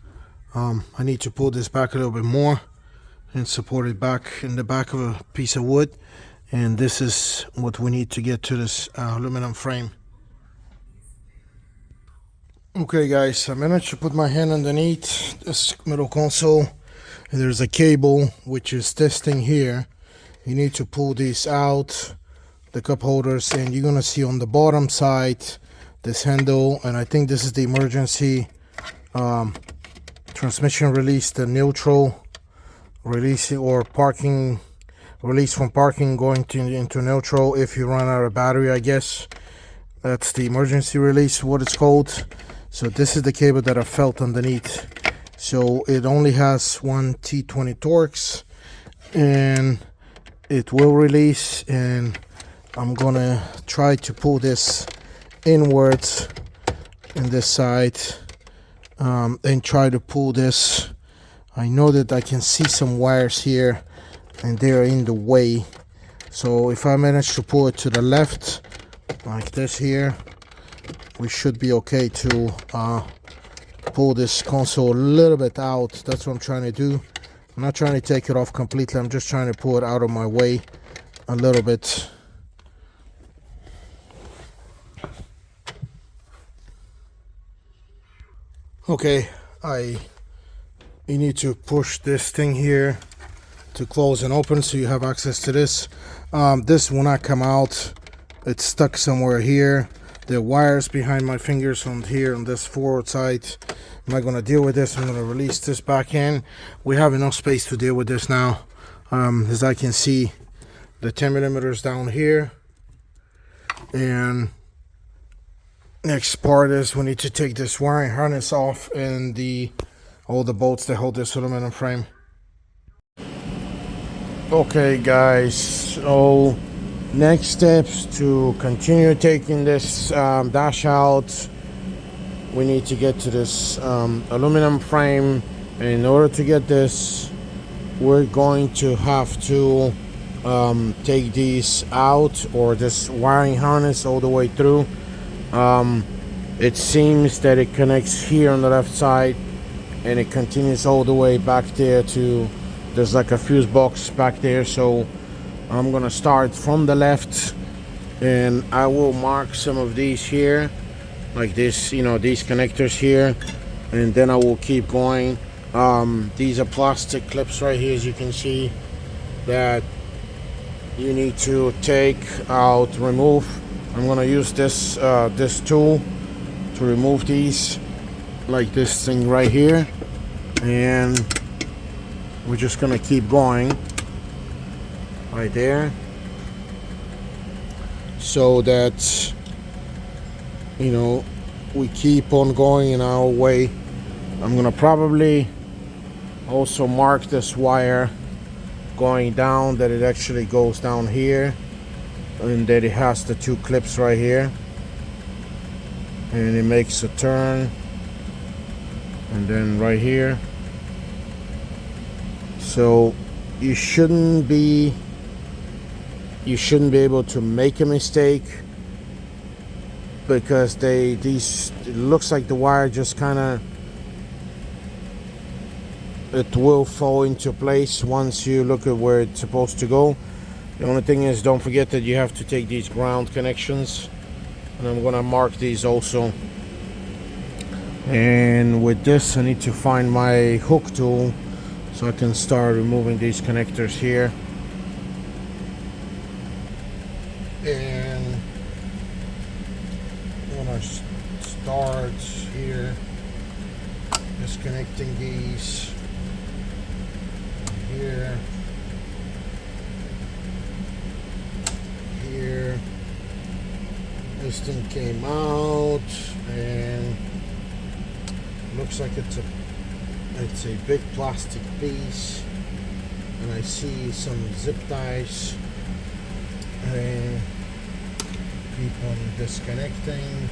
I need to pull this back a little bit more and support it back in the back of a piece of wood, and this is what we need to get to this aluminum frame. Okay guys, I managed to put my hand underneath this middle console. There's a cable, which is this thing here. You need to pull these out, the cup holders, and you're gonna see on the bottom side this handle, and I think this is the emergency transmission release, the neutral release, or parking release from parking going into neutral if you run out of battery, I guess. That's the emergency release, what it's called. So this is the cable that I felt underneath. So it only has one T20 Torx, and it will release, and I'm gonna try to pull this inwards in this side and try to pull this. I know that I can see some wires here and they're in the way, so if I manage to pull it to the left like this here, we should be okay to pull this console a little bit out. That's what I'm trying to do. I'm not trying to take it off completely, I'm just trying to pull it out of my way a little bit. Okay, you need to push this thing here to close and open so you have access to this. This will not come out. It's stuck somewhere here. There are wires behind my fingers on here on this forward side. I'm not going to deal with this. I'm going to release this back in. We have enough space to deal with this now. As I can see, the 10 millimeters down here. And next part is we need to take this wiring harness off and all the bolts that hold this aluminum frame. Okay guys, so next steps to continue taking this dash out we need to get to this aluminum frame, and in order to get this, we're going to have to take these out, or this wiring harness all the way through. It seems that it connects here on the left side, and it continues all the way back there to, there's like a fuse box back there. So I'm gonna start from the left, and I will mark some of these here like this, you know, these connectors here, and then I will keep going. These are plastic clips right here, as you can see, that you need to take out, remove. I'm gonna use this this tool to remove these, like this thing right here, and we're just gonna keep going right there, so that, you know, we keep on going in our way. I'm gonna probably also mark this wire going down, that it actually goes down here, and that it has the two clips right here, and it makes a turn, and then right here. So you shouldn't be able to make a mistake, because it looks like the wire just kind of, it will fall into place once you look at where it's supposed to go. The only thing is, don't forget that you have to take these ground connections, and I'm gonna mark these also. And with this, I need to find my hook tool so I can start removing these connectors here. And I'm gonna start here, disconnecting these here, here. This thing came out, and looks like it's a big plastic piece, and I see some zip ties, and keep on disconnecting.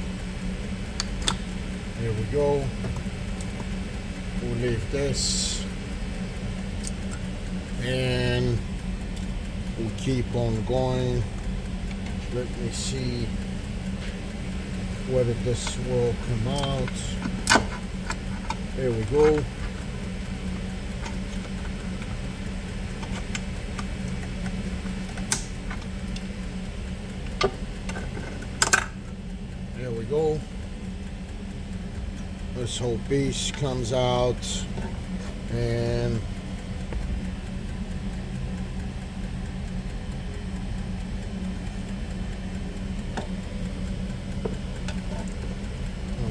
There we go. We'll leave this, and we'll keep on going. Let me see whether this will come out. There we go. There we go. This whole piece comes out, and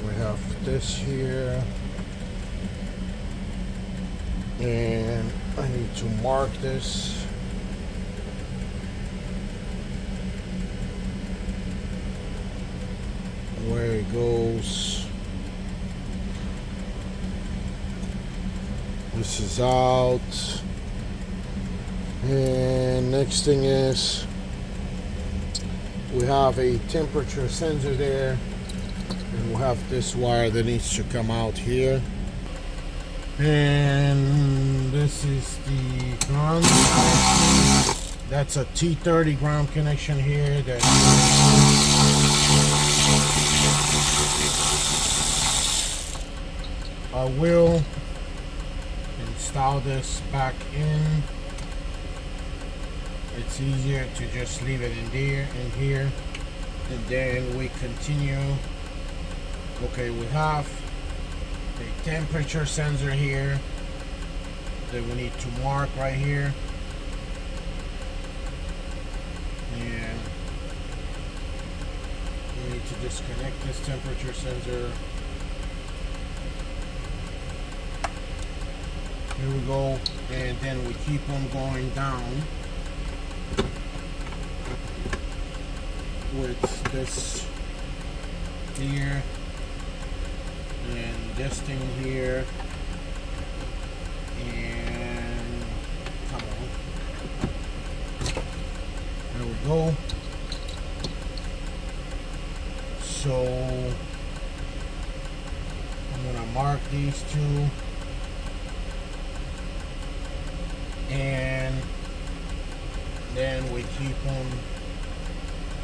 we have this here, and I need to mark this. Where it goes. This is out, and next thing is, we have a temperature sensor there, and we'll have this wire that needs to come out here, and this is the ground. That's a T30 ground connection here. That I will install this back in. It's easier to just leave it in there and here, and then we continue. Okay, we have a temperature sensor here that we need to mark right here, and we need to disconnect this temperature sensor. Here we go, and then we keep on going down with this here, and this thing here, and come on, there we go. So mark these two, and then we keep on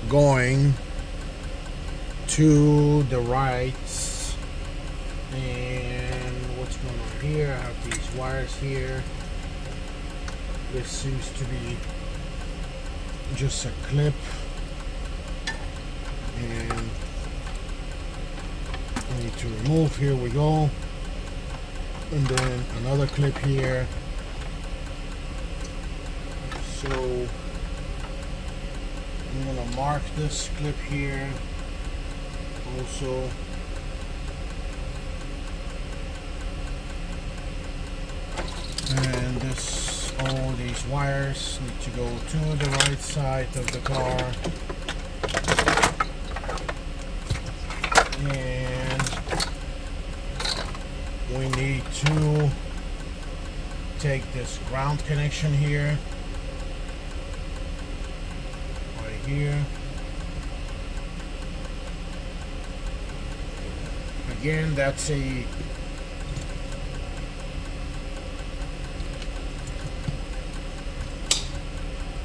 going to the right. And what's going on here? I have these wires here. This seems to be just a clip, and I need to remove. Here we go. And then another clip here. So I'm gonna mark this clip here also. And this, all these wires need to go to the right side of the car. And we need to take this ground connection here, right here. Again, that's a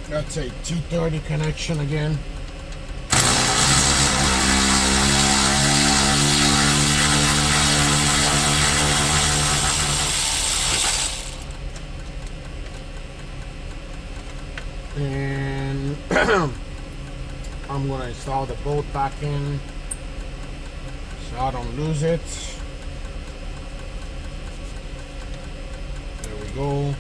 T30 connection again. And I'm going to install the bolt back in so I don't lose it. There we go.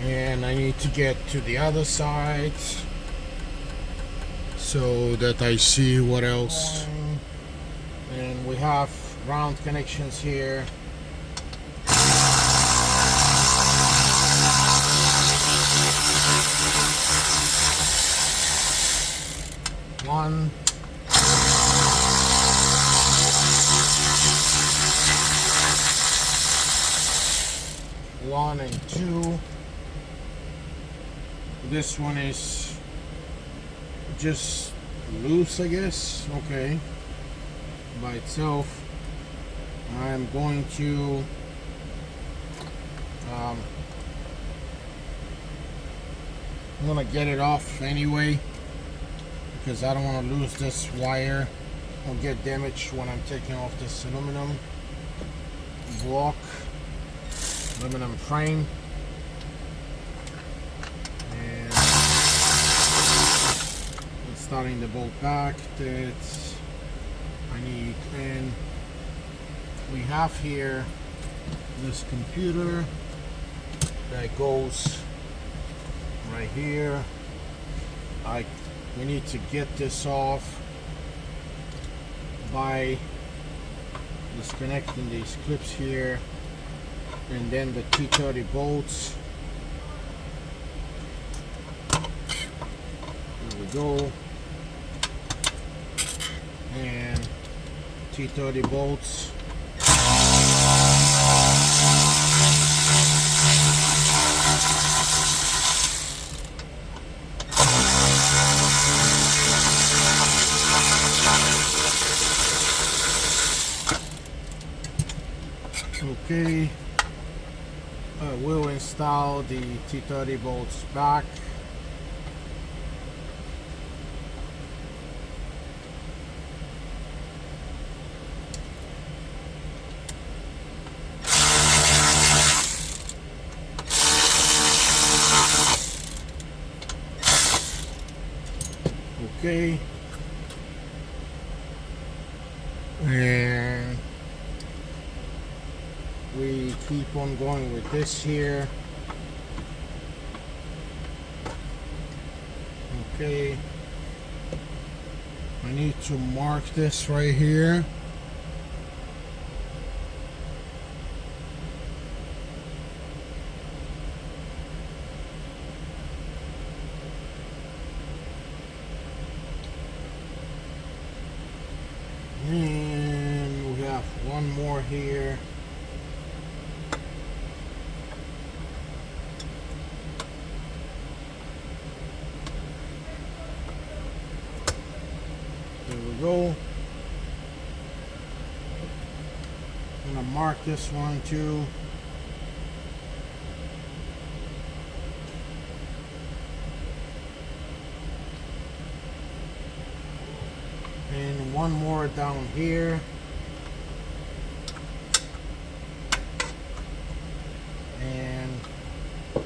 And I need to get to the other side so that I see what else. And we have ground connections here. One. One and two. This one is just loose, I guess. Okay, by itself. I'm going to I'm gonna get it off anyway because I don't want to lose this wire or get damaged when I'm taking off this aluminum block, aluminum frame. And starting the bolt back that I need. And we have here this computer that goes right here. We need to get this off by disconnecting these clips here, and then the T30 bolts. There we go. And T30 bolts. Okay, we'll install the T30 bolts back. Okay, and we keep on going with this here. Okay, I need to mark this right here. And we have one more here. we go. I'm gonna mark this one too. And one more down here. And I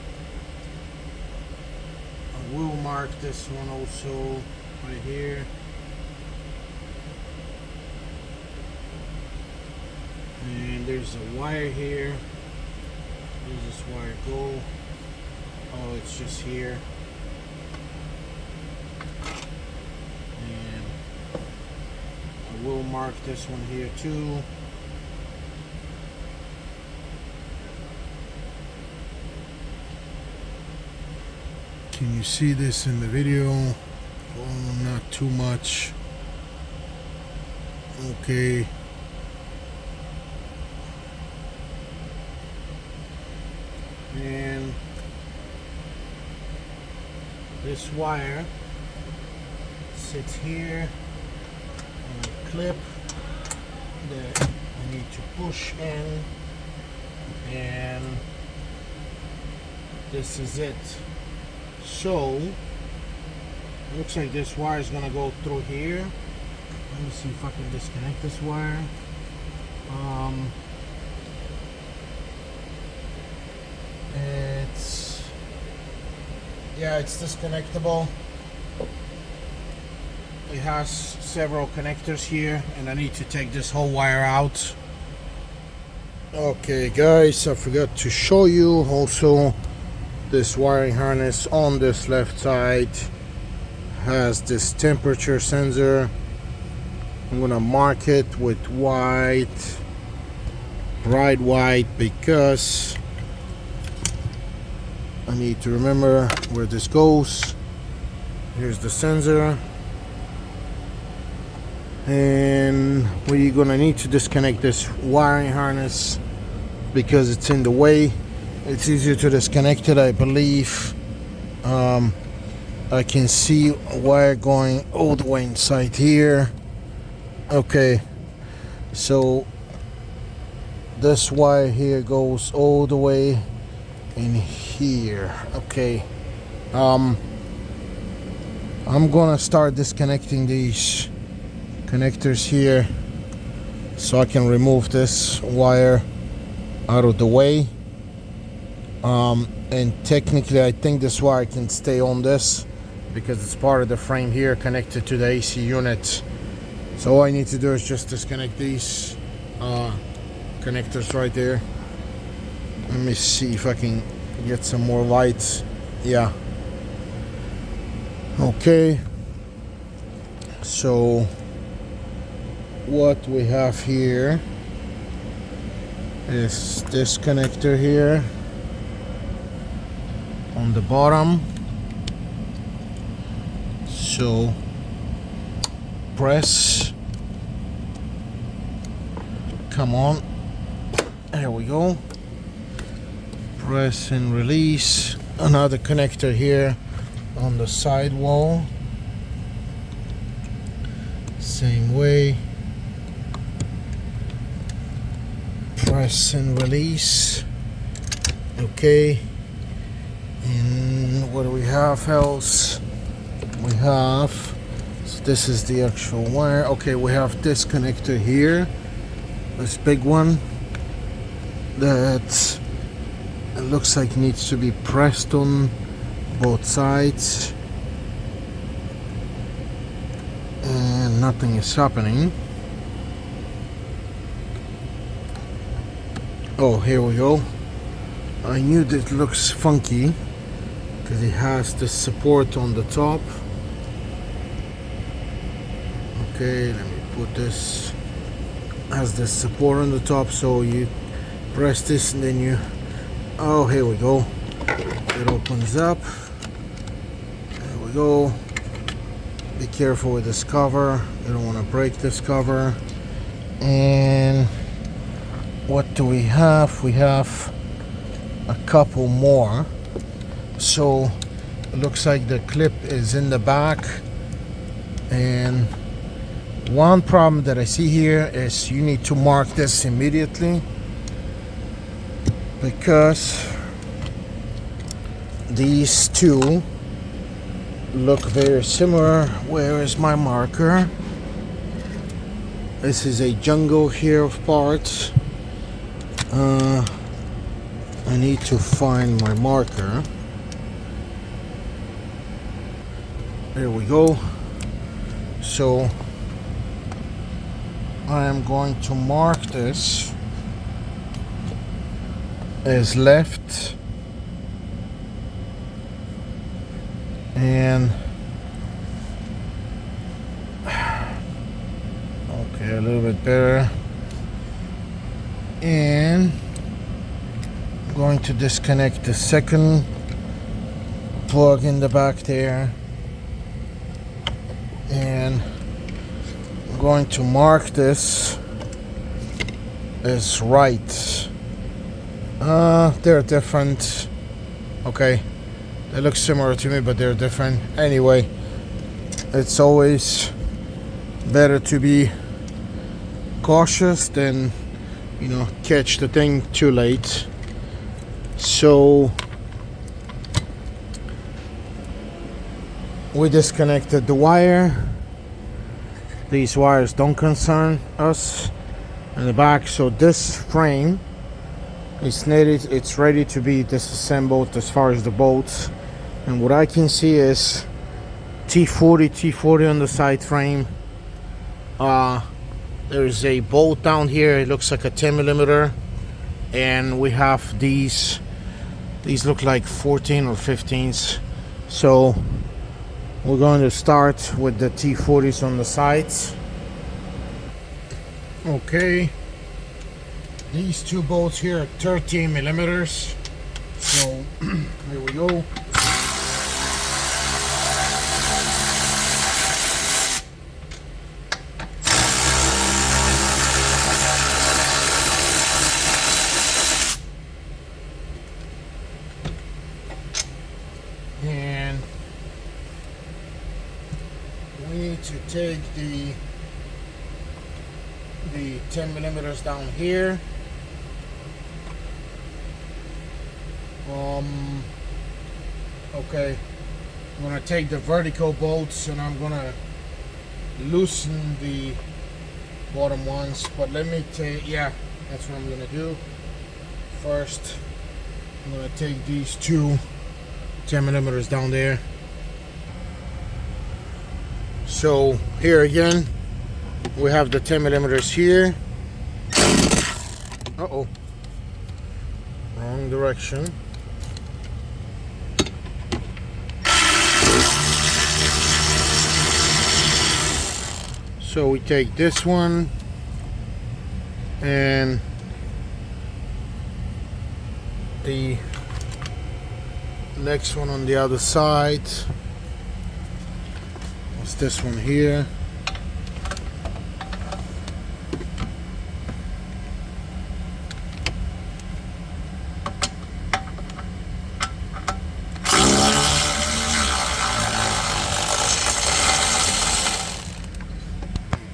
will mark this one also right here. And there's a wire here. Where does this wire go? Oh, it's just here. And I will mark this one here too. Can you see this in the video? Oh, not too much. Okay. And this wire sits here on a clip that I need to push in, and this is it. So looks like this wire is gonna go through here. Let me see if I can disconnect this wire. It's disconnectable. It has several connectors here, and I need to take this whole wire out. Okay guys, I forgot to show you also this wiring harness on this left side has this temperature sensor. I'm gonna mark it with white, bright white, because I need to remember where this goes. Here's the sensor, and we're gonna need to disconnect this wiring harness because it's in the way. It's easier to disconnect it, I believe. I can see a wire going all the way inside here. Okay, so this wire here goes all the way in here. Okay, I'm gonna start disconnecting these connectors here so I can remove this wire out of the way. And technically I think this wire can stay on this because it's part of the frame here connected to the AC unit. So all I need to do is just disconnect these connectors right there. Let me see if I can get some more lights. Yeah. Okay. So what we have here is this connector here on the bottom. So press, come on, there we go, press and release. Another connector here on the side wall, same way, press and release. Okay, and what do we have else? We have, so this is the actual wire. Okay, we have this connector here, this big one that it looks like needs to be pressed on both sides, and nothing is happening. Oh, here we go. I knew this looks funky because it has the support on the top. Okay, let me put this, has this support on the top, so you press this and then you, oh, here we go, it opens up. There we go. Be careful with this cover, you don't want to break this cover. And what do we have? We have a couple more. So it looks like the clip is in the back, and One problem that I see here is you need to mark this immediately, because these two look very similar. Where is my marker? This is a jungle here of parts. I need to find my marker. There we go. So I am going to mark this as left, and okay, a little bit better. And I'm going to disconnect the second plug in the back there, and I'm going to mark this as right. They're different. Okay, they look similar to me, but they're different. Anyway, it's always better to be cautious than, you know, catch the thing too late. So we disconnected the wire. These wires don't concern us in the back. So this frame is knitted, it's ready to be disassembled as far as the bolts. And what I can see is T40 on the side frame. There's a bolt down here, it looks like a 10 millimeter, and we have these look like 14 or 15s. So we're going to start with the T40s on the sides. Okay, these two bolts here are 13 millimeters. So here we go. And we need to take the 10 millimeters down here. Okay, I'm gonna take the vertical bolts and I'm gonna loosen the bottom ones, but let me take, yeah, that's what I'm gonna do. First, I'm gonna take these two 10 millimeters down there. So here again, we have the 10 millimeters here. Uh-oh, wrong direction. So we take this one and the next one on the other side. What's this one here?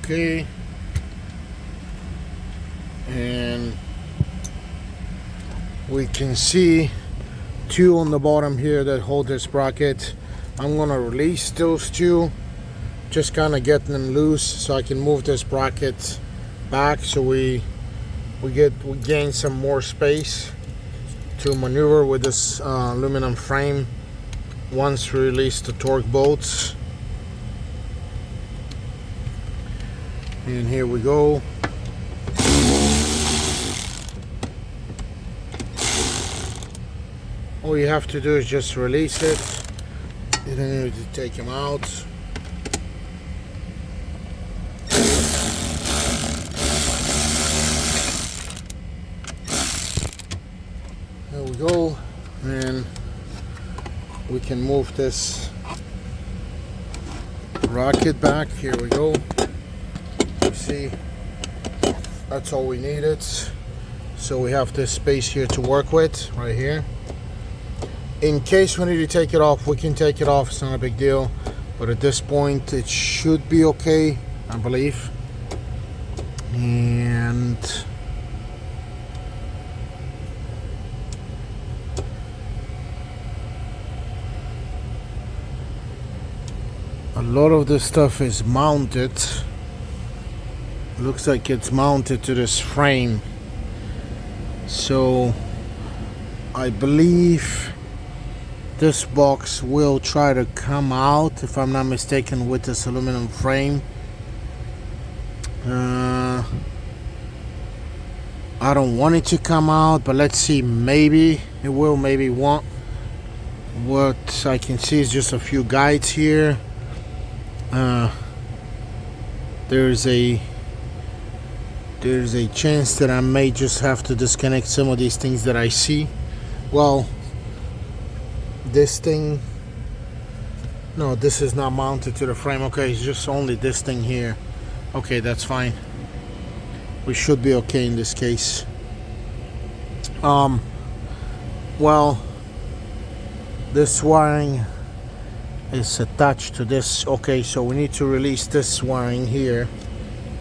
Okay, and we can see two on the bottom here that hold this bracket. I'm gonna release those two, just kind of get them loose so I can move this bracket back, so we gain some more space to maneuver with this aluminum frame once we release the torque bolts. And here we go. All you have to do is just release it. You don't need to take them out. There we go. And we can move this bracket back. Here we go. See, that's all we needed. So we have this space here to work with right here. In case we need to take it off, we can take it off. It's not a big deal, but at this point it should be okay. I believe. And a lot of this stuff is mounted. Looks like it's mounted to this frame. So I believe this box will try to come out, if I'm not mistaken, with this aluminum frame. I don't want it to come out, but let's see. Maybe it will, maybe won't. What I can see is just a few guides here. There's a chance that I may just have to disconnect some of these things that I see. Well, this thing, no, this is not mounted to the frame. Okay, it's just only this thing here. Okay, that's fine. We should be okay in this case. Well, this wiring is attached to this. Okay, so we need to release this wiring here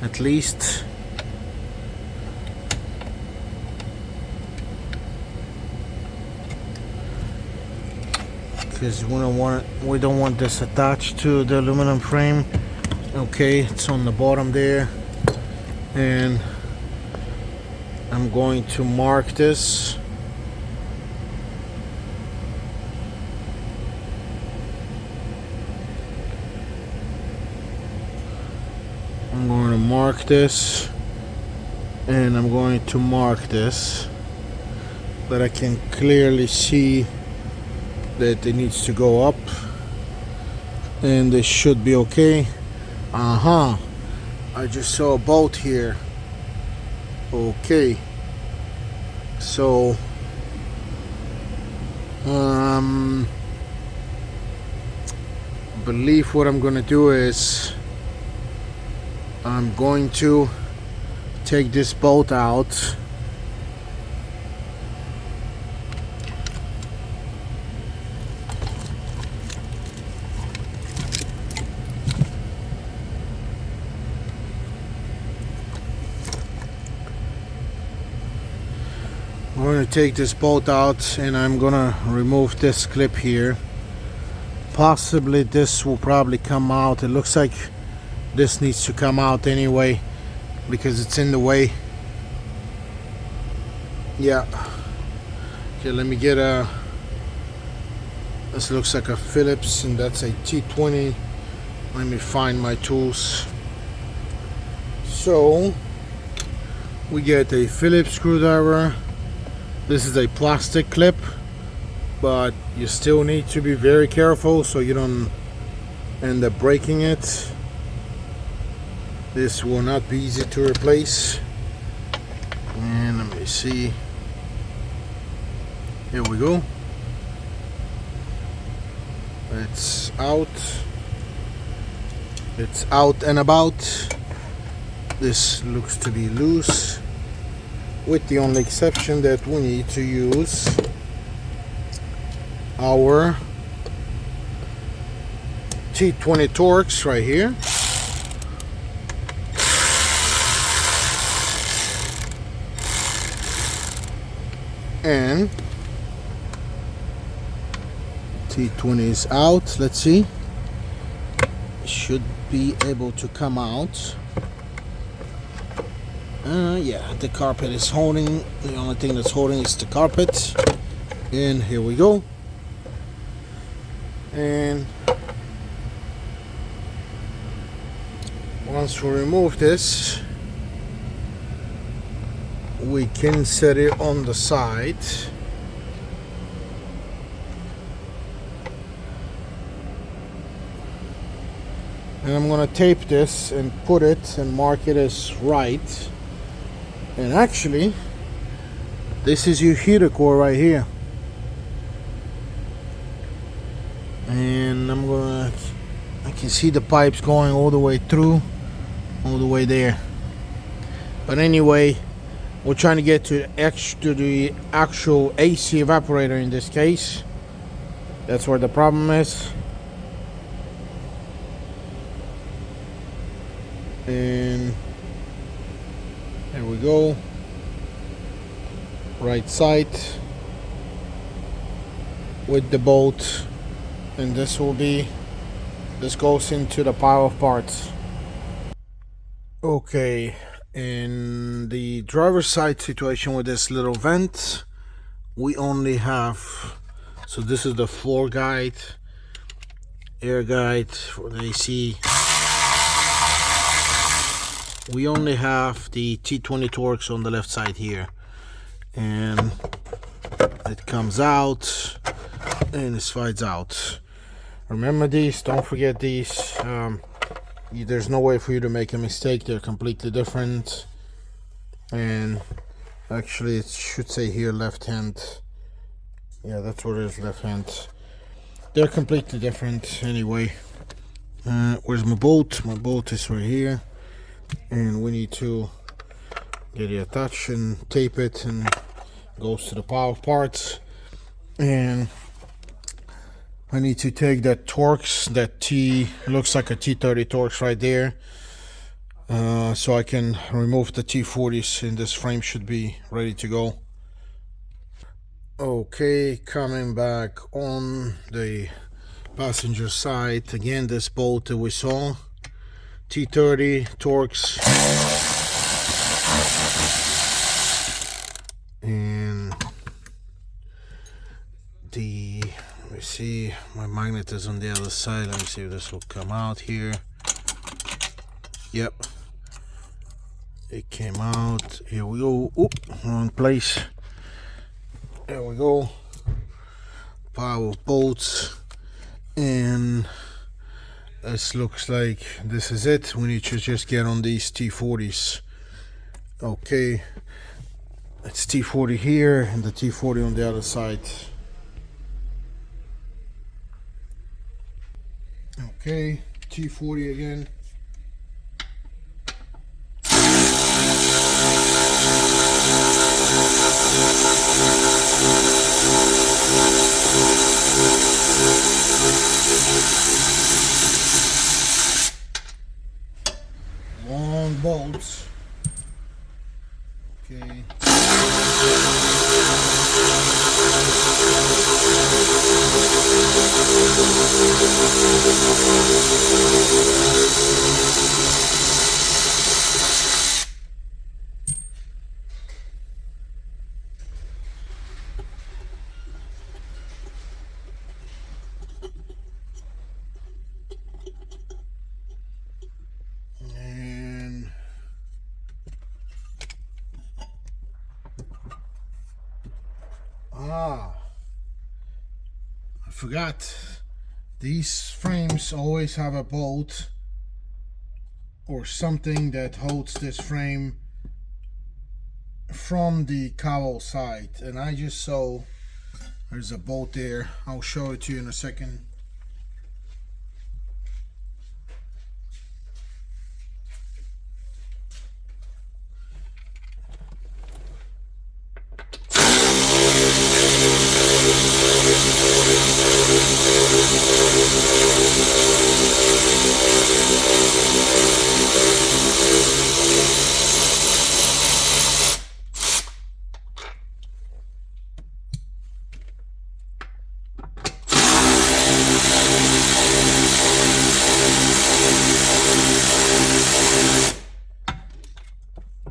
at least. Because we don't want this attached to the aluminum frame. Okay, it's on the bottom there, and I'm going to mark this. I'm going to mark this, and I'm going to mark this, but I can clearly see that it needs to go up, and this should be okay. I just saw a bolt here. Okay, so believe what I'm gonna do is I'm going to take this bolt out. I'm going to take this bolt out, and I'm going to remove this clip here. Possibly this will probably come out. It looks like this needs to come out anyway because it's in the way. Yeah. Okay, let me get a, this looks like a Phillips, and that's a T20. Let me find my tools. So we get a Phillips screwdriver. This is a plastic clip, but you still need to be very careful so you don't end up breaking it. This will not be easy to replace. And let me see. Here we go. It's out. It's out and about. This looks to be loose, with the only exception that we need to use our T20 Torx right here. And T20 is out. Let's see. Should be able to come out. Yeah, the carpet is holding. The only thing that's holding is the carpet. And here we go. And once we remove this, we can set it on the side. And I'm gonna tape this and put it and mark it as right. And actually, this is your heater core right here. And I can see the pipes going all the way through, all the way there. But anyway, we're trying to get to the actual AC evaporator in this case. That's where the problem is. And there we go. Right side with the bolt, and this goes into the pile of parts. Okay, in the driver's side situation with this little vent, we only have, so this is the floor guide, air guide for the AC. We only have the T20 Torx on the left side here, and it comes out and it slides out. Remember these, don't forget these. There's no way for you to make a mistake. They're completely different. And actually it should say here left hand. Yeah, that's what it is, left hand. They're completely different anyway. Where's my bolt? My bolt is right here, and we need to get it attached and tape it, and goes to the pile of parts. And I need to take that Torx, that looks like a T30 Torx right there, so I can remove the T40s, and this frame should be ready to go. Okay, coming back on the passenger side again, this bolt that we saw, T30 Torx, and let me see, my magnet is on the other side. Let me see if this will come out here. Yep, it came out. Here we go. Oop, wrong place. There we go. Pile of bolts, and this looks like this is it. We need to just get on these T40s. Okay, it's T40 here and the T40 on the other side. Okay, T40 again. Long bolts. Okay. I forgot, these frames always have a bolt or something that holds this frame from the cowl side, and I just saw there's a bolt there. I'll show it to you in a second.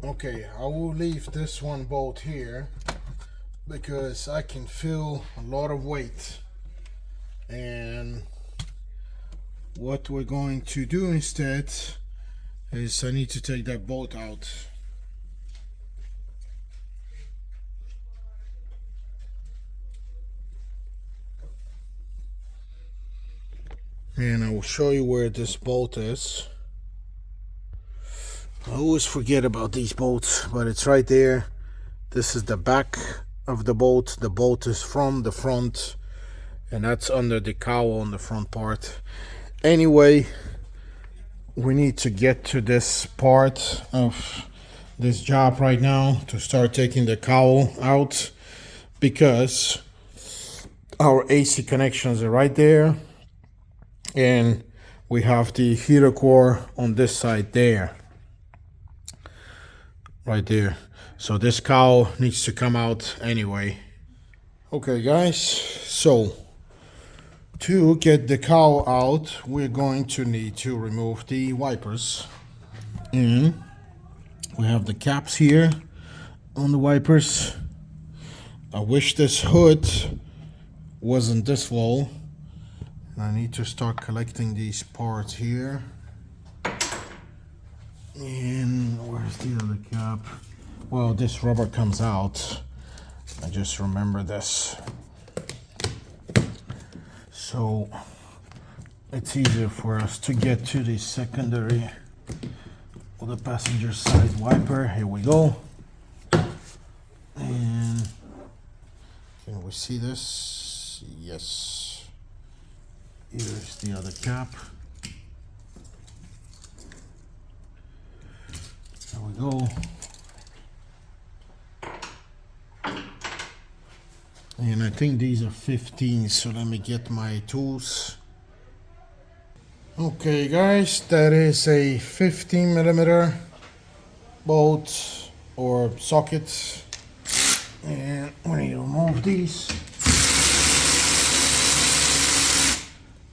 Okay, I will leave this one bolt here because I can feel a lot of weight, and what we're going to do instead is I need to take that bolt out. And I will show you where this bolt is. I always forget about these bolts, but it's right there. This is the back of the bolt. The bolt is from the front, and that's under the cowl on the front part. Anyway, we need to get to this part of this job right now to start taking the cowl out, because our AC connections are right there, and we have the heater core on this side there. right there. So this cowl needs to come out anyway. Okay guys, so to get the cowl out, we're going to need to remove the wipers. And we have the caps here on the wipers. I wish this hood wasn't this low. I need to start collecting these parts here. And where's the other cap? Well, this rubber comes out. I just remember this. So it's easier for us to get to the secondary or the passenger side wiper. Here we go. And can we see this? Yes. Here's the other cap. There we go. And I think these are 15, so let me get my tools. Okay guys, that is a 15mm bolt or socket. And we need to remove these.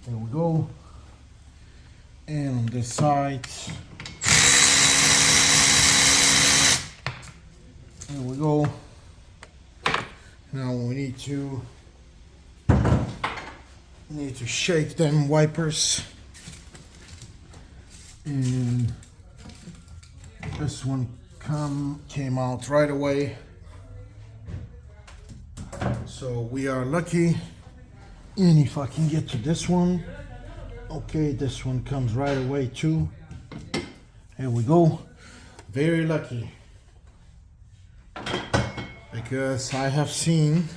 There we go. And on this side, there we go. Now we need to shake them wipers. And this one came out right away. So we are lucky. And if I can get to this one, okay, this one comes right away too. Here we go. Very lucky. Because I have seen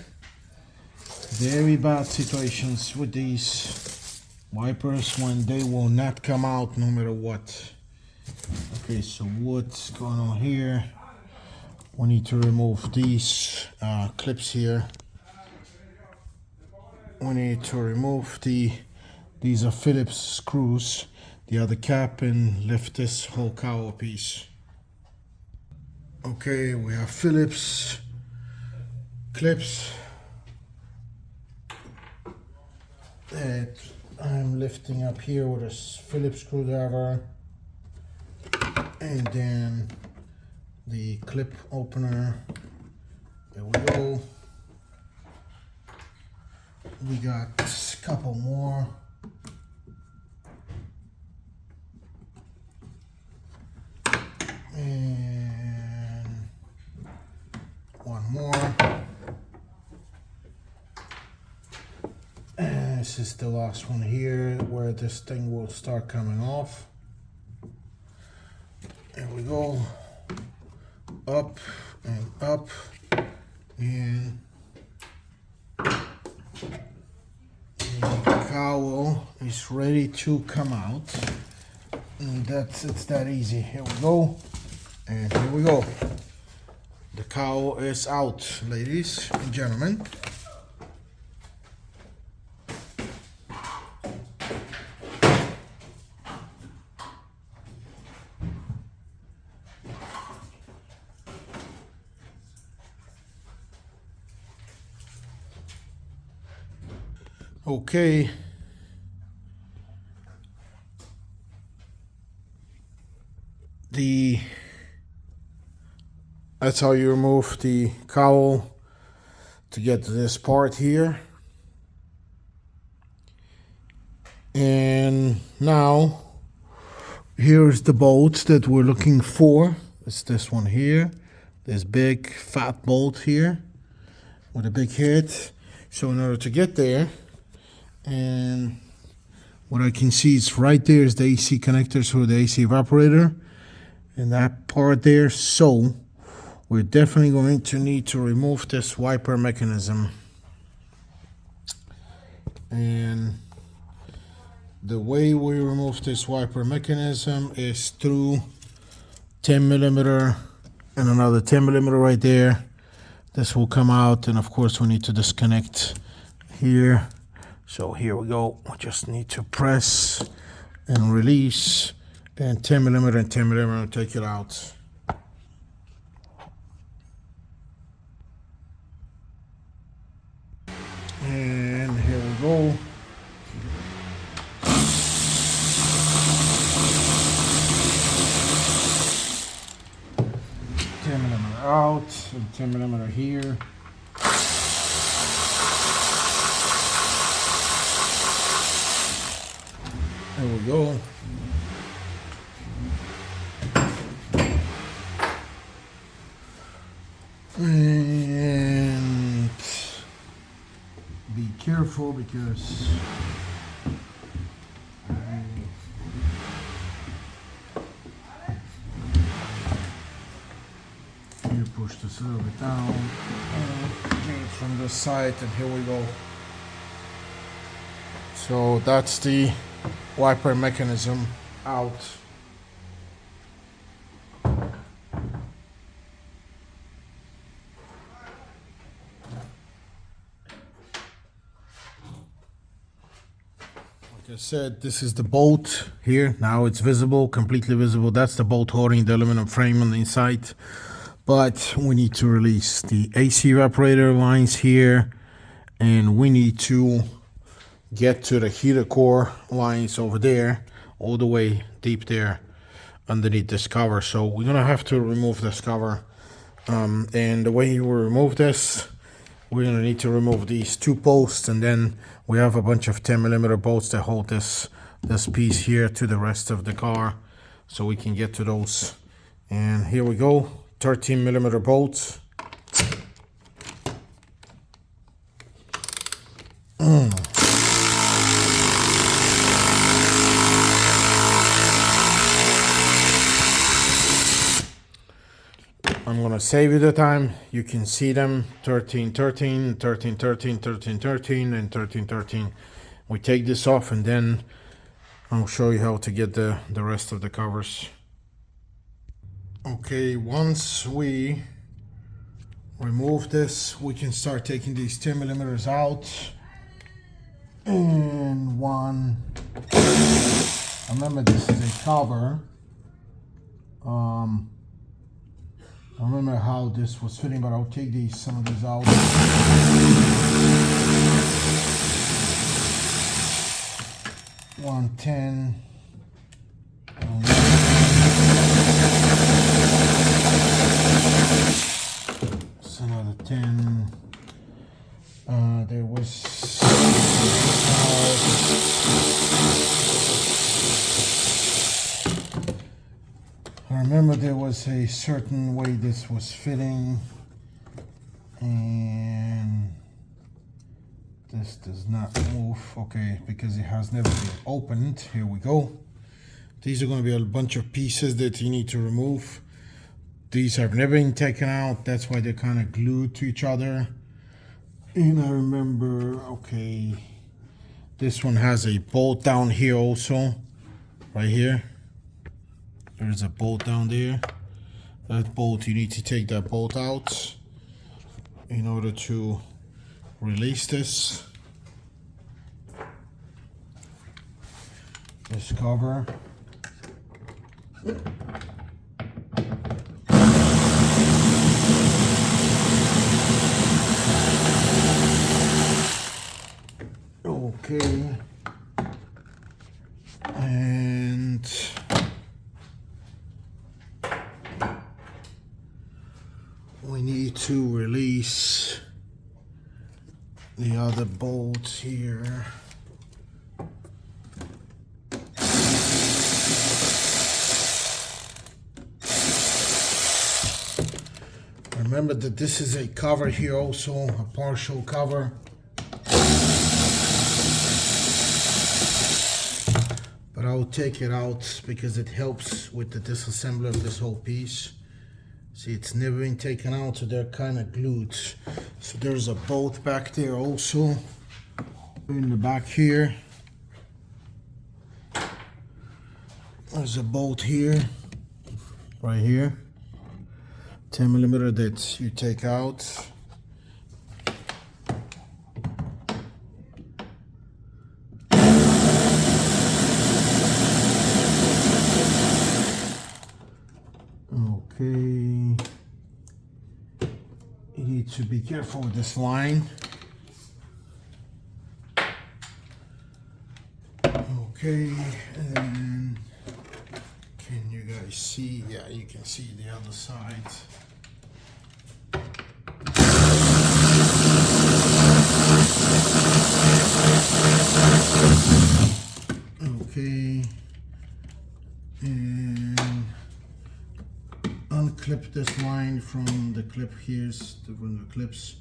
very bad situations with these wipers when they will not come out no matter what. Okay, so what's going on here? We need to remove these clips here. We need to remove these are Phillips screws, the other cap, and lift this whole cowl piece. Okay, we have Phillips clips that I'm lifting up here with a Phillips screwdriver, and then the clip opener. There we go. We got a couple more. And one more. And this is the last one here where this thing will start coming off. There we go. Up and up. And the cowl is ready to come out. And it's that easy. Here we go. And here we go. The cowl is out, ladies and gentlemen. Okay. That's how you remove the cowl to get to this part here. And now here's the bolt that we're looking for. It's this one here, this big fat bolt here with a big head. So in order to get there, and what I can see is right there is the AC connectors for the AC evaporator, and that part there. So we're definitely going to need to remove this wiper mechanism. And the way we remove this wiper mechanism is through 10mm and another 10mm right there. This will come out, and of course we need to disconnect here. So here we go. We just need to press and release, and 10mm and 10mm take it out. out, and 10 millimeter here. There we go. And be careful because you push this a little bit down and from this side, and here we go. So that's the wiper mechanism out. Like I said, this is the bolt here. Now it's visible, completely visible. That's the bolt holding the aluminum frame on the inside. But we need to release the AC evaporator lines here, and we need to get to the heater core lines over there, all the way deep there underneath this cover. So we're gonna have to remove this cover, and the way you will remove this, we're gonna need to remove these two posts, and then we have a bunch of 10 millimeter bolts that hold this piece here to the rest of the car, so we can get to those. And here we go, 13 millimeter bolts. I'm gonna save you the time. You can see them, 13, 13, 13, 13, 13, 13, and 13, 13. We take this off, and then I'll show you how to get the rest of the covers. Okay, once we remove this, we can start taking these 10 millimeters out. And one, remember this is a cover. I don't remember how this was fitting, but I'll take some of these out. 110. It's another 10. There was. I remember there was a certain way this was fitting, and this does not move. Okay, because it has never been opened. Here we go. These are going to be a bunch of pieces that you need to remove. These have never been taken out. That's why they're kind of glued to each other. And I remember, okay, this one has a bolt down here also, right here. There's a bolt down there. That bolt, you need to take that bolt out in order to release this cover. Okay. And we need to release the other bolts here. Remember that this is a cover here also, a partial cover. But I'll take it out because it helps with the disassembly of this whole piece. See, it's never been taken out, so they're kind of glued. So there's a bolt back there also, in the back here. There's a bolt here, right here. 10 millimeter that you take out. Okay, you need to be careful with this line. Okay, and then can you guys see? Yeah, you can see the other side. and unclip this line from the clip here, from the clips,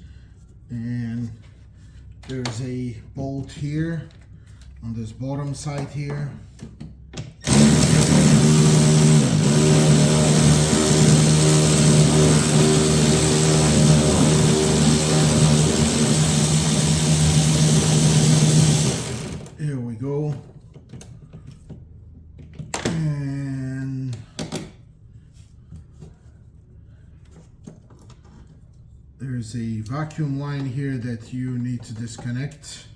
and there's a bolt here on this bottom side here. Here we go. And there's a vacuum line here that you need to disconnect.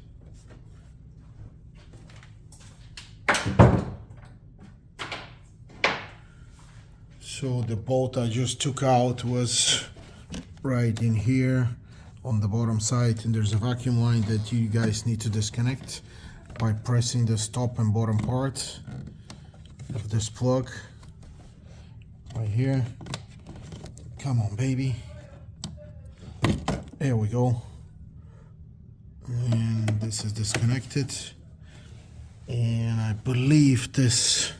So the bolt I just took out was right in here on the bottom side, and there's a vacuum line that you guys need to disconnect by pressing the top and bottom part of this plug right here. Come on, baby. There we go. And this is disconnected. And I believe this,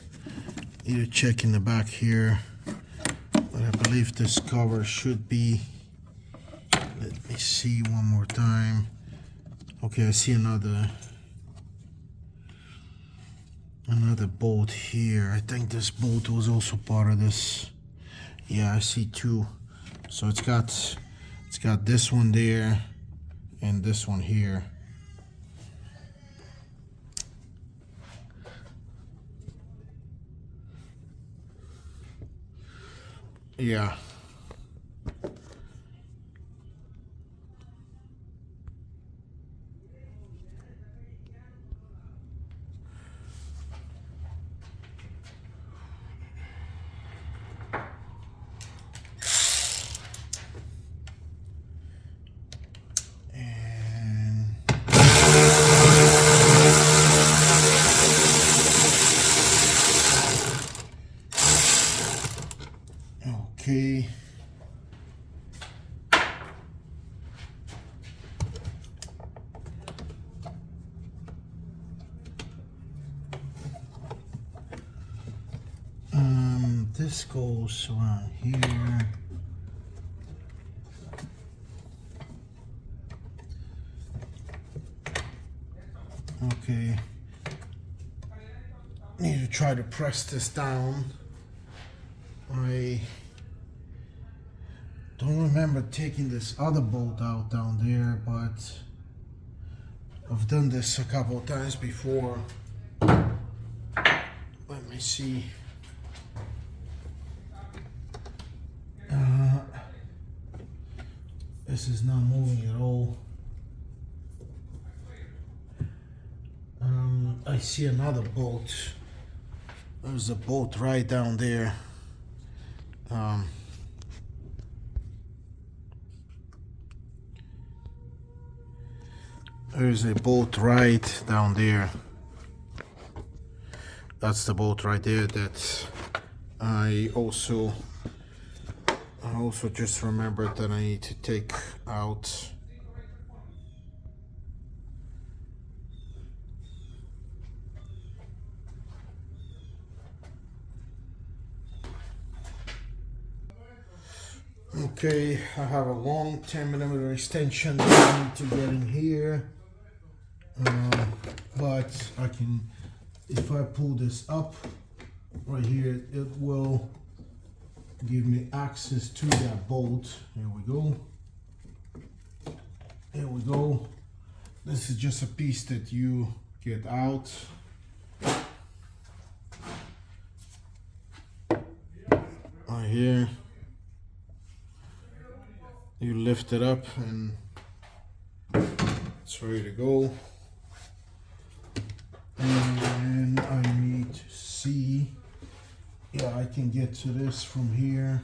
you check in the back here, but I believe this cover should be, let me see one more time. Okay, I see another bolt here. I think this bolt was also part of this. Yeah, I see two. So it's got this one there and this one here. Yeah. Okay. This goes around here. Okay. Need to try to press this down. I don't remember taking this other bolt out down there, but I've done this a couple of times before. Let me see. This is not moving at all. I see another bolt. There's a bolt right down there. There's a bolt right down there. That's the bolt right there that I also just remembered that I need to take out. Okay, I have a long 10mm extension that I need to get in here, but I can, if I pull this up right here, it will give me access to that bolt. Here we go. There we go. This is just a piece that you get out. Right here. You lift it up and it's ready to go. And I need to see, yeah, I can get to this from here.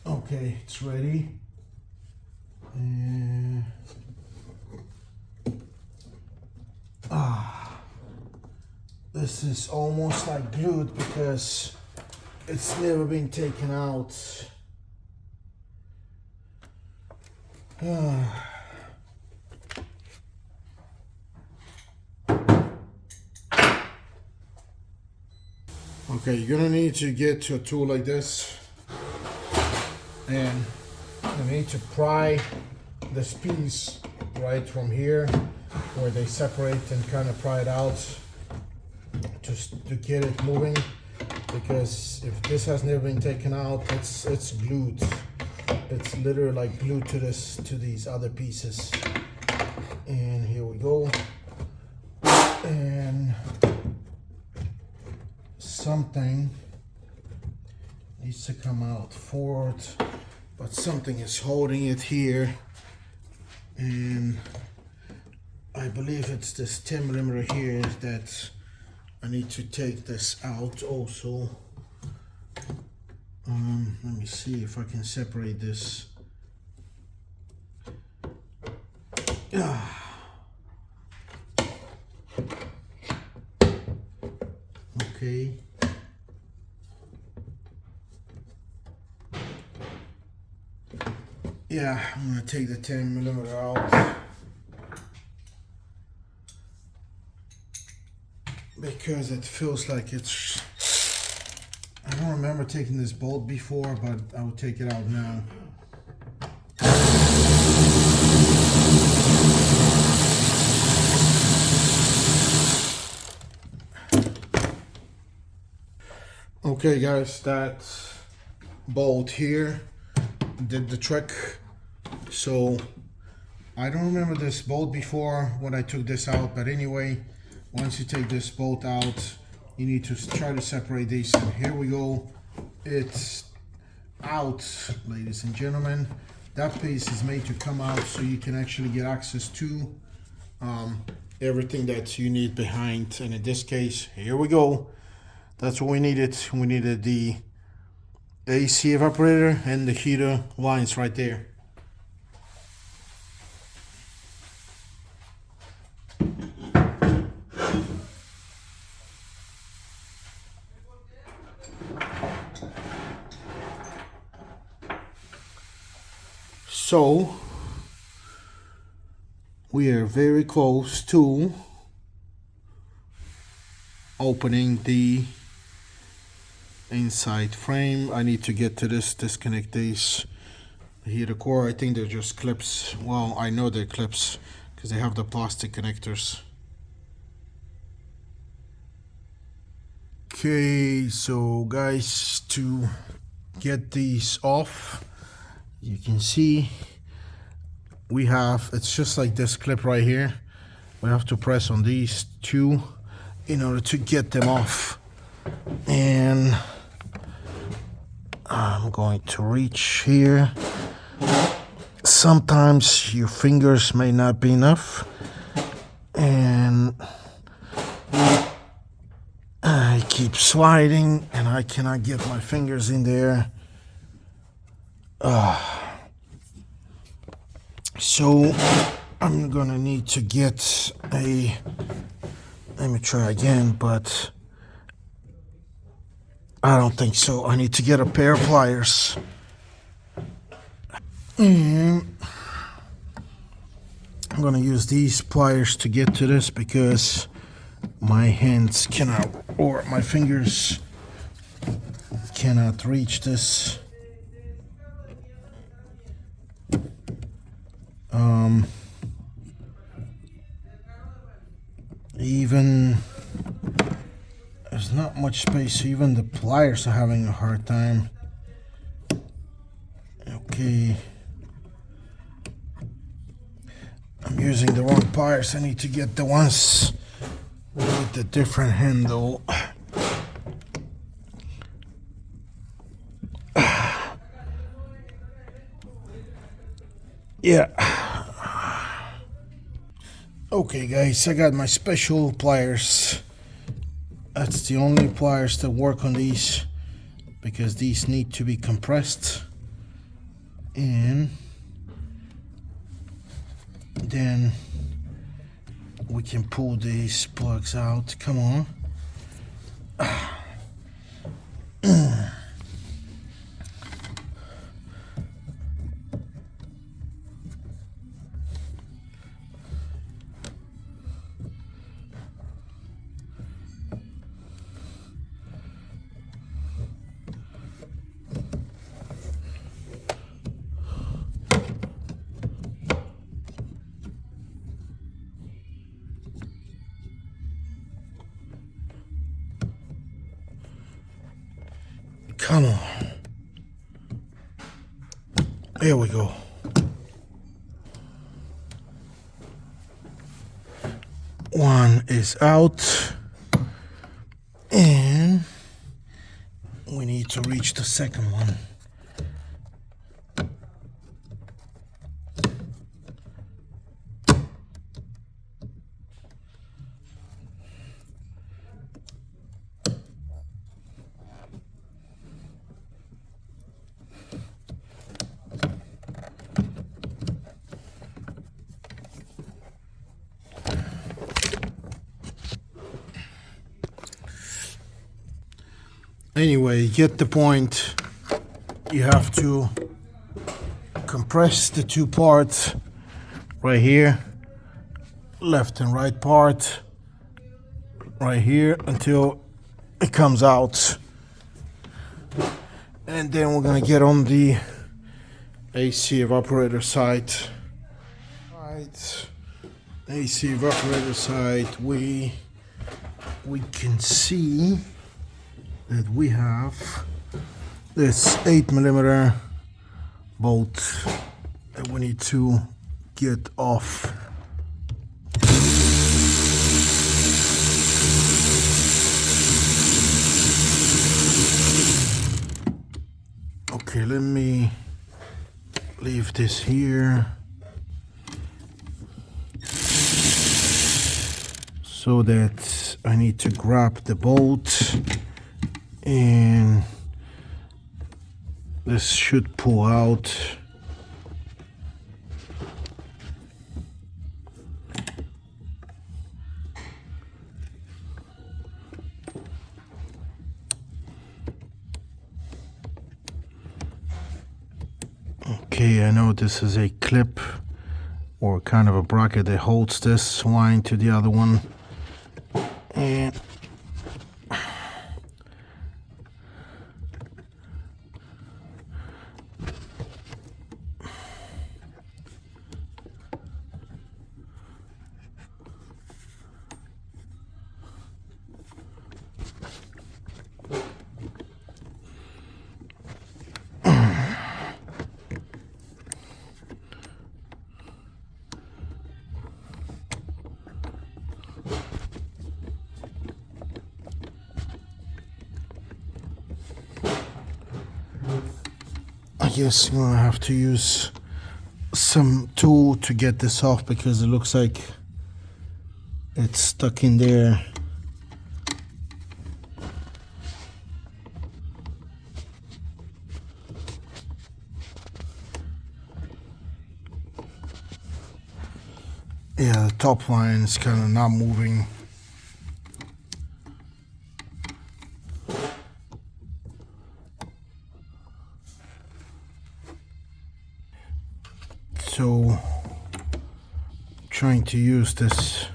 Okay, it's ready. And This is almost like glued because it's never been taken out. Okay, you're gonna need to get to a tool like this, and you need to pry this piece right from here where they separate and kind of pry it out just to get it moving, because if this has never been taken out, it's glued. It's literally like glued to these other pieces. And here we go. And something needs to come out forward, but something is holding it here, and I believe it's this 10mm here that I need to take this out also. Let me see if I can separate this. Okay. Yeah, I'm gonna take the 10mm out because it feels like it's, I don't remember taking this bolt before, but I will take it out now. Okay guys, that bolt here did the trick. So I don't remember this bolt before when I took this out, but anyway, once you take this bolt out, you need to try to separate these, and here we go. It's out, ladies and gentlemen. That piece is made to come out so you can actually get access to everything that you need behind, and in this case, here we go. That's what we needed. We needed the AC evaporator and the heater lines right there. So we are very close to opening the inside frame. I need to get to this, disconnect these heater core. I think they're just clips. Well, I know they're clips because they have the plastic connectors. Okay, so guys, to get these off, you can see we have, it's just like this clip right here. We have to press on these two in order to get them off, and I'm going to reach here. Sometimes your fingers may not be enough, and I keep sliding and I cannot get my fingers in there. So I'm gonna need to get a, let me try again, but I don't think so. I need to get a pair of pliers. And I'm gonna use these pliers to get to this because my hands cannot, or my fingers cannot reach this. Even there's not much space, even the pliers are having a hard time. Okay, I'm using the wrong pliers. I need to get the ones with the different handle. Yeah. Okay guys, I got my special pliers. That's the only pliers that work on these because these need to be compressed, and then we can pull these plugs out. Come on. Come on. There we go. One is out. And we need to reach the second one. Anyway, get the point. You have to compress the two parts right here, left and right part right here, until it comes out. And then we're gonna get on the AC evaporator side. AC evaporator side, we can see that we have this 8mm bolt that we need to get off. Okay, let me leave this here so that I need to grab the bolt. And this should pull out. Okay, I know this is a clip or kind of a bracket that holds this line to the other one. And I guess I'm gonna have to use some tool to get this off because it looks like it's stuck in there. Yeah, the top line is kind of not moving. So, trying to use this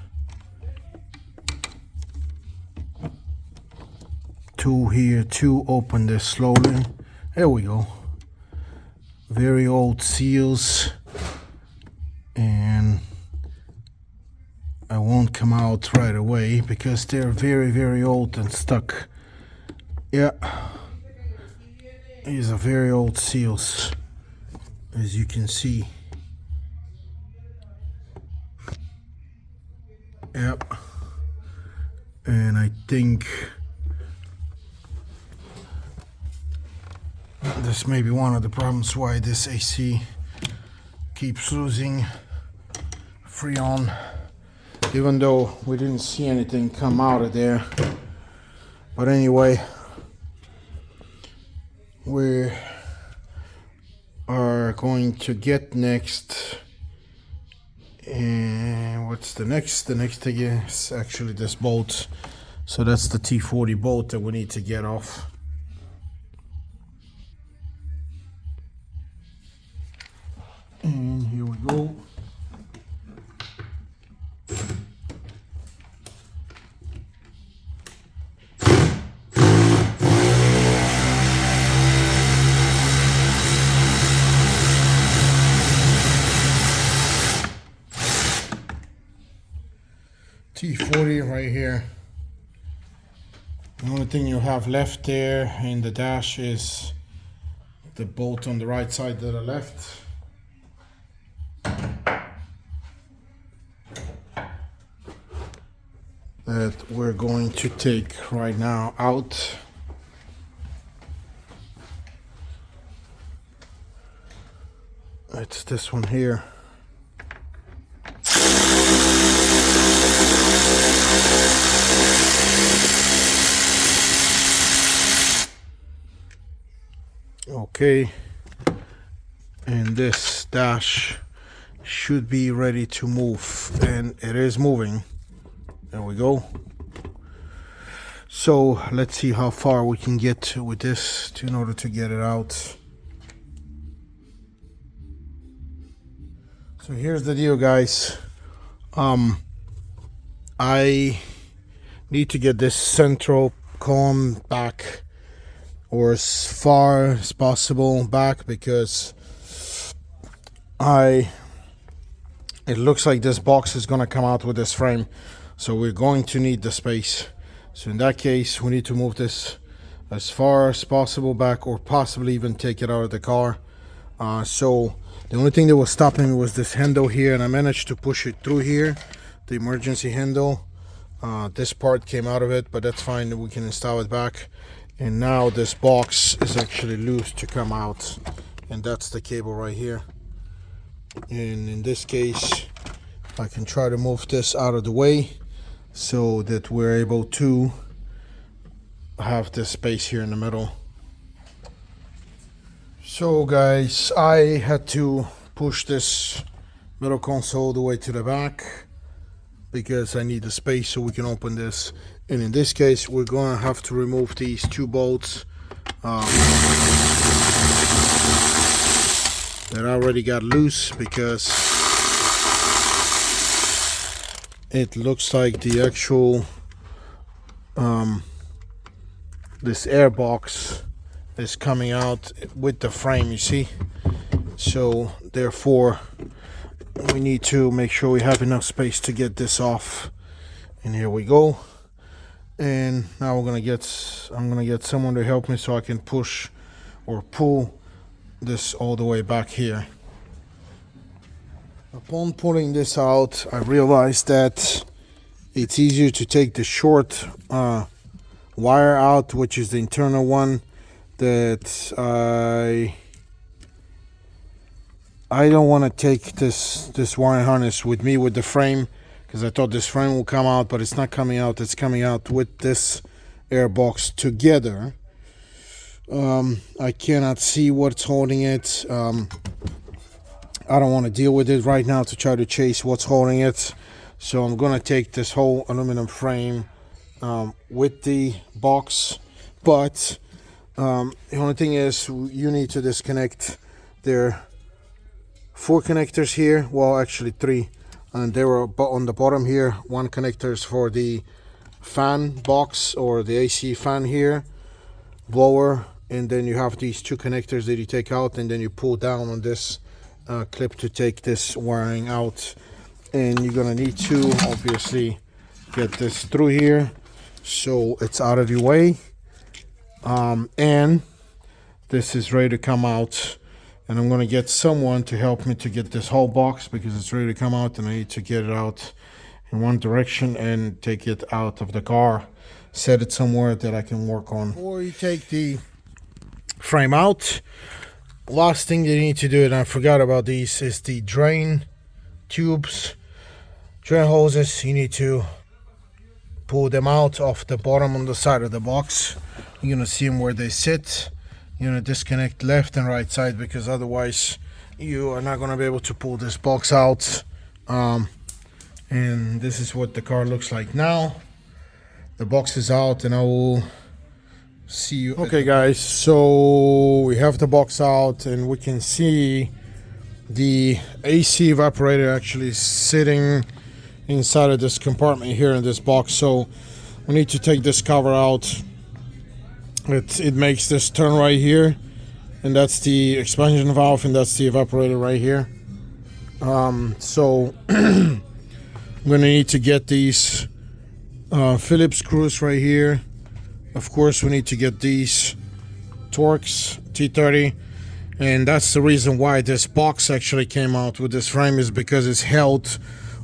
tool here to open this slowly. There we go. Very old seals, and I won't come out right away because they're very, very old and stuck. Yeah, these are very old seals, as you can see. Yep, and I think this may be one of the problems why this AC keeps losing Freon, even though we didn't see anything come out of there. But anyway, we are going to get next. And what's the next? The next thing is actually this bolt. So that's the T40 bolt that we need to get off. And here we go. T40 right here. The only thing you have left there in the dash is the bolt on the right side to the left. That we're going to take right now out. It's this one here. Okay, and this dash should be ready to move, and it is moving. There we go. So let's see how far we can get with this in order to get it out. So here's the deal, guys. I need to get this central column back, or as far as possible back, because it looks like this box is gonna come out with this frame, so we're going to need the space. So in that case, we need to move this as far as possible back, or possibly even take it out of the car. So the only thing that was stopping me was this handle here, and I managed to push it through here, the emergency handle. This part came out of it, but that's fine, we can install it back. And now this box is actually loose to come out, and that's the cable right here. And in this case, I can try to move this out of the way so that we're able to have this space here in the middle. So guys, I had to push this middle console all the way to the back because I need the space so we can open this. And in this case, we're gonna have to remove these two bolts that already got loose, because it looks like the actual this air box is coming out with the frame, you see. So therefore we need to make sure we have enough space to get this off. And here we go. And now I'm gonna get someone to help me so I can push or pull this all the way back here. Upon pulling this out, I realized that it's easier to take the short wire out, which is the internal one, that I don't want to take this wire harness with me with the frame, because I thought this frame will come out, but it's not coming out. It's coming out with this air box together. I cannot see what's holding it. I don't want to deal with it right now to try to chase what's holding it. So I'm gonna take this whole aluminum frame with the box. But the only thing is, you need to disconnect. There are 4 connectors here. Well, actually 3. And they were on the bottom here. One connector is for the fan box, or the AC fan here, blower, and then you have these 2 connectors that you take out, and then you pull down on this clip to take this wiring out. And you're gonna need to obviously get this through here so it's out of the way. And this is ready to come out. And I'm gonna get someone to help me to get this whole box, because it's ready to come out, and I need to get it out in one direction and take it out of the car, set it somewhere that I can work on. Before you take the frame out, last thing you need to do, and I forgot about these, is the drain tubes, drain hoses. You need to pull them out of the bottom on the side of the box. You're gonna see them where they sit. You're gonna disconnect left and right side, because otherwise you are not gonna be able to pull this box out. And this is what the car looks like now. The box is out, and I will see you. Okay guys, so we have the box out, and we can see the AC evaporator actually sitting inside of this compartment here in this box. So we need to take this cover out. It makes this turn right here, and that's the expansion valve, and that's the evaporator right here. So I'm gonna need to get these Phillips screws right here Of course, we need to get these Torx T30, and that's the reason why this box actually came out with this frame, is because it's held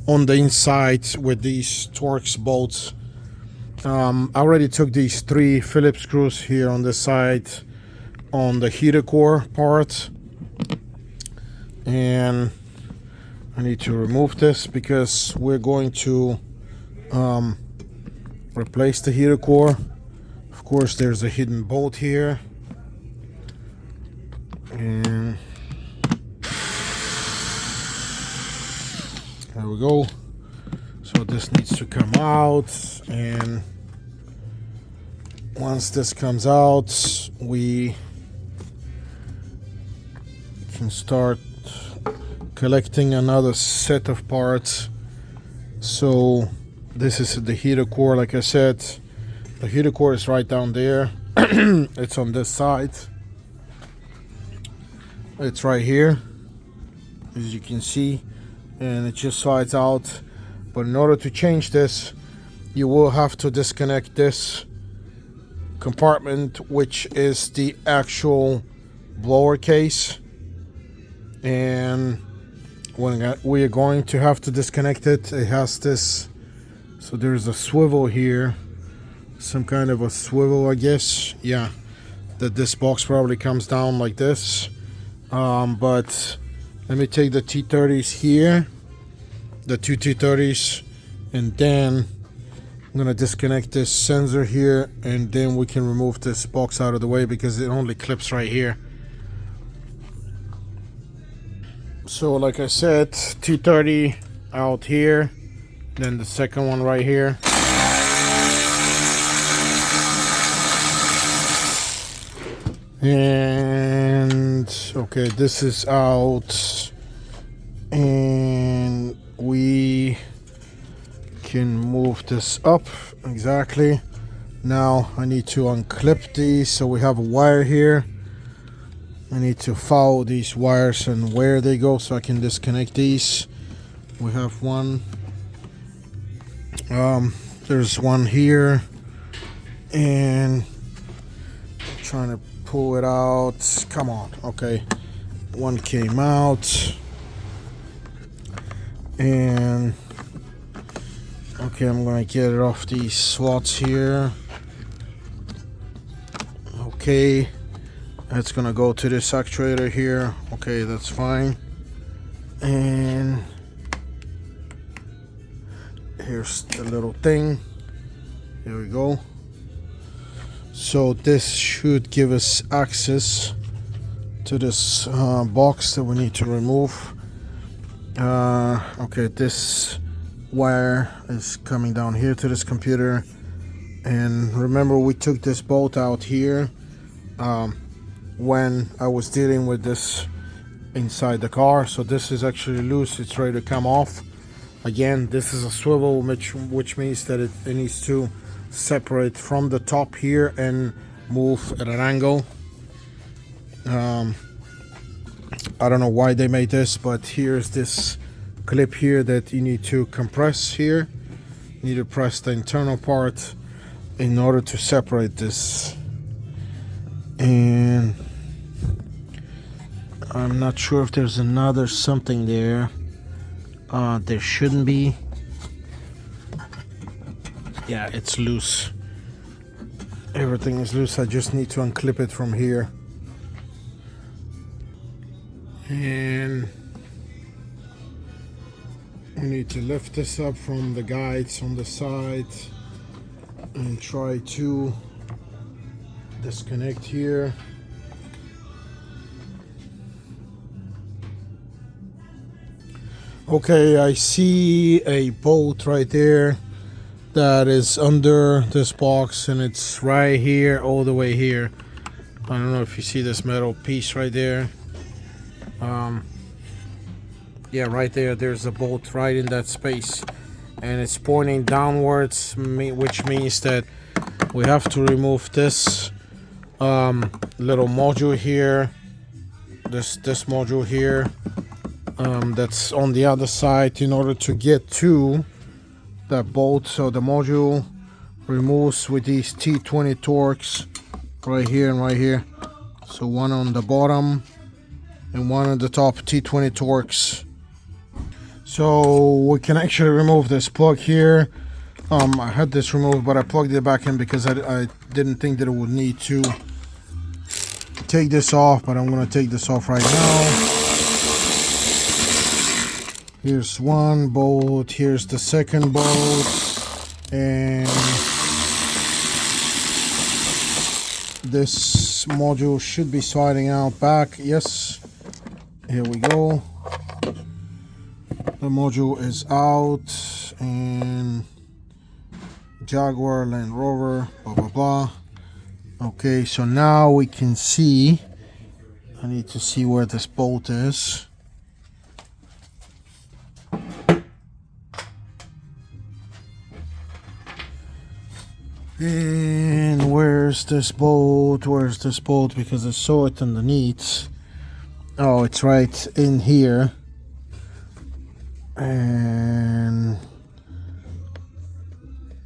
on the inside with these Torx bolts. I already took these 3 Phillips screws here on the side on the heater core part, and I need to remove this because we're going to replace the heater core. Of course, there's a hidden bolt here, and there we go. So this needs to come out, and once this comes out, we can start collecting another set of parts. So this is the heater core. Like I said, the heater core is right down there. It's on this side. It's right here, as you can see, and it just slides out. But in order to change this, you will have to disconnect this compartment, which is the actual blower case, and when we are going to have to disconnect it, it has this, so there's a swivel here, some kind of a swivel, I guess, yeah, that this box probably comes down like this. But let me take the T30s here, the 2 T30s, and then I'm gonna disconnect this sensor here, and then we can remove this box out of the way because it only clips right here. So like I said, T30 out here, then the second one right here. And okay, this is out, and we can move this up. Exactly. Now I need to unclip these. So we have a wire here. I need to follow these wires and where they go so I can disconnect these. We have one. There's one here, and I'm trying to pull it out. Come on. Okay, one came out, and okay, I'm gonna get it off these slots here. Okay, that's gonna go to this actuator here. Okay, that's fine. And here's the little thing. Here we go. So this should give us access to this box that we need to remove. Okay, this wire is coming down here to this computer, and remember we took this bolt out here when I was dealing with this inside the car. So this is actually loose, it's ready to come off. Again, this is a swivel, which means that it needs to separate from the top here and move at an angle. I don't know why they made this, but here's this clip here that you need to compress here. You need to press the internal part in order to separate this. And I'm not sure if there's another something there. There shouldn't be. Yeah, it's loose. Everything is loose. I just need to unclip it from here. And we need to lift this up from the guides on the side and try to disconnect here. Okay, I see a bolt right there that is under this box, and it's right here, all the way here. I don't know if you see this metal piece right there. Yeah, right there, there's a bolt right in that space, and it's pointing downwards, which means that we have to remove this little module here, this module here, that's on the other side, in order to get to that bolt. So the module removes with these T20 Torx right here and right here. So one on the bottom and one on the top, T20 Torx. So we can actually remove this plug here. I had this removed, but I plugged it back in because I didn't think that it would need to take this off, but I'm going to take this off right now. Here's one bolt, here's the second bolt, and this module should be sliding out back. Yes, here we go. The module is out, and Jaguar, Land Rover, blah blah blah. Okay, so now we can see, I need to see where this bolt is. And where's this bolt? Where's this bolt? Because I saw it underneath. Oh, it's right in here. And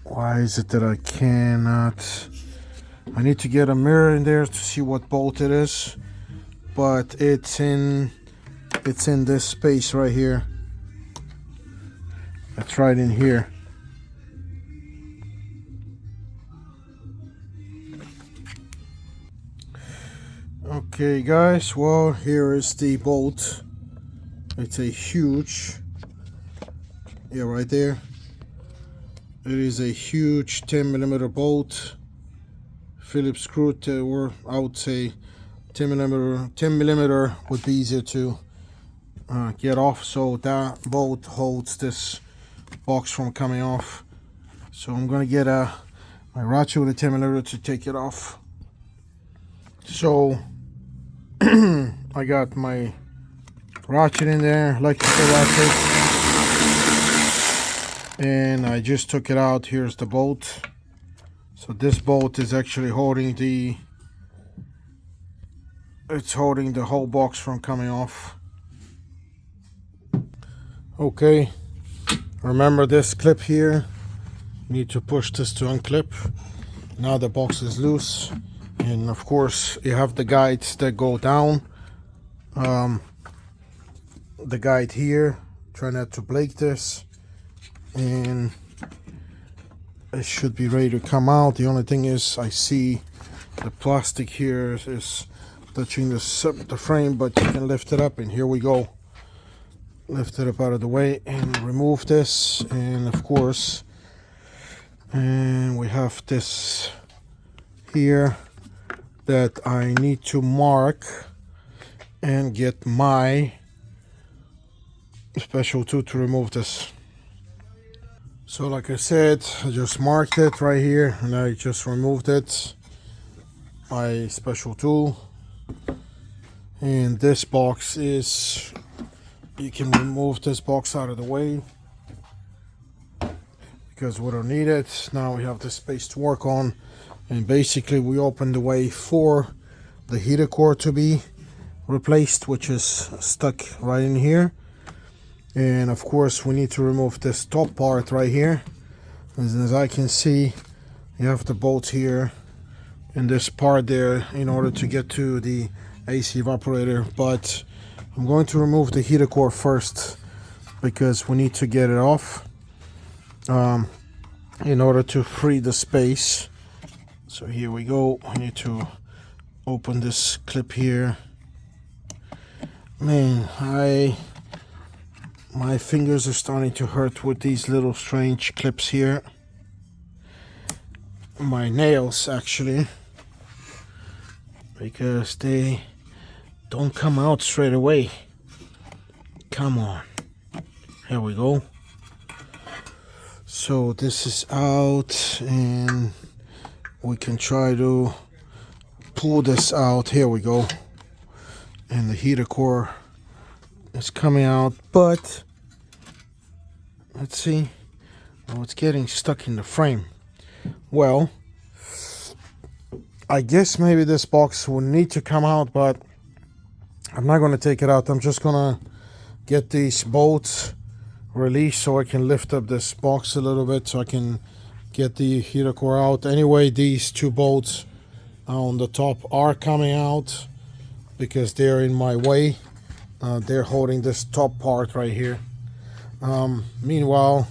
why is it that I cannot? I need to get a mirror in there to see what bolt it is, but it's in this space right here. It's right in here. Okay guys, well, here is the bolt. It's a huge, yeah, right there. It is a huge 10mm bolt, Phillips screw, or I would say 10mm would be easier to get off. So that bolt holds this box from coming off. So I'm gonna get my ratchet with a 10mm to take it off. So I got my ratchet in there, electrical ratchet. And I just took it out. Here's the bolt. So this bolt is actually holding the whole box from coming off. Okay, remember this clip here, you need to push this to unclip. Now the box is loose, and of course you have the guides that go down. The guide here, try not to break this, and it should be ready to come out. The only thing is I see the plastic here is touching the frame, but you can lift it up, and here we go. Lift it up out of the way and remove this, and of course, and we have this here that I need to mark and get my special tool to remove this. So like I said, I just marked it right here and I just removed it, my special tool. And this box is, you can remove this box out of the way because we don't need it. Now we have the space to work on, and basically we open the way for the heater core to be replaced, which is stuck right in here. And of course we need to remove this top part right here. As I can see, you have the bolt here and this part there in order to get to the AC evaporator, but I'm going to remove the heater core first because we need to get it off in order to free the space. So here we go. I need to open this clip here. Man, my fingers are starting to hurt with these little strange clips here. My nails actually, because they don't come out straight away. Come on. Here we go. So this is out, and we can try to pull this out. Here we go. And the heater core is coming out, but let's see. Oh, it's getting stuck in the frame. Well, I guess maybe this box will need to come out, but I'm not going to take it out. I'm just going to get these bolts released so I can lift up this box a little bit so I can get the heater core out. Anyway, these two bolts on the top are coming out because they're in my way. They're holding this top part right here. Meanwhile,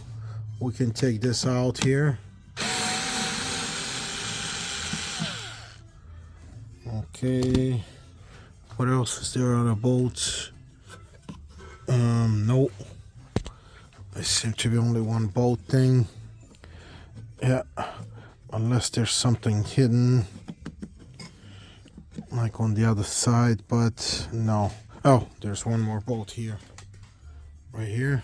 we can take this out here. Okay, what else is there on the bolts? Nope. There seems to be only one bolt thing. Yeah, unless there's something hidden, like on the other side, but no. Oh, there's one more bolt here, right here.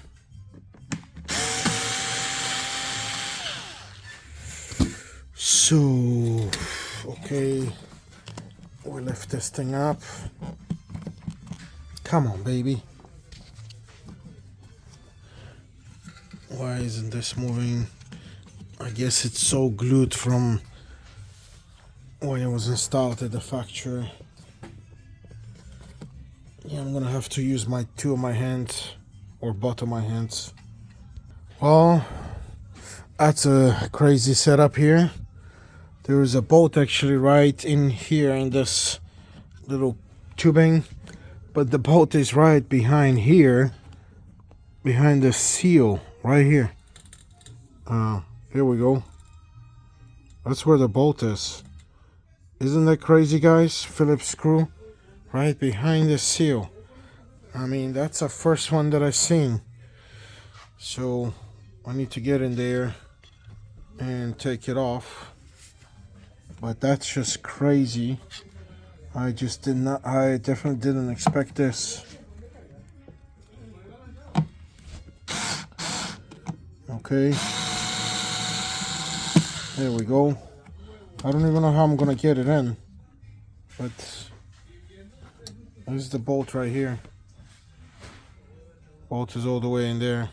So, okay, we lift this thing up. Come on, baby. Why isn't this moving? I guess it's so glued from when it was installed at the factory. Yeah, I'm gonna have to use two of my hands, or both of my hands. Well, that's a crazy setup here. There is a bolt actually right in here in this little tubing, but the bolt is right behind here, behind the seal right here. Here we go. That's where the bolt is. Isn't that crazy, guys? Phillips screw right behind the seal. I mean, that's the first one that I've seen. So I need to get in there and take it off. But that's just crazy. I definitely didn't expect this. Okay. There we go. I don't even know how I'm gonna get it in, but there's the bolt right here. Bolt is all the way in there.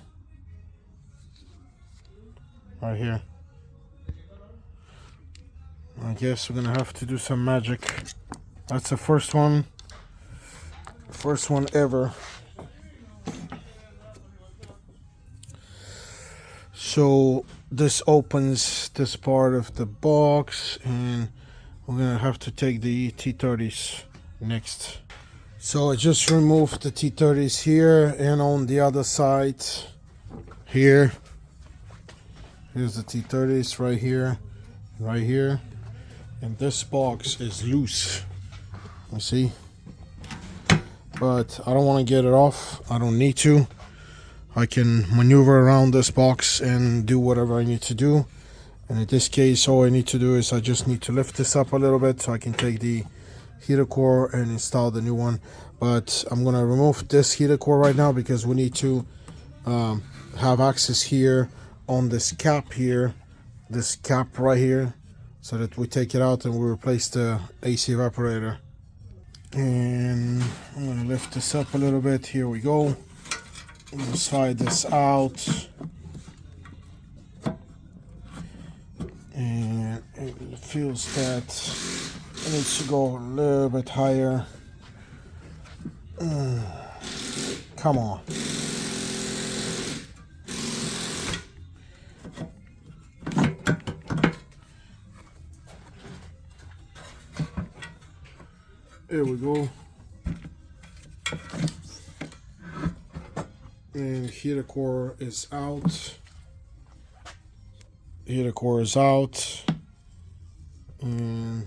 Right here. I guess we're gonna have to do some magic. That's the first one ever. So this opens this part of the box, and we're gonna have to take the T30s next. So I just removed the T30s here, and on the other side here, here's the T30s right here, right here, and this box is loose, you see, but I don't want to get it off. I don't need to. I can maneuver around this box and do whatever I need to do. And in this case, all I need to do is I just need to lift this up a little bit so I can take the heater core and install the new one. But I'm gonna remove this heater core right now because we need to have access here on this cap here, this cap right here, so that we take it out and we replace the AC evaporator. And I'm gonna lift this up a little bit. Here we go. I'm gonna slide this out, and it feels that it needs to go a little bit higher. Come on. There we go. And heater core is out. Heater core is out. And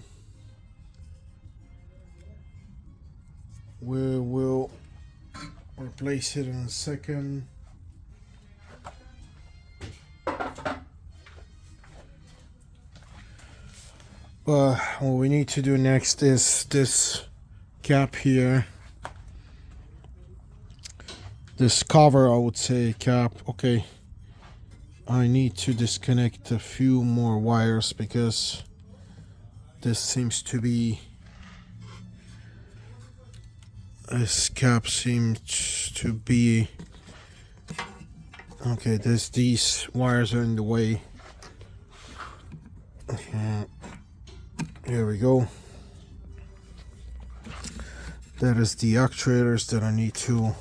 we will replace it in a second. But what we need to do next is this cap here. This cover, I would say, cap. Okay, I need to disconnect a few more wires because this seems to be, this cap seems to be, okay, these wires are in the way. Okay, here we go. That is the actuators that I need to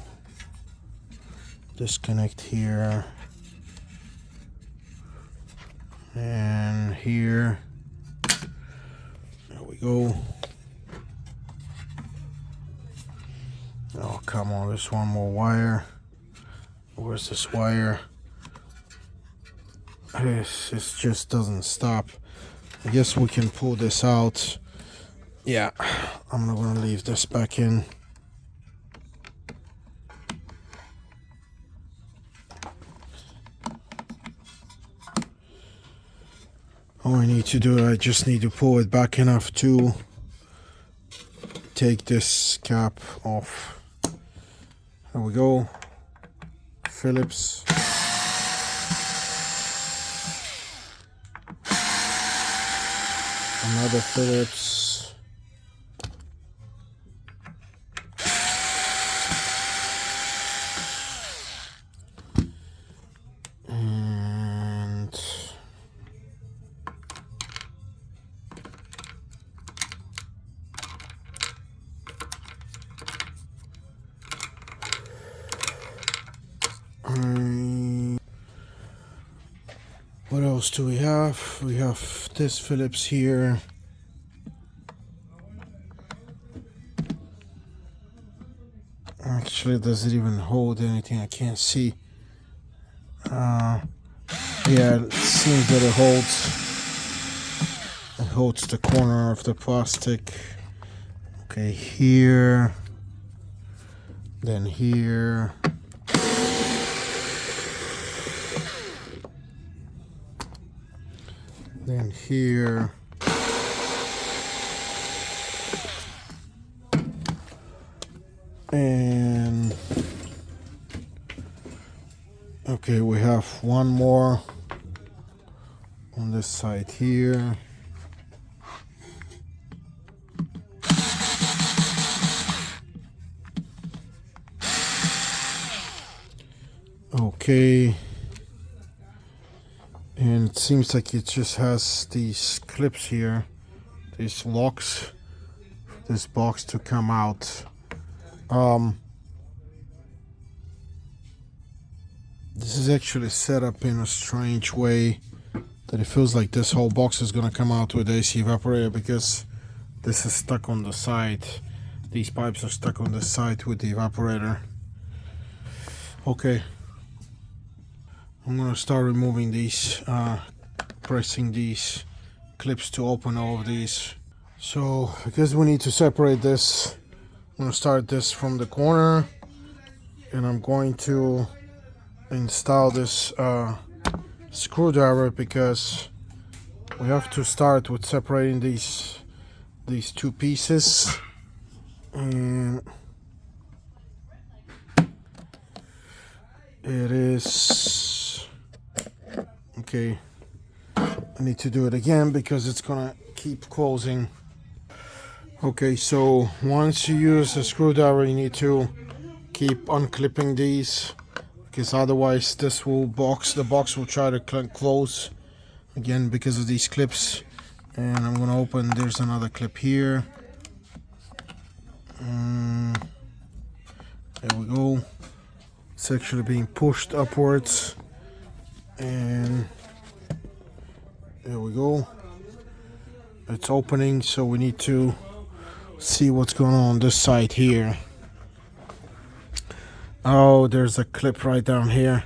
disconnect here. and here. There we go. Oh, come on, there's one more wire. Where's this wire? This just doesn't stop. I guess we can pull this out. Yeah, I'm not gonna leave this back in. All I need to do, I just need to pull it back enough to take this cap off. There we go. Phillips. Another Phillips. And what else do we have? We have this Phillips here. Actually, does it even hold anything? I can't see. Yeah, it seems that it holds the corner of the plastic. Okay, here, then here. Then here. And okay, we have one more on this side here. Okay. And it seems like it just has these clips here, these locks, for this box to come out. This is actually set up in a strange way that it feels like this whole box is gonna come out with the AC evaporator, because this is stuck on the side. These pipes are stuck on the side with the evaporator. Okay. I'm gonna start removing these, pressing these clips to open all of these. So I guess we need to separate this. I'm gonna start this from the corner, and I'm going to install this screwdriver, because we have to start with separating these two pieces. And it is okay. I need to do it again because it's gonna keep closing. Okay, so once you use a screwdriver, you need to keep unclipping these, because otherwise the box will try to close again because of these clips. And I'm gonna open, there's another clip here. There we go. It's actually being pushed upwards, and there we go. It's opening, so we need to see what's going on this side here. Oh, there's a clip right down here.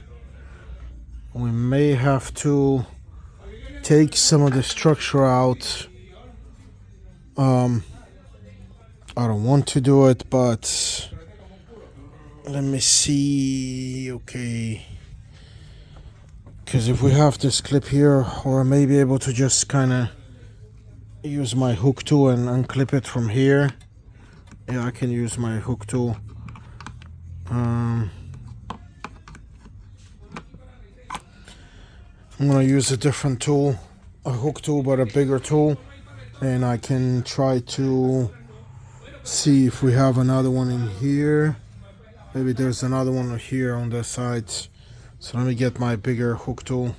We may have to take some of the structure out. I don't want to do it, but let me see. Okay, because if we have this clip here, or I may be able to just kind of use my hook tool and unclip it from here. Yeah, I can use my hook tool. I'm gonna use a different tool, a hook tool, but a bigger tool, and I can try to see if we have another one in here. Maybe there's another one here on the sides. So let me get my bigger hook tool.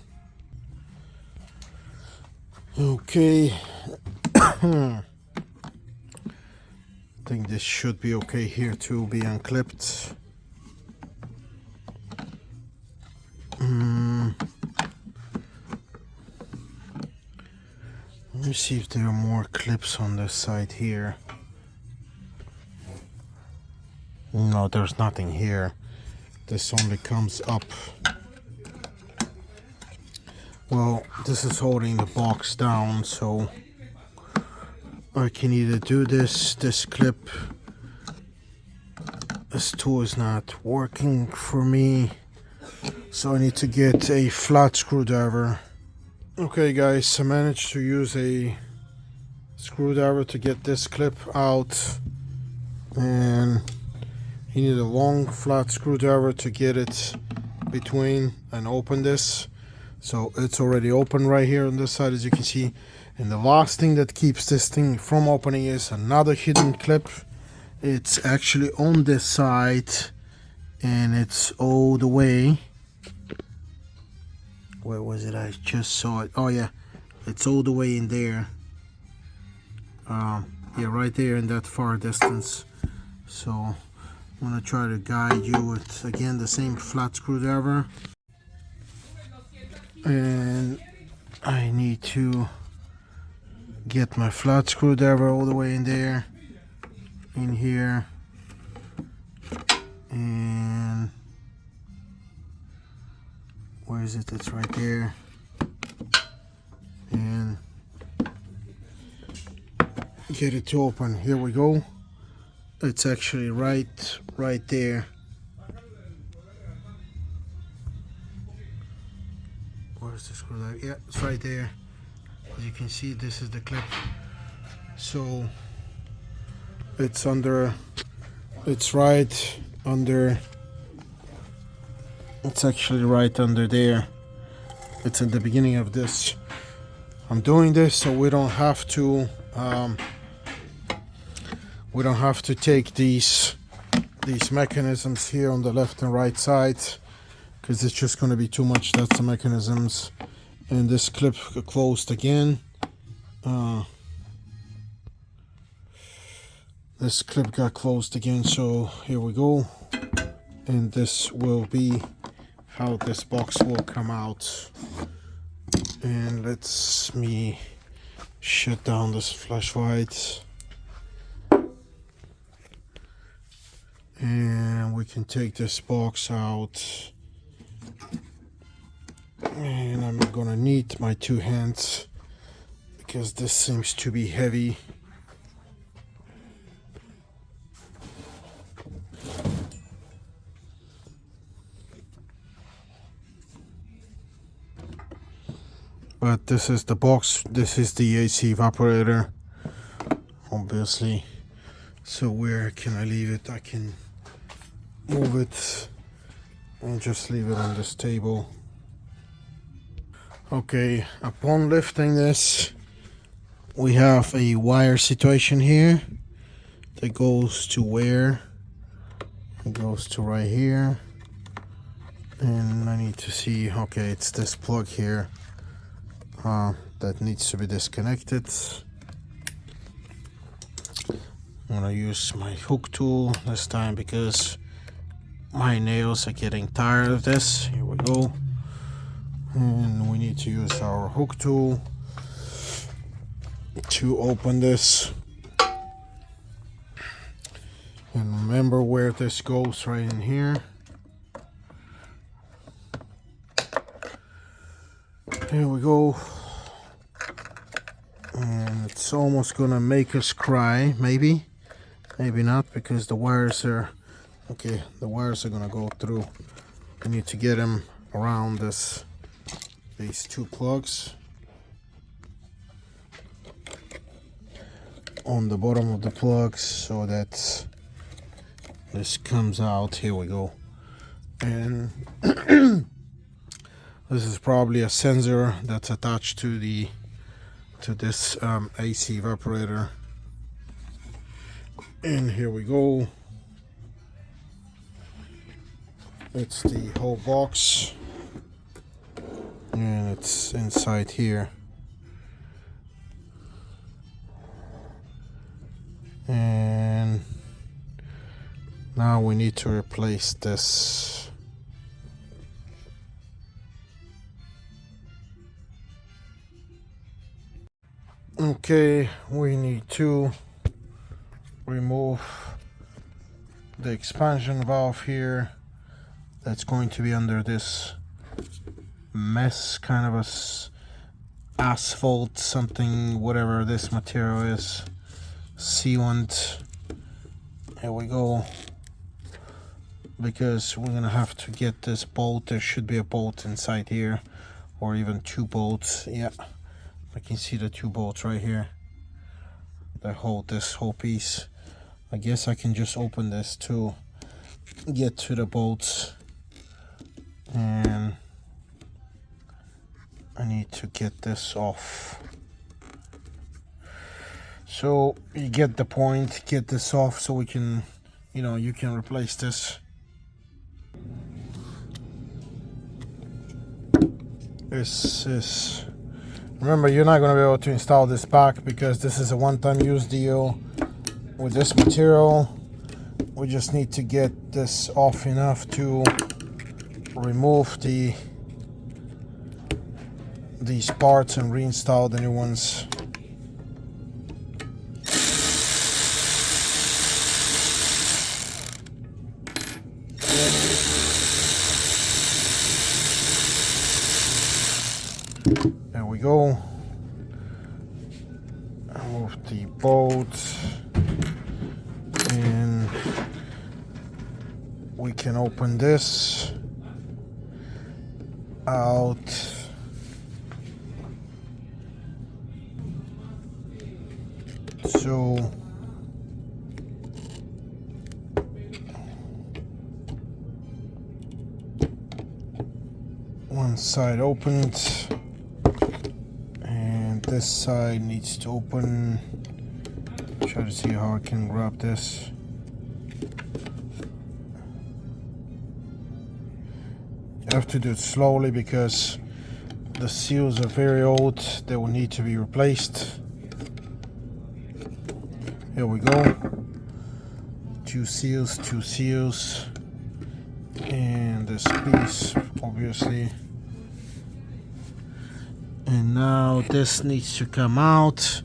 Okay. I think this should be okay here to be unclipped. me see if there are more clips on this side here. No, there's nothing here. This only comes up. Well, this is holding the box down, so I can either do this clip. This tool is not working for me, so I need to get a flat screwdriver. Okay guys, I managed to use a screwdriver to get this clip out, and you need a long flat screwdriver to get it between and open this. So it's already open right here on this side, as you can see. And the last thing that keeps this thing from opening is another hidden clip. It's actually on this side, and it's all the way. Where was it? I just saw it. Oh yeah, it's all the way in there. Yeah, right there in that far distance. So I'm gonna try to guide you with, again, the same flat screwdriver. And I need to get my flat screwdriver all the way in there, in here, and where is it? It's right there. And get it to open. Here we go. It's actually right there. Where's the screwdriver? Yeah, it's right there. As you can see, this is the clip. So it's under, it's right under, it's actually right under there. It's at the beginning of this. I'm doing this so we don't have to take these mechanisms here on the left and right side, because it's just going to be too much. That's the mechanisms. And this clip closed again. This clip got closed again, so here we go. And this will be how this box will come out. And let's me shut down this flashlight. And we can take this box out. And I'm gonna need my two hands because this seems to be heavy. But this is the box, this is the AC evaporator, obviously. So where can I leave it? I can move it and just leave it on this table. Okay, upon lifting this, we have a wire situation here that goes to where? It goes to right here. And I need to see, okay, it's this plug here that needs to be disconnected. I'm gonna use my hook tool this time because my nails are getting tired of this. Here we go. And we need to use our hook tool to open this. And remember where this goes, right in here. Here we go. And it's almost gonna make us cry, maybe. Maybe not, because the wires are, okay, the wires are gonna go through. We need to get them around these two plugs on the bottom of the plugs so that this comes out. Here we go. And this is probably a sensor that's attached to this AC evaporator. And here we go. It's the whole box, and it's inside here. And now we need to replace this. Okay, we need to remove the expansion valve here. That's going to be under this mess, kind of a asphalt something, whatever this material is, sealant. Here we go, because we're gonna have to get this bolt. There should be a bolt inside here, or even two bolts. Yeah, I can see the two bolts right here that hold this whole piece. I guess I can just open this to get to the bolts, and I need to get this off. So you get the point, get this off so we can, you can replace this. This is, remember, you're not going to be able to install this back because this is a one-time use deal with this material. We just need to get this off enough to remove these parts and reinstall the new ones. There we go. Move the bolts, and we can open this out. So one side opened, and this side needs to open. Try to see how I can grab this. You have to do it slowly because the seals are very old. They will need to be replaced. Here we go. Two seals, and this piece, obviously. And now this needs to come out,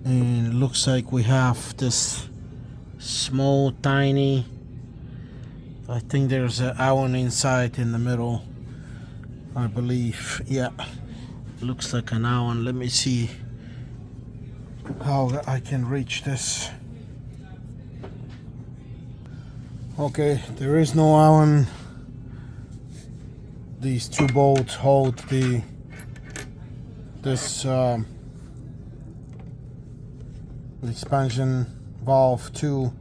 and it looks like we have this small, tiny, I think there's an Allen inside in the middle, I believe. Yeah, looks like an Allen. Let me see how I can reach this. Okay, there is no Allen. These two bolts hold this expansion valve to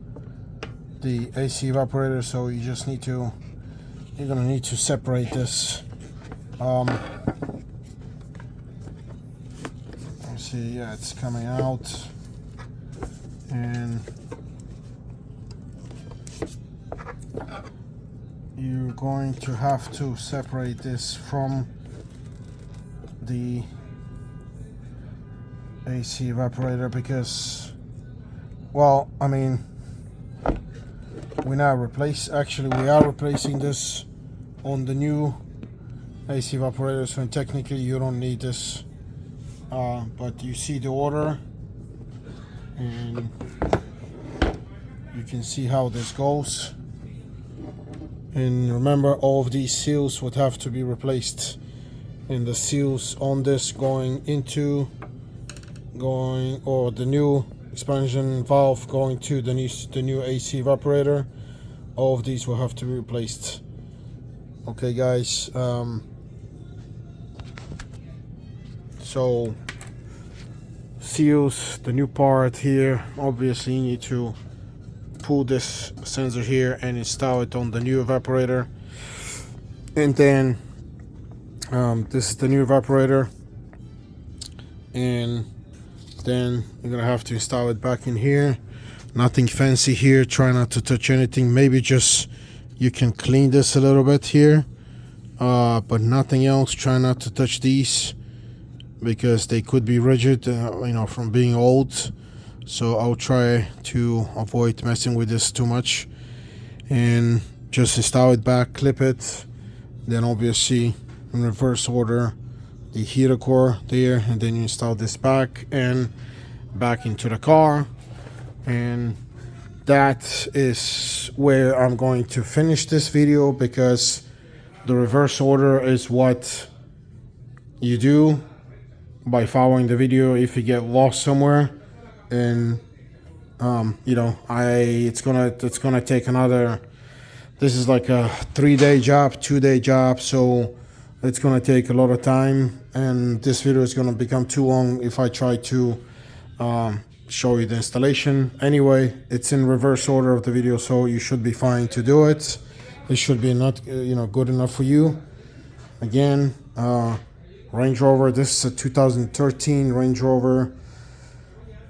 the AC evaporator, so you're gonna need to separate this. Let's see, yeah, it's coming out, and you're going to have to separate this from the AC evaporator because, well, I mean, we are replacing this on the new AC evaporator, so technically you don't need this, but you see the order, and you can see how this goes. And remember, all of these seals would have to be replaced, and the seals on this or the new expansion valve going to the new AC evaporator, all of these will have to be replaced. Okay, guys, so seals, the new part here, obviously you need to pull this sensor here and install it on the new evaporator. And then this is the new evaporator, and then you're gonna have to install it back in here. Nothing fancy here. Try not to touch anything. Maybe just you can clean this a little bit here, but nothing else. Try not to touch these because they could be rigid, from being old. So I'll try to avoid messing with this too much, and just install it back, clip it, then obviously in reverse order the heater core there, and then you install this back into the car. And that is where I'm going to finish this video, because the reverse order is what you do by following the video. If you get lost somewhere, and you know, it's gonna take another, this is like a 3-day job, 2-day job, so it's gonna take a lot of time, and this video is gonna become too long if I try to show you the installation. Anyway, it's in reverse order of the video, so you should be fine to do it. It should be not good enough for you. Again, Range Rover, this is a 2013 Range Rover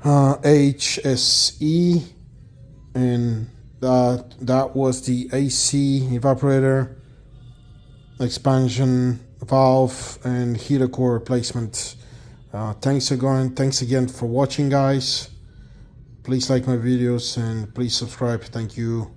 HSE, and that was the AC evaporator expansion valve and heater core replacement. Thanks again for watching, guys. Please like my videos and please subscribe. Thank you.